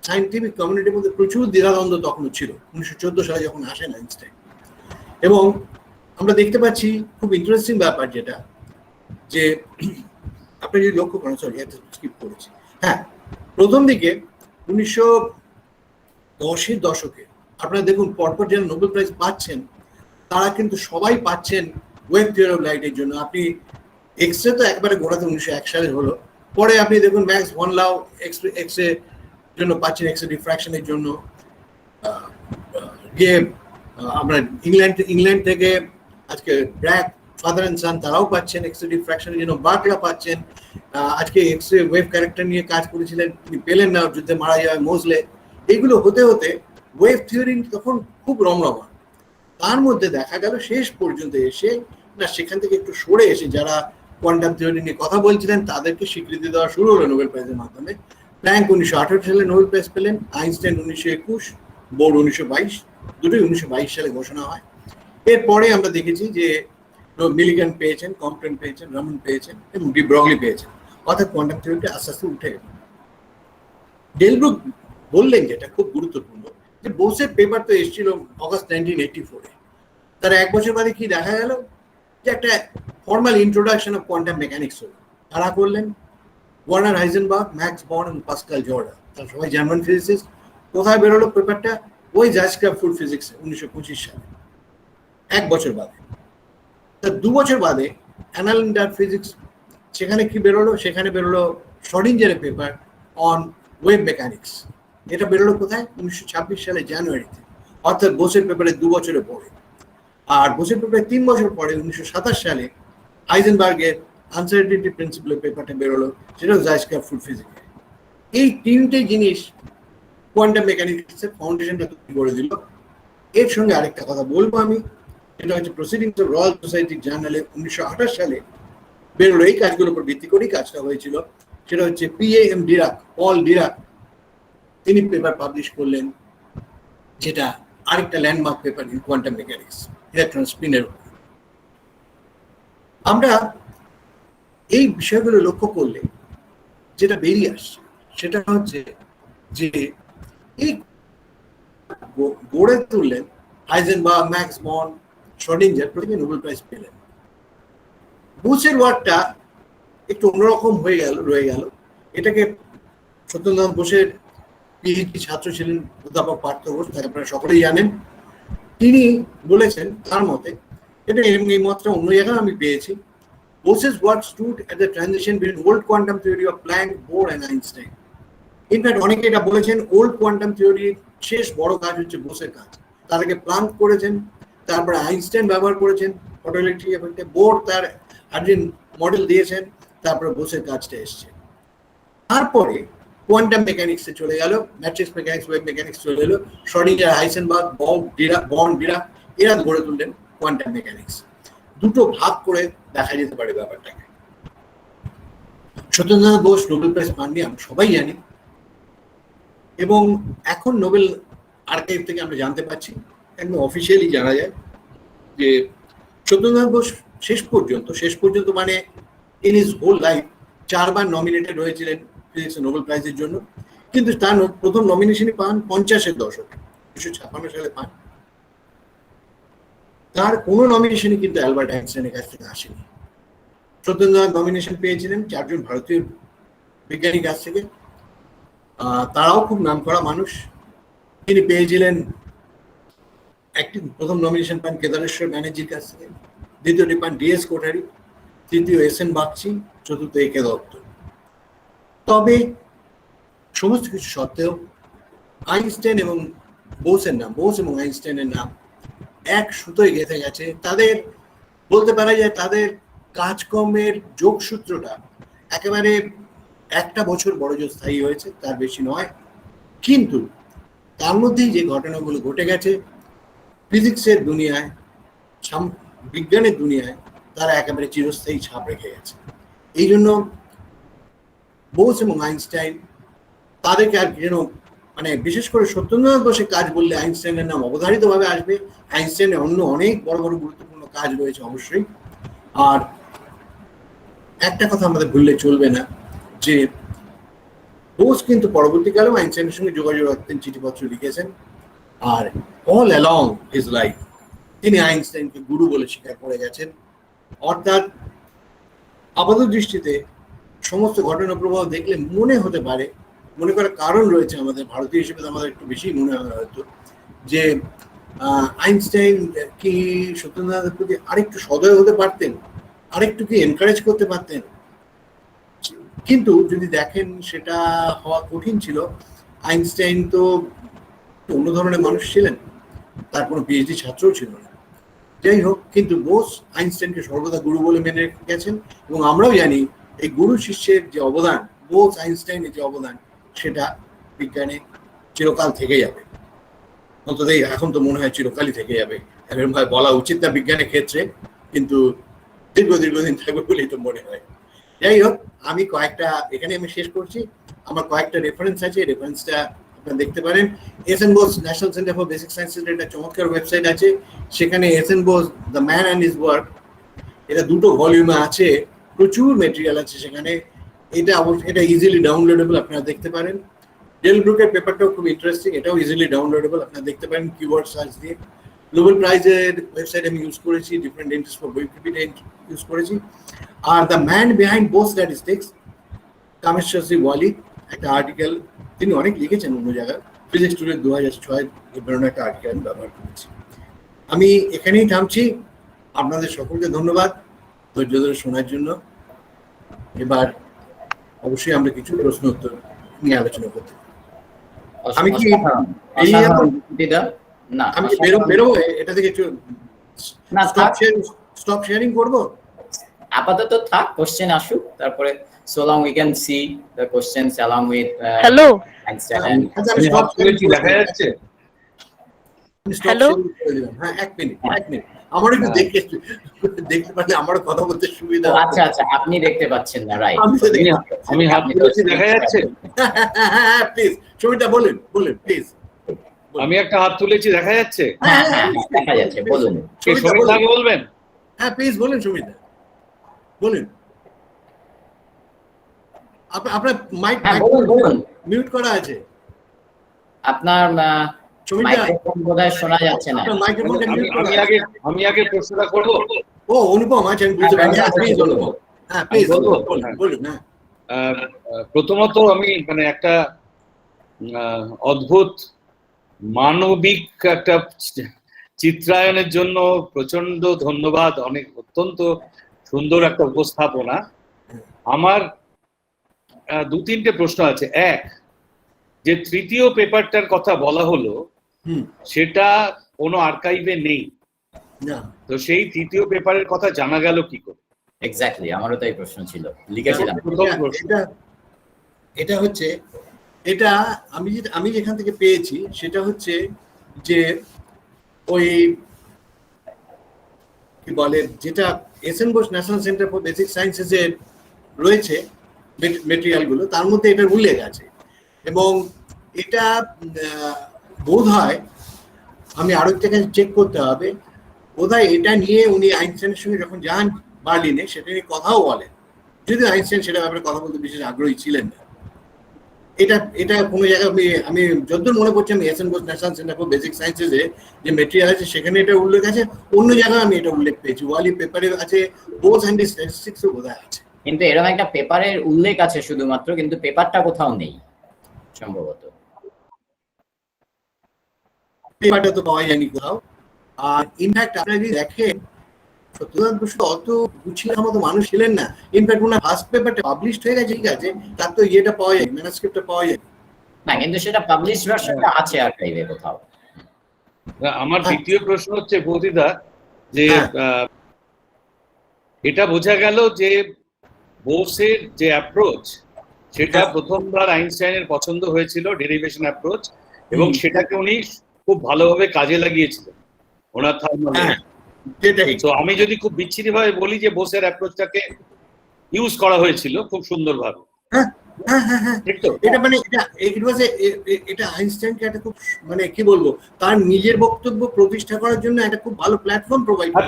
সায়েন্টিফিক কমিউনিটির মধ্যে প্রচুর দ্বিধাদ্বন্দ্ব তখনও ছিল 1914 সালে যখন আসেন আইনস্টাইন। এবং আমরা দেখতে পাচ্ছি খুব ইন্টারেস্টিং ব্যাপার যেটা, যে আপনি যদি লক্ষ্য করেন, সরি স্কিপ করেছি, হ্যাঁ, প্রথম দিকে 1910-এর দশকে আপনারা দেখুন পরপর যারা নোবেল প্রাইজ পাচ্ছেন তারা কিন্তু সবাই পাচ্ছেন ওয়েভ থিওরি অফ লাইটের জন্য। আপনি এক্সরে তো একবারে গোড়াতে 1901 সালে হলো, পরে আপনি দেখুন ম্যাক্স ভন লাউ এক্সরে জন্য পাচ্ছেন, এক্সরে ডিফ্র্যাকশনের জন্য। গিয়ে আমরা ইংল্যান্ড থেকে আজকে ব্র্যাক, ফাদার অ্যান্ড সান, তারাও পাচ্ছেন এক্সরে ডিফ্র্যাকশনের জন্য। বার্কলা পাচ্ছেন, আজকে এক্সরে ওয়েভ ক্যারেক্টার নিয়ে কাজ করেছিলেন, তিনি পেলেন না, যুদ্ধে মারা যায় মোজলে। এইগুলো হতে হতে ওয়েভ থিওরি তখন খুব রমরমা। তার মধ্যে দেখা গেল শেষ পর্যন্ত এসে না, সেখান থেকে একটু সরে এসে যারা কোয়ান্টাম থিওরি নিয়ে কথা বলছিলেন তাদেরকে স্বীকৃতি দেওয়া শুরু হলো নোবেল প্রাইজের মাধ্যমে। প্ল্যাঙ্ক 1918 সালে নোবেল প্রাইজ পেলেন, আইনস্টাইন 1921, বোর 1922, দুটোই 1922 সালে ঘোষণা হয়। এরপরে আমরা দেখেছি যে মিলিগান পেয়েছেন, কম্পটন পেয়েছেন, রামন পেয়েছেন এবং ডি ব্রগলি পেয়েছেন, অর্থাৎ কোয়ান্টাম থিওরিটা আস্তে আস্তে উঠে গেল। ডেলব্রুক বললেন যেটা খুব গুরুত্বপূর্ণ, যে বোসের পেপার তো এসেছিল অগাস্ট 1984-এ, তার এক বছর বাদে কি দেখা গেল যে একটা formal introduction of quantum mechanics হলো। তারা করলেন ওয়ার্নার হাইজেনবার্গ, ম্যাক্স বর্ন এবং পাস্কাল জর্ডা, তারা সবাই জার্মান ফিজিসিস্ট। কোথায় বেরোলো পেপারটা? ওই জাস্ক্রাফট ফুড ফিজিক্সে 1925 সালে, এক বছর বাদে। তার 2 বছর বাদে অ্যানালিন্ডার ফিজিক্স, সেখানে কি বেরোলো? সেখানে বেরোলো শর্ডিঞ্জারের পেপার অন ওয়েভ মেকানিক্স। এটা বেরোলো কোথায়? 1926 সালে জানুয়ারিতে, অর্থাৎ বোসের পেপারে 2 বছরের পরে। আর বোসের পেপারে 3 বছর পরে 1927 সালে হাইজেনবার্গের আনসার্টেনিটি প্রিন্সিপালের পেপারটা বেরোলো, সেটাও জাস্ক্রাফট ফুড ফিজিক্স। এই তিনটে জিনিস কোয়ান্টাম মেকানিক্সের ফাউন্ডেশনটা তৈরি করে দিল। এর সঙ্গে আরেকটা কথা বলবো আমি, এটা হচ্ছে প্রসিডিংস অফ রয়্যাল সোসাইটি জার্নালে 1928 সালে বেরোলো। এই কাজগুলোর উপর ভিত্তি করেই কাজটা হয়েছিল। সেটা হচ্ছে PAM ডিরাক, পল ডিরাক, তিনি পেপার পাবলিশ করলেন, যেটা আরেকটা landmark paper in quantum mechanics, electron স্পিনের উপর। আমরা এই বিষয়গুলো লক্ষ্য করলে যেটা বেরিয়ে আসছে সেটা হচ্ছে যে এই গড়ে তুললেন হাইজেনবার্গ, ম্যাক্স বর্ন, শ্রোডিঞ্জার, প্রত্যেকে নোবেল প্রাইজ পেলেন। বোসের ওয়ার্কটা একটু অন্যরকম রয়ে গেল। এটাকে সত্যেন্দ্রনাথ বোসের পিএইচডি ছাত্র ছিলেন অধ্যাপক পার্থ ঘোষ, তাকে আপনারা সকলেই জানেন। তিনি বলেছেন তার মতে, এটা এই মতটা অন্য জায়গায় আমি পেয়েছি, Bose's work stood at the transition between old quantum theory of Planck, Bohr and Einstein. In fact অনেকে এটা বলেছেন ওল্ড কোয়ান্টাম থিওরির শেষ বড় কাজ হচ্ছে বোসের কাজ। তার আগে প্লাঙ্ক করেছেন, তারপরে আইনস্টাইন ব্যবহার করেছেন ফটোইলেকট্রিক এফেক্টে, বোর তার হাইড্রোজেন মডেল দিয়েছেন, তারপরে বোসের কাজটা এসছে। তারপরে কোয়ান্টাম মেকানিক্সে চলে গেল, ম্যাট্রিক্স মেকানিক্স, ওয়েভ মেকানিক্স চলে এলো, শ্রোডিঞ্জার, হাইজেনবার্গ, বর্ন, ডিরাক, এরা গড়ে তুললেন কোয়ান্টাম মেকানিক্স। দুটো ভাগ করে দেখা যেতে পারে ব্যাপারটাকে। সত্যেন্দ্রনাথ বোস নোবেল প্রাইজ পাননি, আমরা সবাই জানি, এবং এখন নোবেল আর্কাইভ থেকে আমরা জানতে পারছি, একদম অফিসিয়ালি জানা যায় যে সত্যেন্দ্রনাথ বোস শেষ পর্যন্ত মানে ইন হিজ হোল লাইফ 4 বার নমিনেটেড হয়েছিলেন ফিজিক্সে নোবেল প্রাইজের জন্য, কিন্তু তার প্রথম নমিনেশনই পান 50-এর দশকে, 1956 সালে পান। তার কোনো নমিনেশনই কিন্তু অ্যালবার্ট আইনস্টাইনের কাছ থেকে আসেনি। সত্যেন্দ্রনাথ নমিনেশন পেয়েছিলেন 4 জন ভারতীয় বিজ্ঞানীর কাছ থেকে, তারাও খুব নামকরা মানুষ। তিনি পেয়েছিলেন প্রথম নমিনেশন পান কেদারেশ্বর ব্যানার্জির কাছ থেকে, দ্বিতীয়টি পান DS কোঠারি, তৃতীয় SN বাগচি, চতুর্থ AK দত্ত। তবে সমস্ত কিছু সত্ত্বেও আইনস্টাইন এবং বোস এবং আইনস্টাইনের নাম এক সুতোয় গেঁথে গেছে। তাদের বলতে পারা যায় তাদের কাজকর্মের যোগসূত্রটা একেবারে 1টা বছর বড় জোর স্থায়ী হয়েছে, তার বেশি নয়। কিন্তু তার মধ্যেই যে ঘটনাগুলো ঘটে গেছে ফিজিক্সের দুনিয়ায়, বিজ্ঞানের দুনিয়ায়, তারা একেবারে চিরস্থায়ী ছাপ রেখে গেছে। এই জন্য বোস এবং আইনস্টাইন তাদেরকে আর যেন মানে বিশেষ করে সত্যেন্দ্রনাথ বোসের কাজ বললে আইনস্টাইনের নাম অবধারিতভাবে আসবে। আইনস্টাইনের অন্য অনেক বড় বড় গুরুত্বপূর্ণ কাজ রয়েছে অবশ্যই। আর একটা কথা আমাদের ভুললে চলবে না যে বোস কিন্তু পরবর্তীকালেও আইনস্টাইনের সঙ্গে যোগাযোগ রাখতেন, চিঠিপত্র লিখেছেন, আর অল অ্যালং হিজ লাইফ তিনি আইনস্টাইনকে গুরু বলে স্বীকার করে গেছেন। অর্থাৎ আপাত দৃষ্টিতে সমস্ত ঘটনা প্রবাহ দেখলে মনে করার কারণ রয়েছে, আমাদের ভারতীয় হিসেবে আমাদের একটু বেশি মনে হয় হয়তো, যে আইনস্টাইন কি সত্যেন্দ্রনাথের প্রতি আরেকটু সদয় হতে পারতেন, আরেকটু কি এনকারেজ করতে পারতেন। কিন্তু যদি দেখেন সেটা হওয়া কঠিন ছিল। আইনস্টাইন তো অন্য ধরনের মানুষ ছিলেন, তার কোনো PhD ছাত্রও ছিল না। যাই হোক, কিন্তু বোস আইনস্টাইনকে সর্বদা গুরু বলে মেনে গেছেন, এবং আমরাও জানি এই গুরু শিষ্যের যে অবদান, বোস আইনস্টাইনের যে অবদান, সেটা বিজ্ঞানে চিরকাল থেকে যাবে। অন্তত এখন তো মনে হয় চিরকালই থেকে যাবে, এরকম ভাবে বলা উচিত না বিজ্ঞানের ক্ষেত্রে, কিন্তু দীর্ঘদিন থাকবে বলেই তো মনে হয়। যাই হোক, আমি কয়েকটা এখানে আমি শেষ করছি। আমার কয়েকটা রেফারেন্স আছে, রেফারেন্সটা আপনারা দেখতে পারেন। S N Bose National Centre for Basic সায়েন্সের একটা চমৎকার ওয়েবসাইট আছে, সেখানে S N Bose the man and his work, এটা 2টো ভলিউমে আছে, প্রচুর মেটেরিয়াল আছে সেখানে। এটা ইজিলি ডাউনলোডেবল, আপনারা দেখতে পারেন। ডেল ব্রুকের পেপারটাও খুব ইন্টারেস্টিং, এটাও ইজিলি ডাউনলোডেবল, আপনারা দেখতে পারেন কিওয়ার্ড সার্চ দিয়ে। গ্লোবাল প্রাইজের ওয়েবসাইট আমি ইউজ করেছি, different interest for Wikipedia use করেছি। আর the man behind Bose statistics, Kameshwar Shri Wali, একটা আর্টিকেল, তিনি অনেক লিখেছেন অন্য জায়গায়, ফিজিক্স টুডে 2006 বেরোনো একটা আর্টিকেল আমি ব্যবহার করেছি। আমি এখানেই থামছি, আপনাদের সকলকে ধন্যবাদ ধৈর্য ধরে শোনার জন্য। এবার অবশ্যই আমরা কিছু প্রশ্ন উত্তর নিয়ে আলোচনা করতে। আমি কি আমি কি বেরোবো এটা থেকে একটু স্টপ শেয়ারিং করবো? আপাতত থাক, কোশ্চেন আসুক, তারপরে so long we can see the questions along with hello দেখা যাচ্ছে। হ্যালো হ্যাঁ, এক মিনিট আমার একটু দেখতে পারলে আমার কথা বলতে সুবিধা। আচ্ছা আচ্ছা, আপনি দেখতে পাচ্ছেন না, রাইট? আমি হাত তুলেছি, দেখা যাচ্ছে? হ্যাঁ প্লিজ সুমিতা বলেন প্লিজ। আমি একটা হাত তুলেছি, দেখা যাচ্ছে? হ্যাঁ হ্যাঁ দেখা যাচ্ছে, বলুন। সুমিতা আগে বলবেন? হ্যাঁ প্লিজ বলেন সুমিতা, বলেন। আপনার মাইক মিউট করা আছে। আপনার মাইক্রোফোন বোধহয় শোনা যাচ্ছে না। আমি আগে প্রশ্নটা করব। ও অনুপম, আচ্ছা আমি বুঝতে পারছি। প্লিজ অনুপম, হ্যাঁ প্লিজ বলুন। প্রথমত আমি মানে একটা অদ্ভুত মানবিক একটা চিত্রায়নের জন্য প্রচন্ড ধন্যবাদ, অনেক অত্যন্ত সুন্দর একটা উপস্থাপনা। আমার 2-3টে প্রশ্ন আছে। এক, যে তৃতীয় পেপারটার কথা বলা হলো সেটা কোনো আর্কাইভে নেই, তো সেই তৃতীয় পেপারের কথা জানা গেল কি করে? এক্স্যাক্টলি, আমারও তাই প্রশ্ন ছিল, লিখেছিলাম। এটা হচ্ছে, এটা আমি যেখান থেকে পেয়েছি সেটা হচ্ছে যে ওই কি বলে, যেটা S N Bose National Centre for Basic Sciences এর রয়েছে মেটেরিয়ালগুলো, তার মধ্যে এটার উল্লেখ আছে। এবং এটা বোধ হয়, আমি আরো একটা কাছে চেক করতে হবে, বোধ হয় এটা নিয়ে উনি আইনস্টাইনের সঙ্গে যখন যান বার্লিনে, সেটা নিয়ে কথাও বলেন, যদিও আইনস্টাইন সেটা ব্যাপারে কথা বলতে বিশেষ আগ্রহী ছিলেন না। এটা কোনো জায়গায় আমি যতদূর মনে পড়ছি, আমি S N Bose National Centre for Basic Sciences এ যে মেটেরিয়াল আছে সেখানে এটা উল্লেখ আছে, অন্য জায়গায় আমি এটা উল্লেখ পেয়েছি, ওয়ালি পেপারে আছে, বোস অ্যান্ড স্ট্যাটিস্টিক্সও বোধহয় আছে। কিন্তু এরকম একটা পেপারের উল্লেখ আছে শুধুমাত্র, কিন্তু পেপারটা কোথাও নেই সম্ভবত। পেপারটা তো পাওয়া যায়নি কোথাও। আর ইনফ্যাক্ট আপনারা যদি দেখেন, সত্যনারায়ণ বসু অত গুছিয়ে মতো মানুষ ছিলেন না। ইনফ্যাক্ট ওনার ফার্স্ট পেপারটা পাবলিশড হয়ে গেছে, ঠিক আছে, তার তো ইয়েটা পাওয়া যায়, ম্যানুস্ক্রিপ্টটা পাওয়া যায় না, কিন্তু সেটা পাবলিশড ভার্সনটা আছে আর্কাইভে কোথাও। আমার দ্বিতীয় প্রশ্ন হচ্ছে বৌদিদা, যে এটা বোঝা গেল যে বোসের যে অ্যাপ্রোচ, সেটা প্রথমবার আইনস্টাইনের পছন্দ হয়েছিল, ডেরিভেশন অ্যাপ্রোচ, এবং সেটাকে উনি খুব ভালোভাবে কাজে লাগিয়েছিলেন ওনার থার্মালে। তো আমি যদি খুব বিচ্ছিরি ভাবে বলি যে বোসের অ্যাপ্রোচটাকে ইউজ করা হয়েছিল খুব সুন্দরভাবে। এটা মানে এটা আইনস্টাইনকে একটা খুব মানে কি বলবো, তার নিজের বক্তব্য প্রতিষ্ঠা করার জন্য একটা খুব ভালো প্ল্যাটফর্ম প্রোভাইড করে।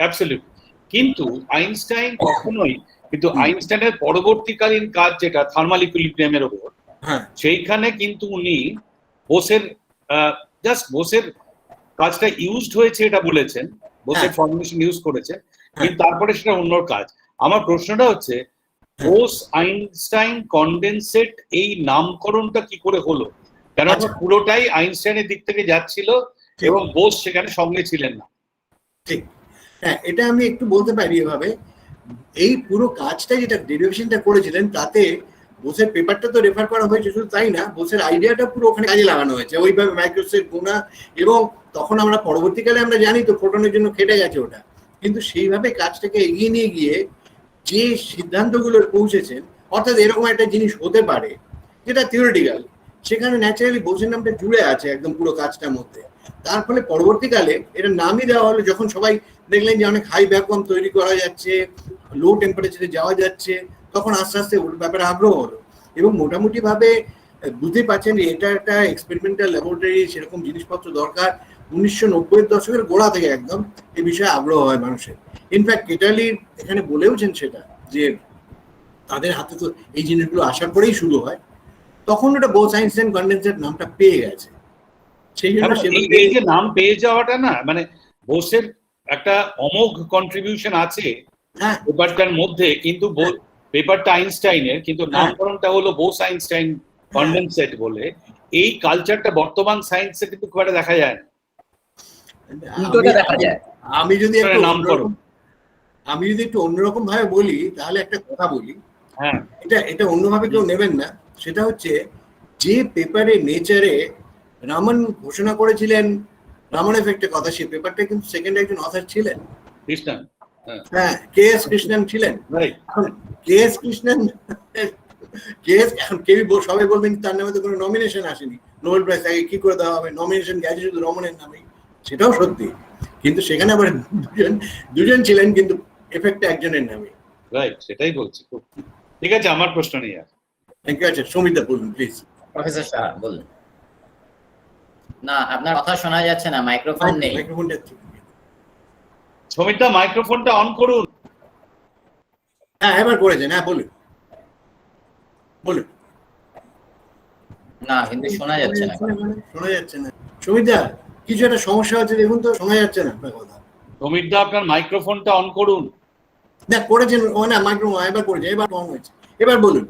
অ্যাবসলিউটলি। কিন্তু আইনস্টাইন কখনোই, কিন্তু আইনস্টাইনের পরবর্তীকালীন কাজ যেটা থার্মাল ইকুইলিব্রিয়ামের উপর, সেইখানে কিন্তু উনি বোসের জাস্ট বোসের কাজটা ইউজড হয়েছে এটা বলেছেন, বোসের ফর্মুলেশন ইউজ করেছে, কিন্তু তারপরে সেটা অন্য কাজ। আমার প্রশ্নটা হচ্ছে, বোস আইনস্টাইন কনডেনসেট এই নামকরণটা কি করে হলো? কেন পুরোটাই আইনস্টাইনের দিক থেকে যাচ্ছিল এবং বোস সেখানে সঙ্গে ছিলেন না। ঠিক, হ্যাঁ, এটা আমি একটু বলতে পারি এভাবে, এই পুরো কাজটা যেটা ডেরিভেশনটা করেছিলেন, তাতে বোসের পেপারটা তো রেফার করা হয়েছে, শুধু তাই না, বোসের আইডিয়াটা পুরো ওখানে কাজে লাগানো হয়েছে ওইভাবে মাইক্রোস্কোপের গুণা। এবং তখন আমরা পরবর্তীকালে আমরা জানি তো ফোটনের জন্য খেটে গেছে ওটা, কিন্তু সেইভাবে কাজটাকে এগিয়ে নিয়ে গিয়ে যে সিদ্ধান্তগুলো পৌঁছেছেন, অর্থাৎ এরকম একটা জিনিস হতে পারে যেটা থিওরিটিক্যাল, সেখানে ন্যাচারালি বোসের নামটা জুড়ে আছে একদম পুরো কাজটার মধ্যে। তার ফলে পরবর্তীকালে এটা নামই দেওয়া হলো, যখন সবাই দেখলেন যে অনেক হাই ভ্যাকুয়াম তৈরি করা যাচ্ছে, লো টেম্পারেচারে যাওয়া যাচ্ছে, তখন আস্তে আস্তে ওর ব্যাপারে আগ্রহ হলো, এবং মোটামুটি ভাবে বুঝতে পারছেন যে এটা একটা এক্সপেরিমেন্টাল ল্যাবরেটরি, সেরকম জিনিসপত্র দরকার। 1990-এর দশকের গোড়া থেকে একদম এই বিষয়ে আগ্রহ হয় মানুষের। ইনফ্যাক্ট কেটালি এখানে বলেওছেন সেটা, যে তাদের হাতে তো এই জিনিসগুলো আসার পরেই শুরু হয়, তখন ওটা বোস আইনস্টাইন কনডেন্সার নামটা পেয়ে গেছে। সেই জন্য এই যে নাম পেয়ে যাওয়াটা না, মানে বোসের একটা অমোঘ কন্ট্রিবিউশন আছে পেপারটার মধ্যে, কিন্তু পেপারটা আইনস্টাইনের, কিন্তু নামকরণটা হলো বোস আইনস্টাইন কনডেনসেট বলে। এই কালচারটা বর্তমান সায়েন্সে কিন্তু খুব একটা দেখা যায় না। দেখা যায়। আমি যদি নামকরণ আমি যদি একটু অন্যরকম ভাবে বলি, তাহলে একটা কথা বলি, এটা অন্যভাবে কেউ নেবেন না। সেটা হচ্ছে, যে পেপারে নেচারে রামন ঘোষণা করেছিলেন রামন এফেক্টের কথা, সেই পেপারটা কিন্তু সেকেন্ড একজন অথর ছিলেন কৃষ্ণন। হ্যাঁ, কে.এস. কৃষ্ণন ছিলেন। কে.এস. কৃষ্ণন এখন সবাই বলবেন তার নামে তো কোনো নমিনেশন আসেনি, নোবেল প্রাইজ তাকে কি করে দেওয়া হবে, নমিনেশন গেছে শুধু রমনের নামে। সেটাও সত্যি, কিন্তু সেখানে আবার দুজন ছিলেন, কিন্তু এফেক্টটা একজনের নামে। রাইট, সেটাই বলছি। ঠিক আছে, আমার প্রশ্ন নেই আর। Thank you. আচ্ছা, সৌমিতা বলুন প্লিজ। প্রফেসর শাহ বলুন। না, আপনার কথা শোনা যাচ্ছে না, মাইক্রোফোন নেই। মাইক্রোফোনটা সৌমিতা, মাইক্রোফোনটা অন করুন। হ্যাঁ, এবার করেছেন। হ্যাঁ, বলুন বলুন। না, কিন্তু শোনা যাচ্ছে না। শোনা যাচ্ছে না। সৌমিতা, কিছু একটা সমস্যা হচ্ছে, দেখুন তো, শোনা যাচ্ছে না আপনার কথা। সৌমিতা, আপনার মাইক্রোফোনটা অন করুন। না, করেছেন। ও না, মাইক্রোফোন এবার করেছেন, এবার অন হয়েছে। এবার বলুন।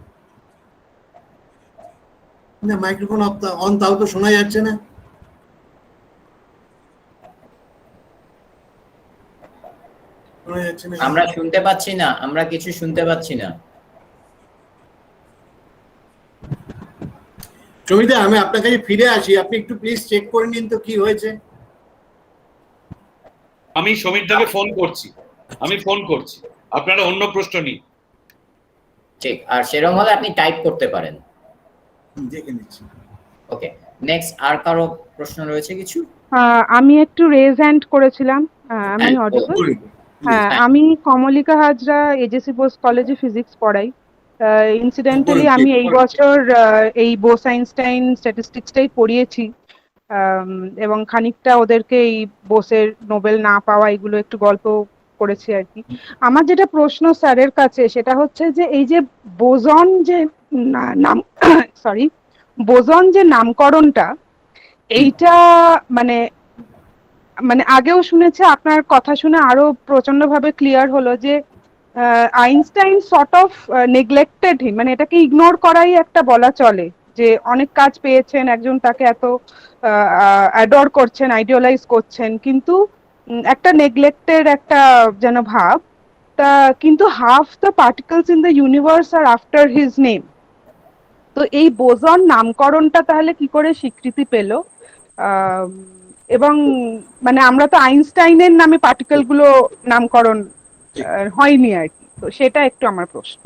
না, মাইক্রোফোন অন, তাও তো শোনা যাচ্ছে না। আমরা শুনতে পাচ্ছি না, আমরা কিছু শুনতে পাচ্ছি না। সৌমিতা, আমি আপনার কাছে ফিরে আসি, আপনি একটু প্লিজ চেক করে নিন তো কি হয়েছে। আমি সৌমিতাকে ফোন করছি, আপনারা অন্য প্রশ্ন নিন। ঠিক, আর সেরকম হলে আপনি টাইপ করতে পারেন। দেখে নিচ্ছি। ওকে, নেক্সট। আর কারো প্রশ্ন রয়েছে কিছু? আমি একটু রেজ হ্যান্ড করেছিলাম। আমি অডিবল? হ্যাঁ, আমি কমলিকা হাজরা, এজেসি বোস কলেজে ফিজিক্স পড়াই। ইনসিডেন্টালি আমি এই বছর এই বোস আইনস্টাইন স্ট্যাটিস্টিক্সটাই পড়িয়েছি, এবং খানিকটা ওদেরকে এই বোসের নোবেল না পাওয়া এগুলো একটু গল্প করেছি আর কি। আমার যেটা প্রশ্ন স্যারের কাছে, সেটা হচ্ছে যে এই যে বোজন যে নাম বোজন যে নামকরণটা, এইটা মানে আগেও শুনেছে, আপনার কথা শুনে আরো প্রচন্ড ভাবে ক্লিয়ার হলো যে আইনস্টাইন সর্ট অফ নেগলেক্টেড হিম, মানে এটাকে ইগনোর করাই একটা বলা চলে, যে অনেক কাজ পেয়েছেন, একজন তাকে এত অ্যাডর করছেন, আইডিয়ালাইজ করছেন, কিন্তু একটা নেগলেক্টেড একটা যেন ভাব। তা কিন্তু half the particles in the universe আর আফটার হিজ নেম। তো এই বোজন নামকরণটা তাহলে কি করে স্বীকৃতি পেল? এবং মানে আমরা তো আইনস্টাইনের নামে পার্টিকেল গুলো নামকরণ হয়নি আর কি। তো সেটা একটু আমার প্রশ্ন।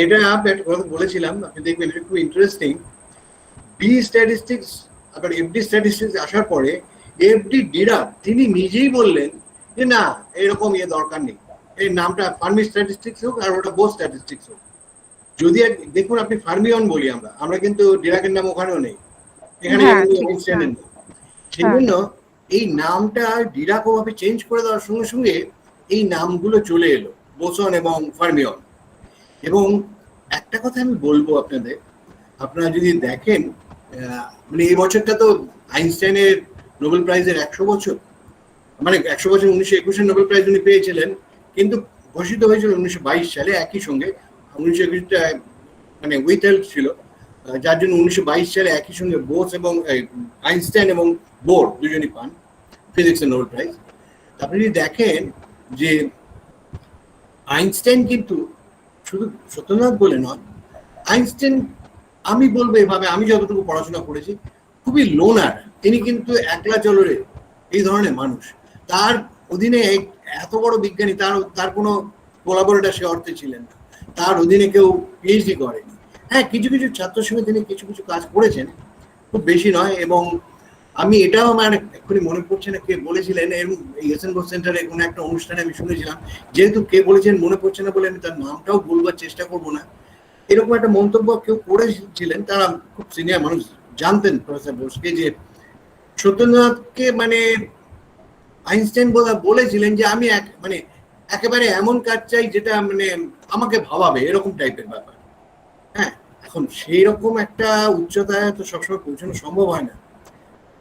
এটা আপনি একটা কথা বলেছিলাম, আপনি দেখবেন এটা খুব ইন্টারেস্টিং। বি স্ট্যাটিস্টিক্স আবার এফডি স্ট্যাটিস্টিক্স আসার পরে এফডি ডিরাক তিনি নিজেই বললেন যে না, এরকম দরকার নেই, এই নামটা ফার্মি স্ট্যাটিস্টিক্স হোক আর ওটা বোস স্ট্যাটিস্টিক্স হোক। যদি দেখুন, আপনি ফার্মিয়ন বলি আমরা কিন্তু ডিরাকের নাম ওখানেও নেই, এখানে আইনস্টাইনের নেই। সেই জন্য এই নামটা ডিরাক ওভাবে চেঞ্জ করে দেওয়ার সঙ্গে সঙ্গে এই নামগুলো চলে এলো, বোসন এবং ফার্মিয়ন। এবং একটা কথা আমি বলবো আপনাদের, আপনারা যদি দেখেন, মানে এই বছরটা তো আইনস্টাইনের নোবেল প্রাইজের 100 বছর, মানে 100 বছর 1921 নোবেল প্রাইজ উনি পেয়েছিলেন, কিন্তু ঘোষিত হয়েছিল 1922 সালে। একই সঙ্গে 1921টা মানে উইথহেল্ড ছিল, যার জন্য 1922 সালে একই সঙ্গে বোস এবং আইনস্টাইন এবং বোর দুজনই পান ফিজিক্সের নোবেল প্রাইজ। আপনি যদি দেখেন যে আইনস্টাইন কিন্তু শুধু সত্যনাথ বলে নয়, আইনস্টাইন আমি বলবো এভাবে, আমি যতটুকু পড়াশোনা করেছি, খুবই লোনার। তিনি কিন্তু একলা চলরে এই ধরনের মানুষ। তার অধীনে এত বড় বিজ্ঞানী, তার কোনো কোলাবোরেটর সে অর্থে ছিলেন না, তার অধীনে কেউ পিএইচডি করেনি। হ্যাঁ, কিছু কিছু ছাত্রের সঙ্গে তিনি কিছু কিছু কাজ করেছেন, খুব বেশি নয়। এবং আমি এটাও আমার এক্ষুনি মনে পড়ছে না কে বলেছিলেন, এই এস এন বোস সেন্টারে কোনো একটা অনুষ্ঠানে আমি শুনেছিলাম, যেহেতু কে বলেছেন মনে পড়ছে না বলে আমি তার নামটাও বলবার চেষ্টা করবো না, এরকম একটা মন্তব্য কেউ করেছিলেন, তারা খুব সিনিয়র মানুষ, জানতেন প্রফেসর বোসকে, যে সত্যেন্দ্রনাথকে মানে আইনস্টাইন বলেছিলেন যে আমি মানে একেবারে এমন কাজ চাই যেটা মানে আমাকে ভাবাবে, এরকম টাইপের ব্যাপার। হ্যাঁ, এখন সেই রকম একটা উচ্চতায় তো সবসময় পৌঁছানো সম্ভব হয় না।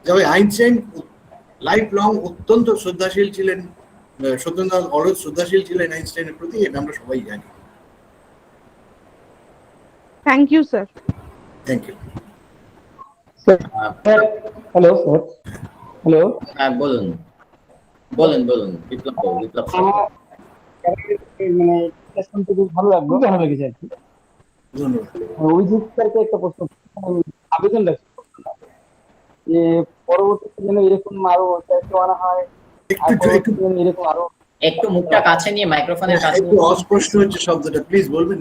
তবে আইনস্টাইন লাইফ লং অত্যন্ত শ্রদ্ধাশীল ছিলেন, সত্যেন্দ্রনাথ অরোজ শ্রদ্ধাশীল ছিলেন আইনস্টাইনের প্রতি, এটা আমরা সবাই জানি। Thank you sir. Thank you. Hello sir, hello. হ্যাঁ বলুন বলুন বলুন বিপ্লব মানে শুনতে খুব ভালো লাগলো, ভালো লেগেছে আর কি। ধন্যবাদ। অভিজিৎ স্যারকে একটা প্রশ্ন, আবেদন রাখছি যে পরবর্তীতে যেন এরকম আরো দায়িত্ব আনা হয়, এরকম আরো একটু মুখটা কাছে নিয়ে মাইক্রোফোনের কাছে। একটু অস্পষ্ট হচ্ছে শব্দটা, প্লিজ বলবেন।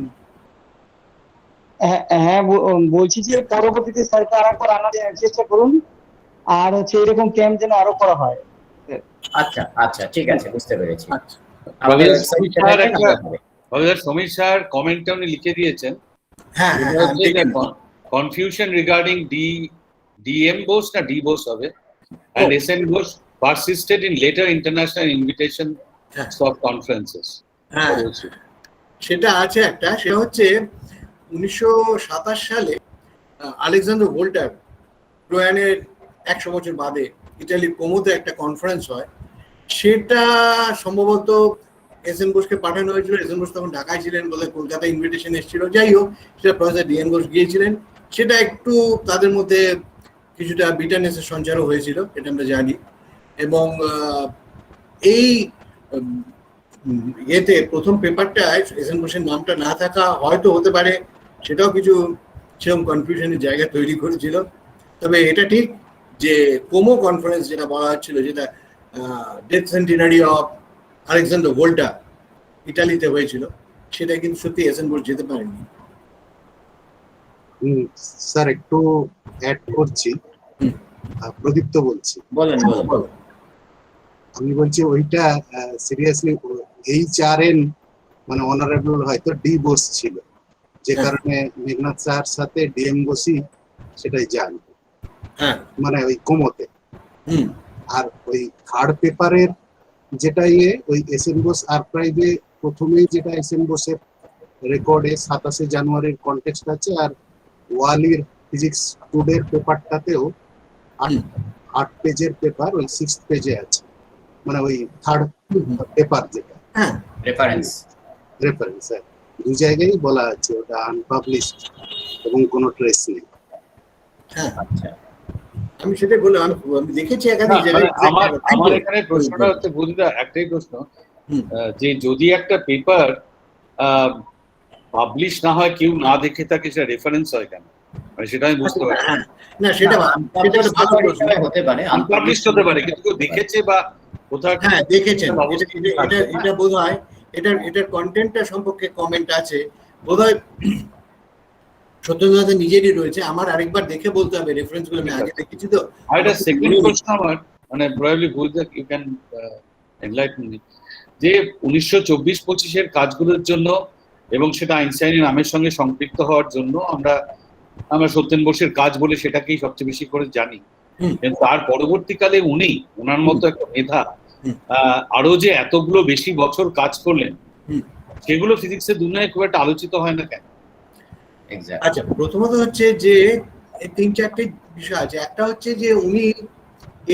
হ্যাঁ বলছি যে পরবর্তীতে স্যারকে আর একবার আনার চেষ্টা করুন, আর হচ্ছে এরকম ক্যাম্প যেন আরো করা হয়। আচ্ছা আচ্ছা ঠিক আছে, বুঝতে পেরেছি। সমীর স্যার কমেন্টে উনি লিখে দিয়েছেন, হ্যাঁ, কনফিউশন রিগার্ডিং ডিএম বোস না ডি বোস হবে, and SN Bose persisted in later international invitations of conferences. হ্যাঁ, সেটা আছে একটা, সেটা হচ্ছে 1927 সালে আলেকজান্ডার ভোল্টার প্রয়াণের 100 বছর বাদে ইতালির কোমোতে একটা কনফারেন্স হয়, সেটা সম্ভবত এস এন বোসকে পাঠানো হয়েছিল। এস এন বোস তখন ঢাকায় ছিলেন বলে কলকাতায় ইনভিটেশন এসেছিল, যাই হোক সেটা প্রফেসর ডিএন বোস গিয়েছিলেন। সেটা একটু তাদের মধ্যে কিছুটা বিটারনেসের সঞ্চারও হয়েছিল, এটা আমরা জানি। এবং এই ইয়েতে প্রথম পেপারটায় এস এন বোসের নামটা না থাকা হয়তো হতে পারে, সেটাও কিছু সেরকম কনফিউশনের জায়গা তৈরি করেছিল। তবে এটা ঠিক যে কোমো কনফারেন্স যেটা বলা হচ্ছিল, যেটা ডেথ সেন্টিনারি অফ আলেকজান্ডার ভোল্টা ইটালিতে হয়েছিল, সেটা কিন্তু সত্যি এস এন বোস যেতে পারেনি। স্যার একটু অ্যাড করছি, প্রদীপ্ত বলছি। বলেন বলেন। আমি বলছি ওইটা সিরিয়াসলি HRN মানে অনারেবল হয়তো ডি বোস ছিল, যে কারণে মেঘনাথ স্যার সাথে ডিএম বোসই সেটাই যান, মানে ওই কোমোতে। আর ওই থার্ড পেপারের যেটা ওই এস এন বোস আর্কাইভে প্রথমেই যেটা এস এন বোসের রেকর্ডে 27 জানুয়ারির কন্টেক্সট আছে, আর ওয়ালির ফিজিক্স টুডের পেপারটাতেও 8 পেজের পেপার ওই 6th পেজে আছে, মানে ওই থার্ড পেপার যেটা রেফারেন্স দুই জায়গায় বলা আছে ওটা আনপাবলিশড এবং কোনো ট্রেস নেই। আচ্ছা, আমি সেটাই বললাম, আমি দেখেছি একাধিক জায়গায়। আমার এখানে প্রশ্নটা হচ্ছে বুঝিদা, একটাই প্রশ্ন, যে যদি একটা পেপার পাবলিশ না হয়, কেউ না দেখে থাকে, সেটা রেফারেন্স হয় কেন? মানে সেটা আমি বুঝতে পারি না, সেটা ভালো প্রশ্ন। হতে পারে আনপাবলিশড হতে পারে, কিন্তু কেউ দেখেছে বা কোথাও দেখেছেন, এটা বোধহয় এটার কন্টেন্টটা সম্পর্কে কমেন্ট আছে বোধহয় সত্যেন্দ্রনাথের নিজেরই রয়েছে, আমার আরেকবার দেখে বলতে হবে, রেফারেন্স গুলো আমি আগে দেখেছি তো। আর এটা সেকেন্ড প্রশ্ন আমার, মানে প্রবাবলি ভুল, ইউ ক্যান এনলাইটেন মি, যে 1924-25 এর কাজগুলোর জন্য এবং সেটা আইনস্টাইনের নামের সঙ্গে সম্পৃক্ত হওয়ার জন্য আমরা সত্যেন বোসের কাজ বলে সেটাকেই সবচেয়ে বেশি করে জানি। কিন্তু তার পরবর্তীকালে ওনার মতো একটা মেধা আরো যে এতগুলো বেশি বছর কাজ করলেন, সেগুলো ফিজিক্সের দুনিয়ায় খুব একটা আলোচিত হয় না কেন? আচ্ছা, প্রথমত হচ্ছে যে 3-4টে বিষয় আছে। একটা হচ্ছে যে উনি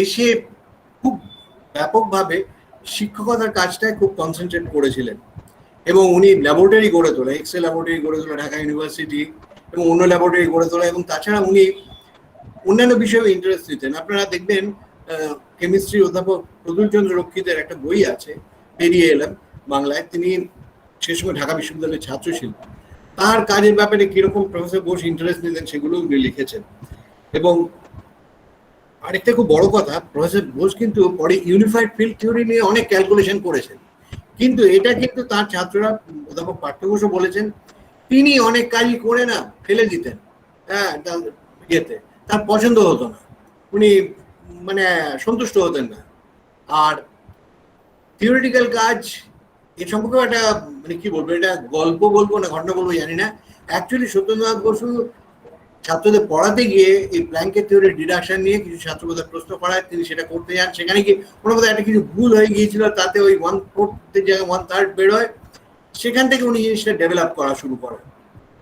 এসে খুব ব্যাপকভাবে শিক্ষকতার কাজটায় খুব কনসেন্ট্রেট করেছিলেন, এবং উনি ল্যাবরেটরি গড়ে তোলা, এক্সরে ল্যাবরেটরি গড়ে তোলা ঢাকা ইউনিভার্সিটি, এবং অন্য ল্যাবরেটরি গড়ে তোলা, এবং তাছাড়া উনি অন্যান্য বিষয়ে ইন্টারেস্ট দিতেন। আপনারা দেখবেন কেমিস্ট্রি অধ্যাপক প্রদুল চন্দ্র রক্ষিতের একটা বই আছে, বেরিয়ে এলাম বাংলায়, তিনি সে সময় ঢাকা বিশ্ববিদ্যালয়ের ছাত্র ছিলেন। তার কাজের ব্যাপারে কিরকম প্রফেসর বোস ইন্টারেস্ট নিতেন সেগুলো উনি লিখেছেন। এবং আরেকটা খুব বড় কথা, প্রফেসর বোস কিন্তু পরে ইউনিফাইড ফিল্ড থিওরি নিয়ে অনেক ক্যালকুলেশন করেছেন, কিন্তু এটা কিন্তু তার ছাত্ররা, অধ্যাপক পাঠ্য ঘোষও বলেছেন, তিনি অনেক কাজই করে না ফেলে দিতেন, ইয়েতে তার পছন্দ হতো না। উনি মানে সন্তুষ্ট হতেন না। আর থিওরিটিক্যাল কাজ এ সম্পর্কে একটা মানে কি বলবো, এটা গল্প বলবো না ঘটনা বলবো জানি না। অ্যাকচুয়ালি সত্যেন্দ্রনাথ বসু ছাত্রদের পড়াতে গিয়ে এই ব্ল্যাঙ্কেট থিওরি ডিডাকশন নিয়ে কিছু ছাত্রদের প্রশ্ন করায়, তিনি সেটা করতে যান। সেখানে কি কোনো মতো একটা কিছু ভুল হয়ে গিয়েছিল, তাতে ওই 1/4 জায়গায় 1/3 বের হয়। সেখান থেকে উনি জিনিসটা ডেভেলপ করা শুরু করেন,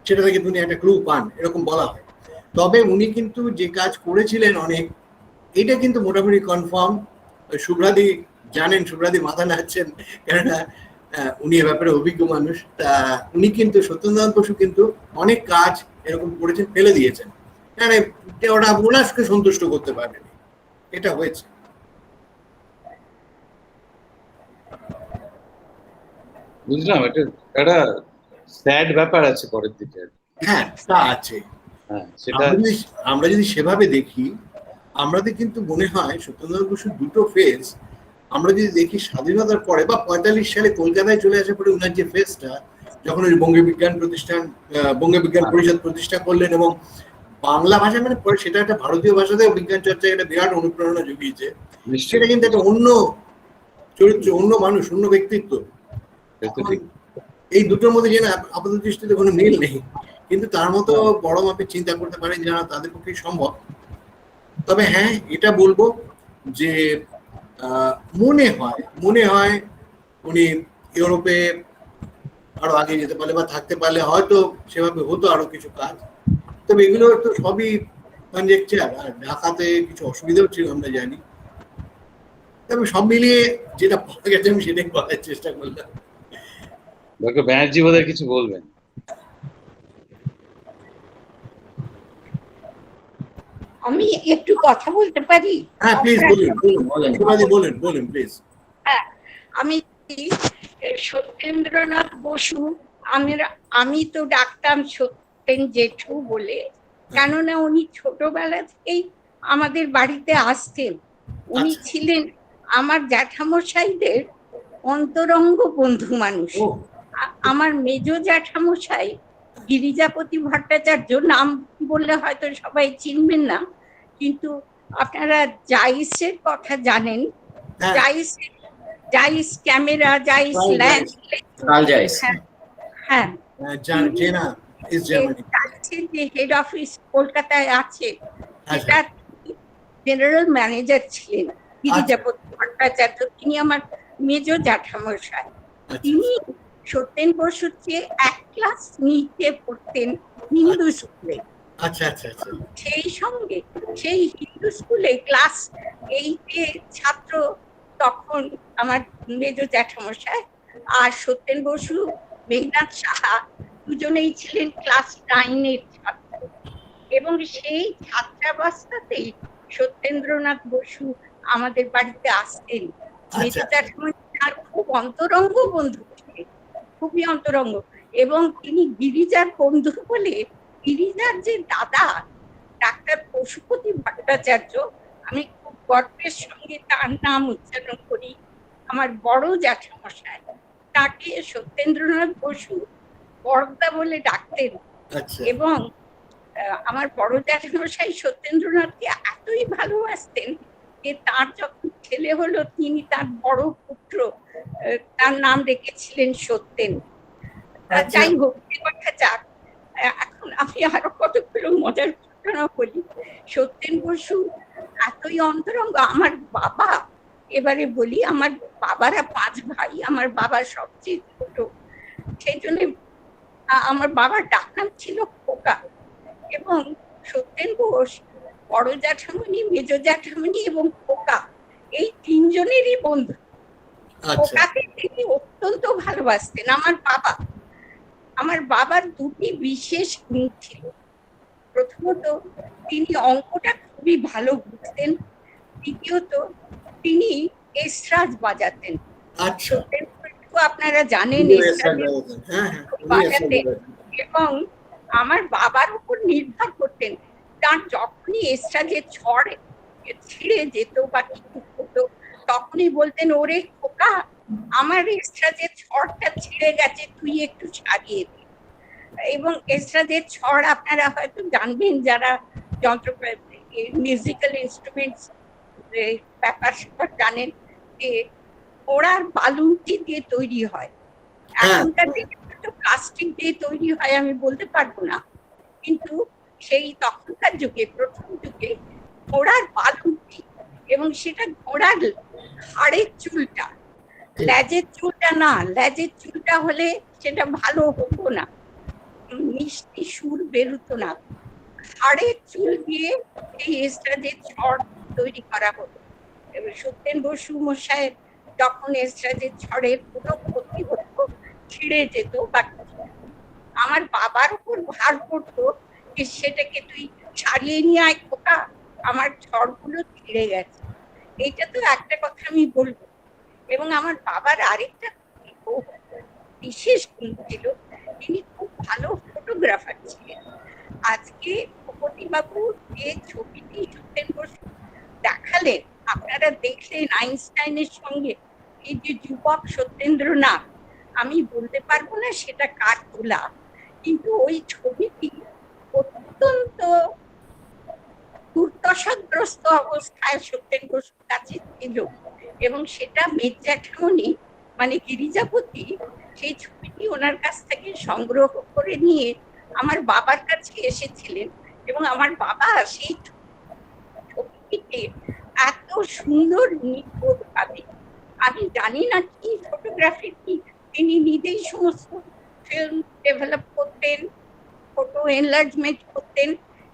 সেটা থেকে তিনি একটা ক্লু পান, এরকম বলা হয়। তবে উনি কিন্তু যে কাজ করেছিলেন অনেক, এটা কিন্তু মোটামুটি কনফার্ম। শুভ্রাদি জানেন, শুভ্রাদি মাথা নাড়ছেন, কেননা উনি এ ব্যাপারে অভিজ্ঞ মানুষ। তা উনি কিন্তু সত্যেন্দ্রনাথ বসু কিন্তু অনেক কাজ এরকম করেছেন, ফেলে দিয়েছেন, মানে ওটা ওনাকে সন্তুষ্ট করতে পারেনি, এটা হয়েছে। বুঝলাম, এটা একটা স্যাড ব্যাপার আছে পরের দিকে। হ্যাঁ, তা আছে। সেটা আমরা যদি সেভাবে দেখি, আমাদের কিন্তু মনে হয় সত্যেন্দ্রনাথ বসুর দুটো ফেজ আমরা যদি দেখি, স্বাধীনতার পরে বা 45 সালে কলকাতায় চলে আসার পরে উনার যে ফেজটা, যখন উনি বঙ্গ বিজ্ঞান পরিষদ প্রতিষ্ঠা করলেন এবং বাংলা ভাষা মানে পরে সেটা একটা ভারতীয় ভাষাতে বিজ্ঞান চর্চায় একটা বিরাট অনুপ্রেরণা জুগিয়েছে। সেটা কিন্তু একটা অন্য চরিত্র, অন্য মানুষ, অন্য ব্যক্তিত্ব। এই দুটোর মধ্যে যেন আপাতত দৃষ্টিতে কোনো মিল নেই, কিন্তু তার মতো বড় মাপের চিন্তা করতে পারেন যারা, তাদের পক্ষে সম্ভব। তবে হ্যাঁ, এটা বলবো যে মনে হয় উনি ইউরোপে আরো আগে যেতে পারলে বা থাকতে পারলে হয়তো সেভাবে হতো আরো কিছু কাজ। তবে এগুলো তো সবই কনজেকচার, আর ঢাকাতে কিছু অসুবিধাও ছিল আমরা জানি। তবে সব মিলিয়ে যেটা পাওয়া গেছে আমি সেটাই বলার চেষ্টা করলাম। ডক্টর ব্যানার্জি বোধহয় কিছু বলবেন। আমি একটু কথা বলতে পারি? হ্যাঁ প্লিজ বলুন প্লিজ। হ্যাঁ, আমি সত্যেন্দ্রনাথ বসু, আমি তো ডাকতাম সত্যেন জেঠু বলে, কেননা উনি ছোটবেলা থেকেই আমাদের বাড়িতে আসতেন। উনি ছিলেন আমার জ্যাঠামশাইদের অন্তরঙ্গ বন্ধু মানুষ। আমার মেজ জ্যাঠামশাই গিরিজাপতি ভট্টাচার্য, নাম বললে হয়তো সবাই চিনবেন না, কিন্তু আপনারা জাইসের কথা জানেন। জাইস ক্যামেরা, জাইস ল্যান্স, হ্যাঁ, যে হেড অফিস কলকাতায় আছে, সেটা জেনারেল ম্যানেজার ছিলেন গিরিজাপতি ভট্টাচার্য। তিনি আমার মেজ জ্যাঠামশাই। তিনি সত্যেন বসুর চেয়ে 1 ক্লাস নিচে পড়তেন হিন্দু স্কুলে। সেই সঙ্গে সেই হিন্দু স্কুলে ক্লাস 8-এ ছাত্র তখন আমার মেজ জ্যাঠামশাই, আর সত্যেন বসু, মেঘনাথ সাহা দুজনেই ছিলেন ক্লাস 9-এর ছাত্র। এবং সেই ছাত্রাবস্থাতেই সত্যেন্দ্রনাথ বসু আমাদের বাড়িতে আসতেন। মেজ জ্যাঠামশাই খুব অন্তরঙ্গ বন্ধু ছিলেন, খুবই অন্তরঙ্গ। এবং তিনি গিরিজার বন্ধু বলে, গিরিজার যে দাদা ডাক্তার পশুপতি ভট্টাচার্য, আমি খুব গর্বের সঙ্গে তার নাম উচ্চারণ করি, আমার বড় জ্যাঠামশাই, তাকে সত্যেন্দ্রনাথ বসু বড়দা বলে ডাকতেন। এবং আমার বড় জ্যাঠামশাই সত্যেন্দ্রনাথকে এতই ভালোবাসতেন যে তার যখন ছেলে হলো, তিনি তার বড় পুত্র, তার নাম রেখেছিলেন সত্যেন। যাই হোক, কথা যাক, এখন আমি আরো কতগুলো মজার ঘটনা বলি। সত্যেন বসু এতই অন্তরঙ্গ। আমার বাবা, এবারে বলি, আমার বাবারা 5 ভাই, আমার বাবা সবচেয়ে ছোট, সেই জন্য আমার বাবার ডাকনাম ছিল খোকা। এবং সত্যেন বোস বড় জ্যাঠামণি, মেজ জ্যাঠামণি এবং খোকা, এই 3 জনেরই বন্ধু। খোকাকে তিনি অত্যন্ত ভালোবাসতেন। আমার বাবার 2টি বিশেষ গুণ ছিল। প্রথমত, তিনি অঙ্কটা খুবই ভালো বুঝতেন। দ্বিতীয়ত, তিনি এসরাজ বাজাতেন। আপনারা জানেন বাজাতেন, এবং আমার বাবার উপর নির্ভর করতেন। তার যখনই এসরাজের ছড় ছিঁড়ে যেত বা কিছু হতো, তখনই বলতেন, ওরে খোকা, আমার এসরাজের ছড়টা ছিঁড়ে গেছে, তুই একটু সারিয়ে দে। এবং এসরাজের ছড় আপনারা হয়তো জানবেন, যারা মিউজিক্যাল ইনস্ট্রুমেন্টস ব্যাপার স্যাপার জানেন যে ওড়ার বালুটি দিয়ে তৈরি হয়। এখনকার দিনে তো প্লাস্টিক দিয়ে তৈরি হয় আমি বলতে পারবো না, কিন্তু সেই তখনকার যুগে, প্রথম যুগে ঘোড়ার বালুটি, এবং সেটা ঘোড়ার হাড়ের চুলটা, লেজের চুলটা না। লেজের চুলটা হলে সেটা ভালো হতো না, মিষ্টি সুর বেরোতো না। হাড়ের চুল দিয়ে এই এস্ট্রাজের ছড় তৈরি করা হতো। এবার সত্যেন বসু মশাইয়ের যখন এস্ট্রাজের ছড়ের পুরো ক্ষতি হতো, ছিঁড়ে যেত, বা আমার বাবার উপর ভার পড়তো যে সেটাকে তুই ছাড়িয়ে নিয়ে আয় খোকা, আমার ছড়গুলো ছিঁড়ে গেছে। এইটা তো একটা কথা আমি বলবো। এবং আমার বাবার আরেকটা খুব বিশেষ গুণ ছিল, তিনি খুব ভালো ফটোগ্রাফার ছিলেন। আজকে ভূপতিবাবু যে ছবিটি সত্যেন বসু দেখালেন, আপনারা দেখলেন আইনস্টাইনের সঙ্গে এই যে যুবক সত্যেন্দ্রনাথ, আমি বলতে পারবো না সেটা কার তোলা, কিন্তু ওই ছবিটি অত্যন্ত দুর্দশাগ্রস্ত অবস্থায় সত্যেন বসুর কাছে ছিল, এবং সেটা মেজ্জাঠামনি মানে গিরিজাপতি সেই ছবিটি ওনার কাছ থেকে সংগ্রহ করে নিয়ে আমার বাবার কাছে এসেছিলেন, এবং আমার বাবা সেই ছবিটিকে এত সুন্দর নিখুঁত ভাবে, আমি জানি না কি ফটোগ্রাফি কি, তিনি নিজেই সমস্ত ফিল্ম ডেভেলপ করতেন, ফটো এনলার্জমেন্ট করতেন।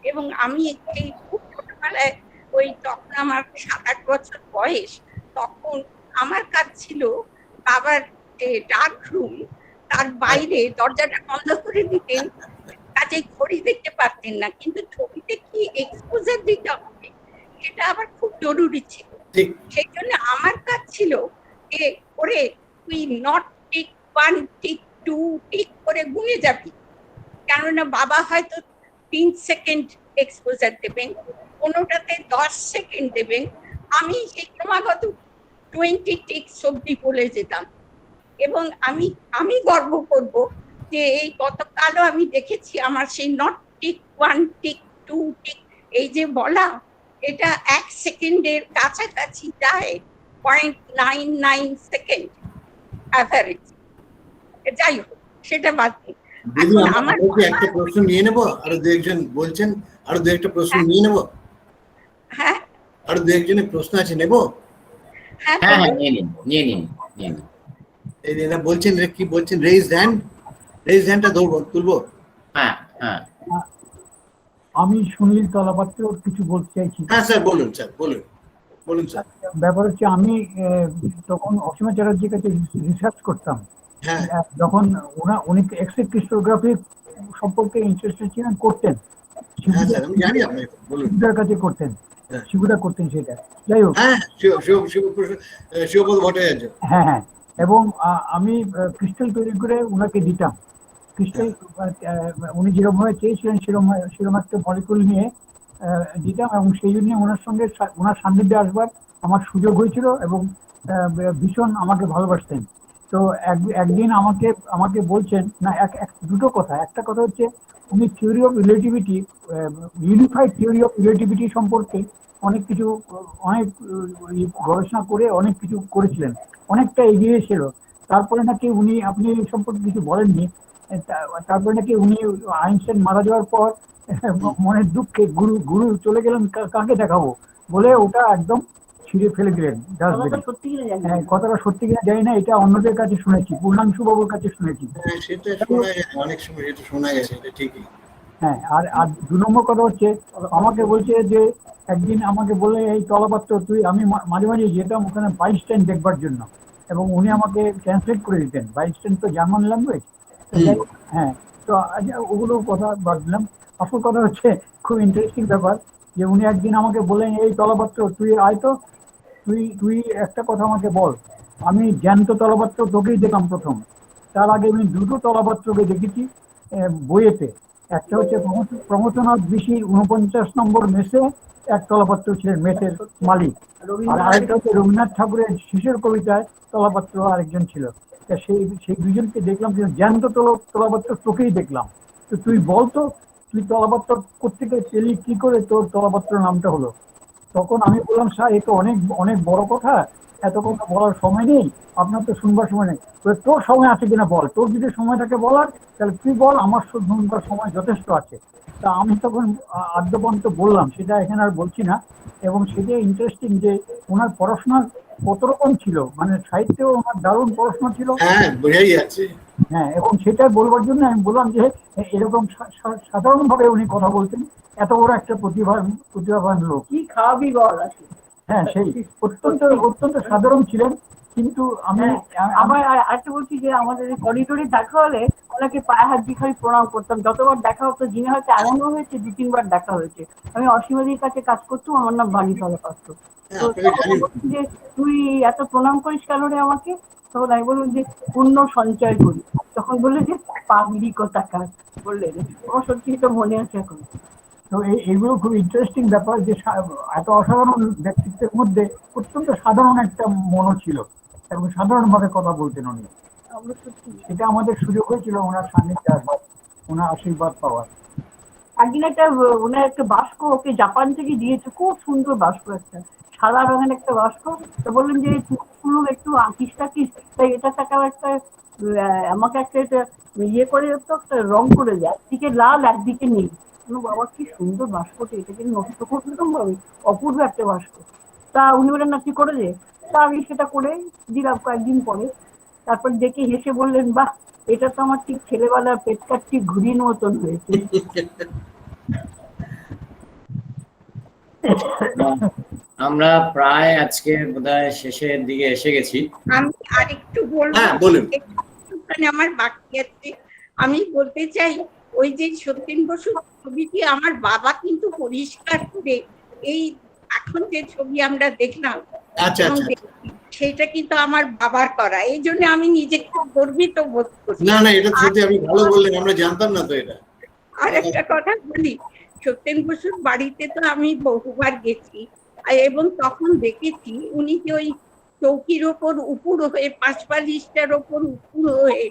এবং আমি এই খুব ছোটবেলায়, ওই তখন আমার 7-8 বছর বয়স, তখন আমার কাজ ছিল বাবার যে ডার্ক রুম, তার বাইরে দরজাটা বন্ধ করে দিতেন, কাজে ঘড়ি দেখতে পারতেন না, কিন্তু ছবিতে কি এক্সপোজার দিতে হবে সেটা আবার খুব জরুরি ছিল। সেই জন্য আমার কাজ ছিল যে করে তুই নট টিক 1 টিক 2 টিক করে গুনে যাবি, কেননা বাবা হয়তো 3 সেকেন্ড এক্সপোজার দেবেন, কোনোটাতে 10 সেকেন্ড দেবেন, আমি সেই ক্রমাগত 20 টিক্স অব্দি বলে যেতাম। এবং আমি গর্ব করব যে এই গতকালও আমি দেখেছি আমার সেই নট টিক 1 টিক 2 টিক এই যে বলা, এটা 1 সেকেন্ডের কাছাকাছি যায়, 0.99 সেকেন্ড অ্যাভারেজ। যাই হোক, সেটা বাদ দিই। দিদি আমার একটা প্রশ্ন নিয়ে নেব, আরো দু একজন বলছেন, আরো দু একটা প্রশ্ন নিয়ে নেব। হ্যাঁ, আরো দু একজনের প্রশ্ন আছে, নেব? হ্যাঁ হ্যাঁ, নিয়ে নিন। এই যে বলছেন, কি বলছেন, রেজ হ্যান্ডটা তুলবো। হ্যাঁ হ্যাঁ, আমি সুনীল তলাপাত্র কিছু বলতে চাইছি। হ্যাঁ স্যার, বলুন স্যার, বলুন স্যার। ব্যাপার হচ্ছে আমি তখন অসীমা চ্যাটার্জির কাছে রিসার্চ করতাম, হ্যাঁ, যখন উনি এক্স-রে ক্রিস্টোগ্রাফি সম্পর্কে ইন্টারেস্টেড ছিলেন, করতেন, হ্যাঁ স্যার, আমি জানি আপনি বলুন। শিবুদার কাছে করতেন, শিবুদা করতেন সেটা। যাই হোক, হ্যাঁ, শিবপদ ভট্টাচার্য। হ্যাঁ হ্যাঁ, এবং আমি ক্রিস্টাল তৈরি করে ওনাকে দিতাম। ক্রিস্টাল উনি যেরকম ভাবে চেয়েছিলেন সেরকম একটা মলিকুল নিয়ে দিতাম, এবং সেই জন্য ওনার সান্নিধ্যে আসবার আমার সুযোগ হয়েছিল, এবং ভীষণ আমাকে ভালোবাসতেন। তো একদিন আমাকে বলছেন, না দুটো কথা, একটা কথা হচ্ছে উনি theory of relativity, unified theory of relativity সম্পর্কে অনেক গবেষণা করে অনেক কিছু করেছিলেন, অনেকটা এগিয়ে ছিল। তারপরে নাকি আপনি এই সম্পর্কে কিছু বলেননি, তারপরে নাকি উনি আইনস্টাইন মারা যাওয়ার পর মনের দুঃখে গুরু চলে গেলেন, কাকে দেখাবো বলে ওটা একদম ছিঁড়ে ফেলে দিলেন ডাস্টবিনে। কথাটা সত্যি কিনা জানি না, এটা অন্যদের কাছে শুনেছি, পূর্ণাংশু বাবুর কাছে শুনেছি। অনেক সময় এটা শোনা গেছে, এটা ঠিকই। হ্যাঁ, আর 2 নম্বর কথা হচ্ছে, আমাকে বলছে যে একদিন আমাকে বলে, এই তলাপাত্র তুই, আমি মাঝে মাঝে যেতাম ওখানে বাইনস্টাইন দেখবার জন্য, এবং উনি আমাকে ট্রান্সলেট করে দিতেন। বাইনস্টাইন তো জার্মান ল্যাঙ্গুয়েজ। হ্যাঁ, তো ওগুলো কথা বাদ দিলাম। আসল কথা হচ্ছে খুব ইন্টারেস্টিং ব্যাপার, যে উনি একদিন আমাকে বললেন, এই তলাপাত্র তুই আয় তো, তুই একটা কথা আমাকে বল। আমি জ্যান্ত তলাপাত্র তোকেই দেখলাম প্রথম, তার আগে আমি 2টো তলাপাত্রকে দেখেছি বইয়েতে। একটা হচ্ছে প্রমথনাথ ঋষির 49 নম্বর মেসে এক তলাপাত্র ছিলেন, মেসের মালিক, আর আরেকটা হচ্ছে রবীন্দ্রনাথ ঠাকুরের শেষের কবিতায় তলাপাত্র আরেকজন ছিল। তা সেই দুজনকে দেখলাম, কিন্তু জ্যান্ত তলাপাত্র তোকেই দেখলাম। তো তুই বলতো, তুই তলাপাত্র কোথেকে পেলি, কি করে তোর তলাপাত্র নামটা হলো? তখন আমি বললাম, স্যার এ তো অনেক অনেক বড় কথা, এত কথা বলার সময় নেই, আপনার তো শুনবার সময় নেই। তোর সময় আছে কিনা বল, তোর যদি সময় থাকে বলার তাহলে তুই বল, আমার শুনবার সময় যথেষ্ট আছে। তা আমি তখন আদ্যপন্ত বললাম, সেটা এখানে আর বলছি না। এবং সেটা ইন্টারেস্টিং যে ওনার পড়াশোনা কত রকম ছিল, মানে সাহিত্যেও ওনার দারুণ পড়াশোনা ছিল। হ্যাঁ, বোঝাই যাচ্ছে। হ্যাঁ, এবং সেটা বলবার জন্য আমি বললাম যে এরকম সাধারণ ভাবে উনি কথা বলতেন, এত বড় একটা প্রতিভাবান লোক। কি খাওয়াবি বল? হ্যাঁ, সেই অত্যন্ত অত্যন্ত সাধারণ ছিলেন। কিন্তু আমি আবার আরেকটা বলছি যে আমাদের করিডোরে দেখা হলে ওনাকে পায়ে হাত দিয়ে খালি প্রণাম করতাম, যতবার দেখা হতো। যিনি হয়তো এমন হয়েছে 2-3 বার দেখা হয়েছে। আমি অসীমাদির কাছে কাজ করতাম, আমার নাম বাণী পাত্র। তো যে তুই এত প্রণাম করিস কেন রে আমাকে? তখন আমি বললাম যে পুণ্য সঞ্চয় করি। তখন বললে যে পাগলি কোথাকার, বললেন। আমার সত্যি এটা মনে আছে এখন। তো এইগুলো খুব ইন্টারেস্টিং ব্যাপার যে এত অসাধারণ ব্যক্তিত্বের মধ্যে অত্যন্ত সাধারণ একটা মনও ছিল এবং সাধারণভাবে কথা বলতেন উনি। এটা আমাদের সুযোগ হয়েছিল ওনার সান্নিধ্যে আসবার, ওনার আশীর্বাদ পাওয়ার। একদিন ওনার একটা বাস্ক ওকে জাপান থেকে দিয়েছে, খুব সুন্দর বাস্ক, একটা সাদা রঙের একটা বাস্ক। তো বললেন যে তুই একটু আঁকিস টাকিস, তাই এটা টাকা একটা আমাকে একটা ইয়ে করে তো একটা রং করে যায়, একদিকে লাল একদিকে নীল। বাবা কি সুন্দর বাস্কটা, এটাকে নষ্ট করতাম ভাবে, অপূর্ব একটা বাস্ক। তা উনি বলেন না কি করে যে, তা আমি সেটা করে দিলাম কয়েকদিন পরে। তারপর দেখে হেসে বললেন, বাহ, এটা তো আমার ঠিক ছেলেবেলার পেট কাটটি ঘুরির মতন হয়েছে। আমরা প্রায় আজকে বোধহয় শেষের দিকে এসে গেছি। আমি আরেকটু বলবো, আমার বাকি আছে। আমি বলতে চাই, ওই যে সত্যেন বসুর ছবিটি আমার বাবা কিন্তু পরিষ্কার করে, এই এখন যে ছবি আমরা দেখলাম সেটা কিন্তু আমার বাবার করা। এই জন্য আমি নিজেকে গর্বিত বোধ করি। না না, এটা সত্যি আপনি ভালো বললেন, আমরা জানতাম না তো এটা। আর একটা কথা বলি, সত্যেন বসুর বাড়িতে তো আমি বহুবার গেছি, এবং তখন দেখেছি উনি যে ওই চৌকির ওপর উপুর হয়ে, 5 ওপর উপুর হয়ে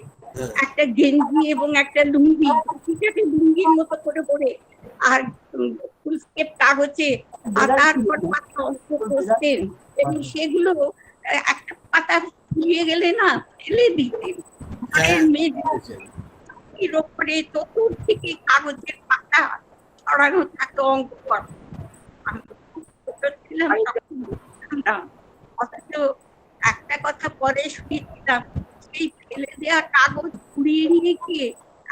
একটা গেঞ্জি এবং একটা লুঙ্গি, লুঙ্গির মতো করে পরে, আর ফুলস্কেপ কাগজে পাতার পর পাতা অঙ্ক করতেন, এবং সেগুলো একটা পাতা ফুরিয়ে গেলে না ফেলে দিতেন। এর ওপরে চতুর্দিকে কাগজের পাতা ছড়ানো থাকতো অঙ্ক করা। আমি ছোট ছিলাম না, অথচ একটা কথা পরে শুনেছিলাম, সেই ফেলে দেওয়া কাগজ কুড়িয়ে নিয়ে গিয়ে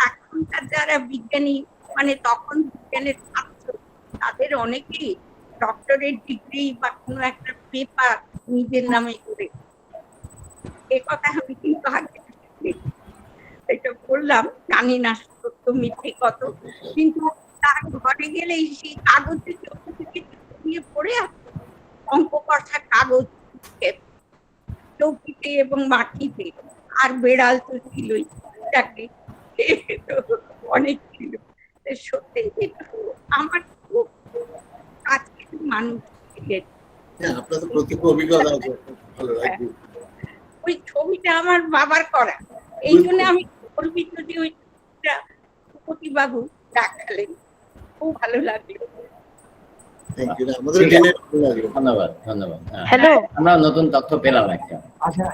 এখনকার যারা বিজ্ঞানী, মানে তখন বিজ্ঞানের ছাত্র, তাদের অনেকেই ডক্টরেট ডিগ্রি বা কোনো একটা পেপার নিজের নামে করে। এ কথা আমি কিন্তু আগে এটা বললাম, জানি না সত্য মিথ্যে কত, কিন্তু তার ঘরে গেলেই সেই কাগজের চৌকিতে পড়ে অঙ্ক কষা কাগজ চৌকিতে এবং মাটিতে। আর বেড়াল তো ছিলই, অনেক ছিল। সত্যি আমার খুব কাছের মানুষ ছিলেন। ওই ছবিটা আমার বাবার করা, এই জন্য আমি গর্বিত যে ওই ছবিটা বাবু দেখালেন, খুব ভালো লাগলো। ধন্যবাদ ধন্যবাদ। হ্যালো, আমরা নতুন তথ্য পেলাম একটা। আচ্ছা,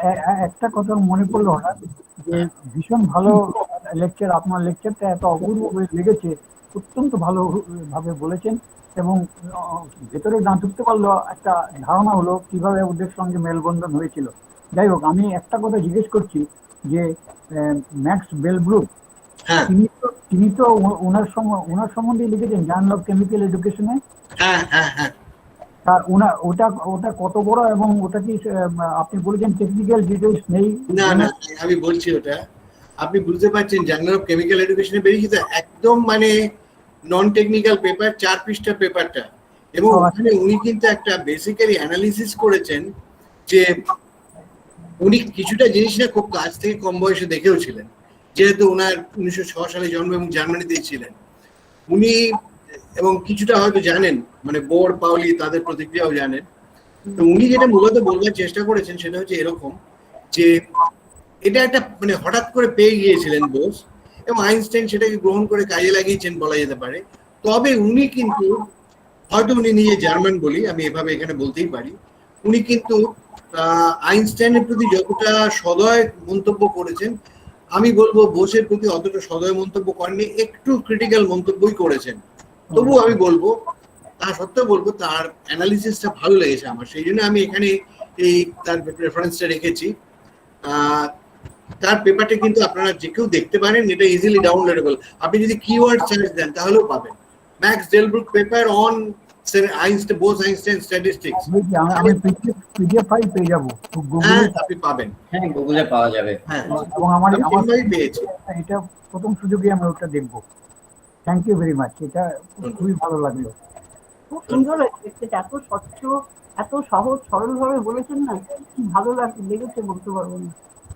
একটা কথা মনে পড়লো হঠাৎ, যে ভীষণ ভালো লেকচার, আপনার লেকচারটা এত অপূর্ব লেগেছে, অত্যন্ত ভালো ভাবে বলেছেন, এবং ভেতরে না ঢুকতে পারলো একটা ধারণা হলো কিভাবে ওদের সঙ্গে মেলবন্ধন হয়েছিল। যাই হোক, আমি একটা কথা জিজ্ঞেস করছি যে ম্যাক্স বেলব্রুক, তিনি তো ওনার সম্বন্ধে লিখেছেন জার্নাল অফ কেমিক্যাল এডুকেশনে। তার ওটা কত বড়, এবং ওটা কি আপনি বলেছেন টেকনিক্যাল ডিটেইলস নেই? না না, আমি বলছি ওটা আপনি বুঝতে পারছেন। জার্নাল অফ কেমিক্যাল এডুকেশনে বেরিয়েছে তো, একদম মানে নন টেকনিক্যাল পেপার, 4 পৃষ্ঠার পেপারটা। এবং ওখানে উনি কিন্তু একটা বেসিক্যালি অ্যানালিসিস করেছেন, যে উনি কিছুটা জিনিসটা খুব কাছ থেকে কম বয়সে দেখেও ছিলেন, যেহেতু ওনার 1906 সালে জন্ম এবং জার্মানিতেই ছিলেন উনি, এবং কিছুটা হয়তো জানেন, মানে বোর পাউলি তাদের প্রতিক্রিয়াও জানেন। তো উনি যেটা মূলত বলবার চেষ্টা করেছেন সেটা হচ্ছে এরকম, যে এটা একটা মানে হঠাৎ করে পেয়ে গিয়েছিলেন বোস, এবং আইনস্টাইন সেটাকে গ্রহণ করে কাজে লাগিয়েছেন বলা যেতে পারে। তবে উনি কিন্তু হয়তো উনি নিজে জার্মান বলি, আমি এভাবে এখানে বলতেই পারি, উনি কিন্তু আইনস্টাইনের প্রতি যতটা সদয় মন্তব্য করেছেন, আমি বলবো বোসের প্রতি অতটা সদয় মন্তব্য করেননি, একটু ক্রিটিক্যাল মন্তব্যই করেছেন। তবু আমি বলবো, তা সত্ত্বেও বলবো তার অ্যানালিসিসটা ভালো লেগেছে আমার, সেই জন্য আমি এখানে এই তার রেফারেন্সটা রেখেছি। তার পেপারটা কিন্তু আপনারা যে কেউ দেখতে পারেন, এটা ইজিলি ডাউনলোডেবল। আপনি যদি কিওয়ার্ড সার্চ দেন তাহলেও পাবেন, Max Delbrück paper on Bose Einstein statistics. আমি পিডিএফ ফাইল পেয়ে যাবো হ্যাঁ, আপনি পাবেন, হ্যাঁ গুগলে পাওয়া যাবে। হ্যাঁ, এবং আমার পেয়েছি। এটা প্রথম সুযোগে আমি ওটা দেখবো। থ্যাংক ইউ ভেরি মাচ, এটা খুবই ভালো লাগলো। খুব সুন্দর হয়েছে, এত স্বচ্ছ, এত সহজ সরল ভাবে বলেছেন না, কি ভালো লেগেছে বলতে পারবো না।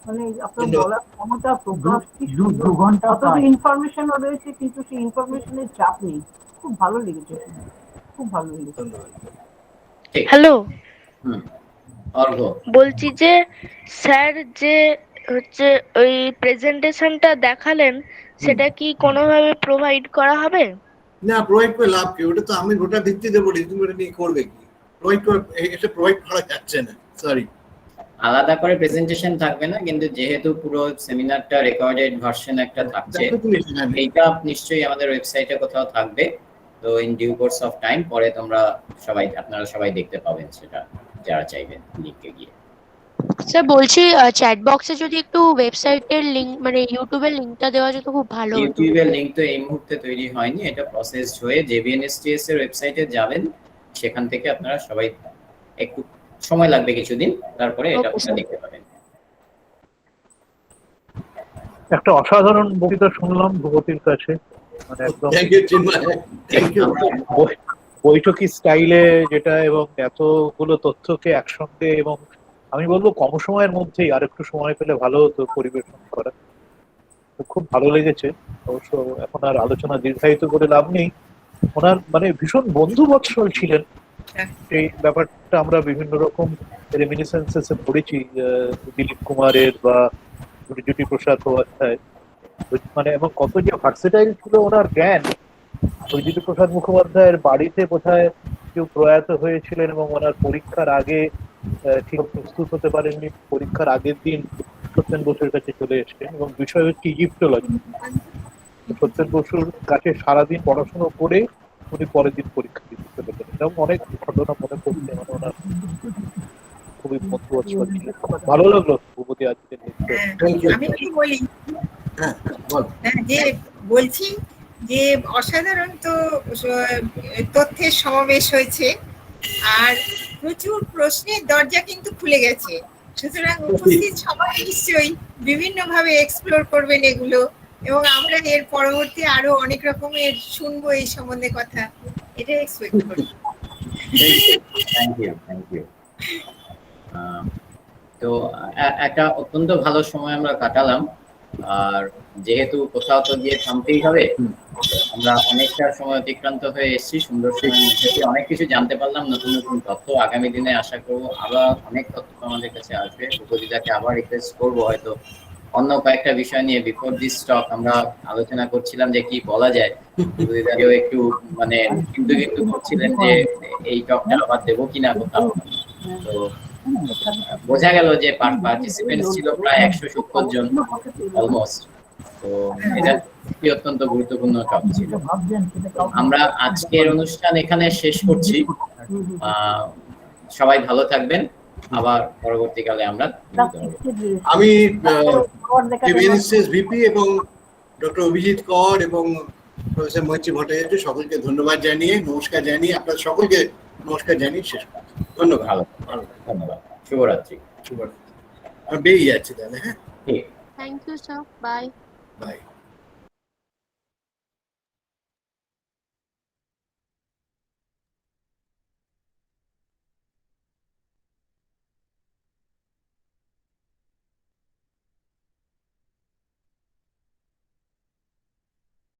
মানে আপনার বলার ক্ষমতা, প্রকাশ, দু ঘন্টা ইনফরমেশনও রয়েছে, কিন্তু সেই ইনফরমেশনের চাপ নেই। খুব ভালো লেগেছে, খুব ভালো লেগেছে। হ্যালো, বলছি যে স্যার যে হচ্ছে ওই প্রেজেন্টেশনটা দেখালেন, সেটা কি কোনোভাবে প্রোভাইড করা হবে? না, প্রোভাইড করে লাভ কি, ওটা তো আমি গোটা ভিত্তিতে বলি, তুমি ওটা নিয়ে করবে কি? প্রোভাইড করা যাচ্ছে না, সরি। আলাদা করে প্রেজেন্টেশন থাকবে না, কিন্তু যেহেতু পুরো সেমিনারটা রেকর্ডেড ভার্সন একটা থাকছে, এইটা নিশ্চয়ই আমাদের ওয়েবসাইটে কোথাও থাকবে। তো in due course of time পরে আপনারা সবাই দেখতে পাবেন সেটা, যারা চাইবেন লিংকে গিয়ে। স্যার বলছি, চ্যাট বক্সে যদি একটু ওয়েবসাইটের লিংক, মানে ইউটিউবের লিংকটা দেওয়া যেত খুব ভালো হতো। ইউটিউবের লিংক তো এই মুহূর্তে তৈরি হয়নি, এটা প্রসেস হয়ে JVNSTS এর ওয়েবসাইটে যাবেন, সেখান থেকে আপনারা সবাই একটু সময় লাগবে কিছুদিন, তারপরে এটা আপনারা দেখতে পাবেন। একটা অসাধারণ বক্তৃতা শুনলাম ভূপতির কাছে, মানে একদম বৈঠকি স্টাইলে যেটা, এবং এতগুলো তথ্যকে একসঙ্গে, এবং আমি বলবো কম সময়ের মধ্যেই আর একটু সময় পেলে ভালো হতো পরিবেশন করা। খুব ভালো লেগেছে। অবশ্য এখন আর আলোচনা দীর্ঘায়িত করে লাভ নেই। ওনার মানে ভীষণ বন্ধু বৎসল ছিলেন, এই ব্যাপারটা আমরা বিভিন্ন রকম রেমিনিসেন্সেসে পড়েছি, দিলীপ কুমারের বা জ্যোতি প্রসাদ মুখোপাধ্যায়, মানে এবং কত যে ভার্সেটাইল ছিল ওনার জ্ঞান। জ্যোতি প্রসাদ মুখোপাধ্যায়ের বাড়িতে কোথায় কেউ প্রয়াত হয়েছিলেন এবং ওনার পরীক্ষার আগে ঠিক প্রস্তুত হতে পারেননি, পরীক্ষার আগের দিন সত্যেন বসুর কাছে চলে এসেছেন, এবং বিষয় হচ্ছে ইজিপ্টোলজি। সত্যেন বসুর কাছে সারাদিন পড়াশোনা করে উনি পরের দিন পরীক্ষা দিতে চলে গেলেন, এবং অনেক ঘটনা মনে পড়ছে, মানে ওনার খুবই বন্ধুবৎসল ছিলেন। ভালো লাগলো ভূপতি আজকে। আমি কি বলি, যে বলছি যে অসাধারণ তো তথ্যের সমাবেশ হয়েছে, আর প্রচুর প্রশ্নের দরজা কিন্তু খুলে গেছে। সুতরাং উপস্থিত সবাই নিশ্চয়ই বিভিন্ন ভাবে এক্সপ্লোর করবেন এগুলো, এবং আমরা এর পরবর্তী আরো অনেক রকমের শুনবো এই সম্বন্ধে কথা, এটা এক্সপেক্ট করি। Thank you. তো একটা অত্যন্ত ভালো সময় আমরা কাটালাম, আর যেহেতু কোথাও তো গিয়ে থামতেই হবে, আমরা অনেকটা সময় অতিক্রান্ত হয়ে এসেছি। সুন্দর সময়ের মধ্যে অনেক কিছু জানতে পারলাম, নতুন নতুন তথ্য। আগামী দিনে আশা করবো আবার অনেক তথ্য আমাদের কাছে আসবে। উপজেলাকে আবার রিকোয়েস্ট করবো, হয়তো অন্য কয়েকটা বিষয় নিয়ে বিফোর দিস টক আমরা আলোচনা করছিলাম যে কি বলা যায়, উপজেলাকেও একটু মানে কিন্তু করছিলেন যে এই টকটা আবার দেবো কিনা কোথাও। তো বোঝা গেল যে পার্টিসিপেন্ট ছিল প্রায় 170 জন অলমোস্ট। তো এটা অত্যন্ত গুরুত্বপূর্ণ টক ছিল। আমরা আজকের অনুষ্ঠান এখানে শেষ করছি। সবাই ভালো থাকবেন, আবার পরবর্তীকালে আমরা আমি ভিপি এবং ডক্টর অভিজিৎ কর এবং প্রফেসর মৈত্রী ভট্টাচার্য সকলকে ধন্যবাদ জানিয়ে, নমস্কার জানিয়ে, আপনার সকলকে নমস্কার জানিয়ে শেষ করছি। ধন্যবাদ। ধন্যবাদ। শুভরাত্রি। বেরিয়ে যাচ্ছি তাহলে। হ্যাঁ, থ্যাংক ইউ স্যার, বাই।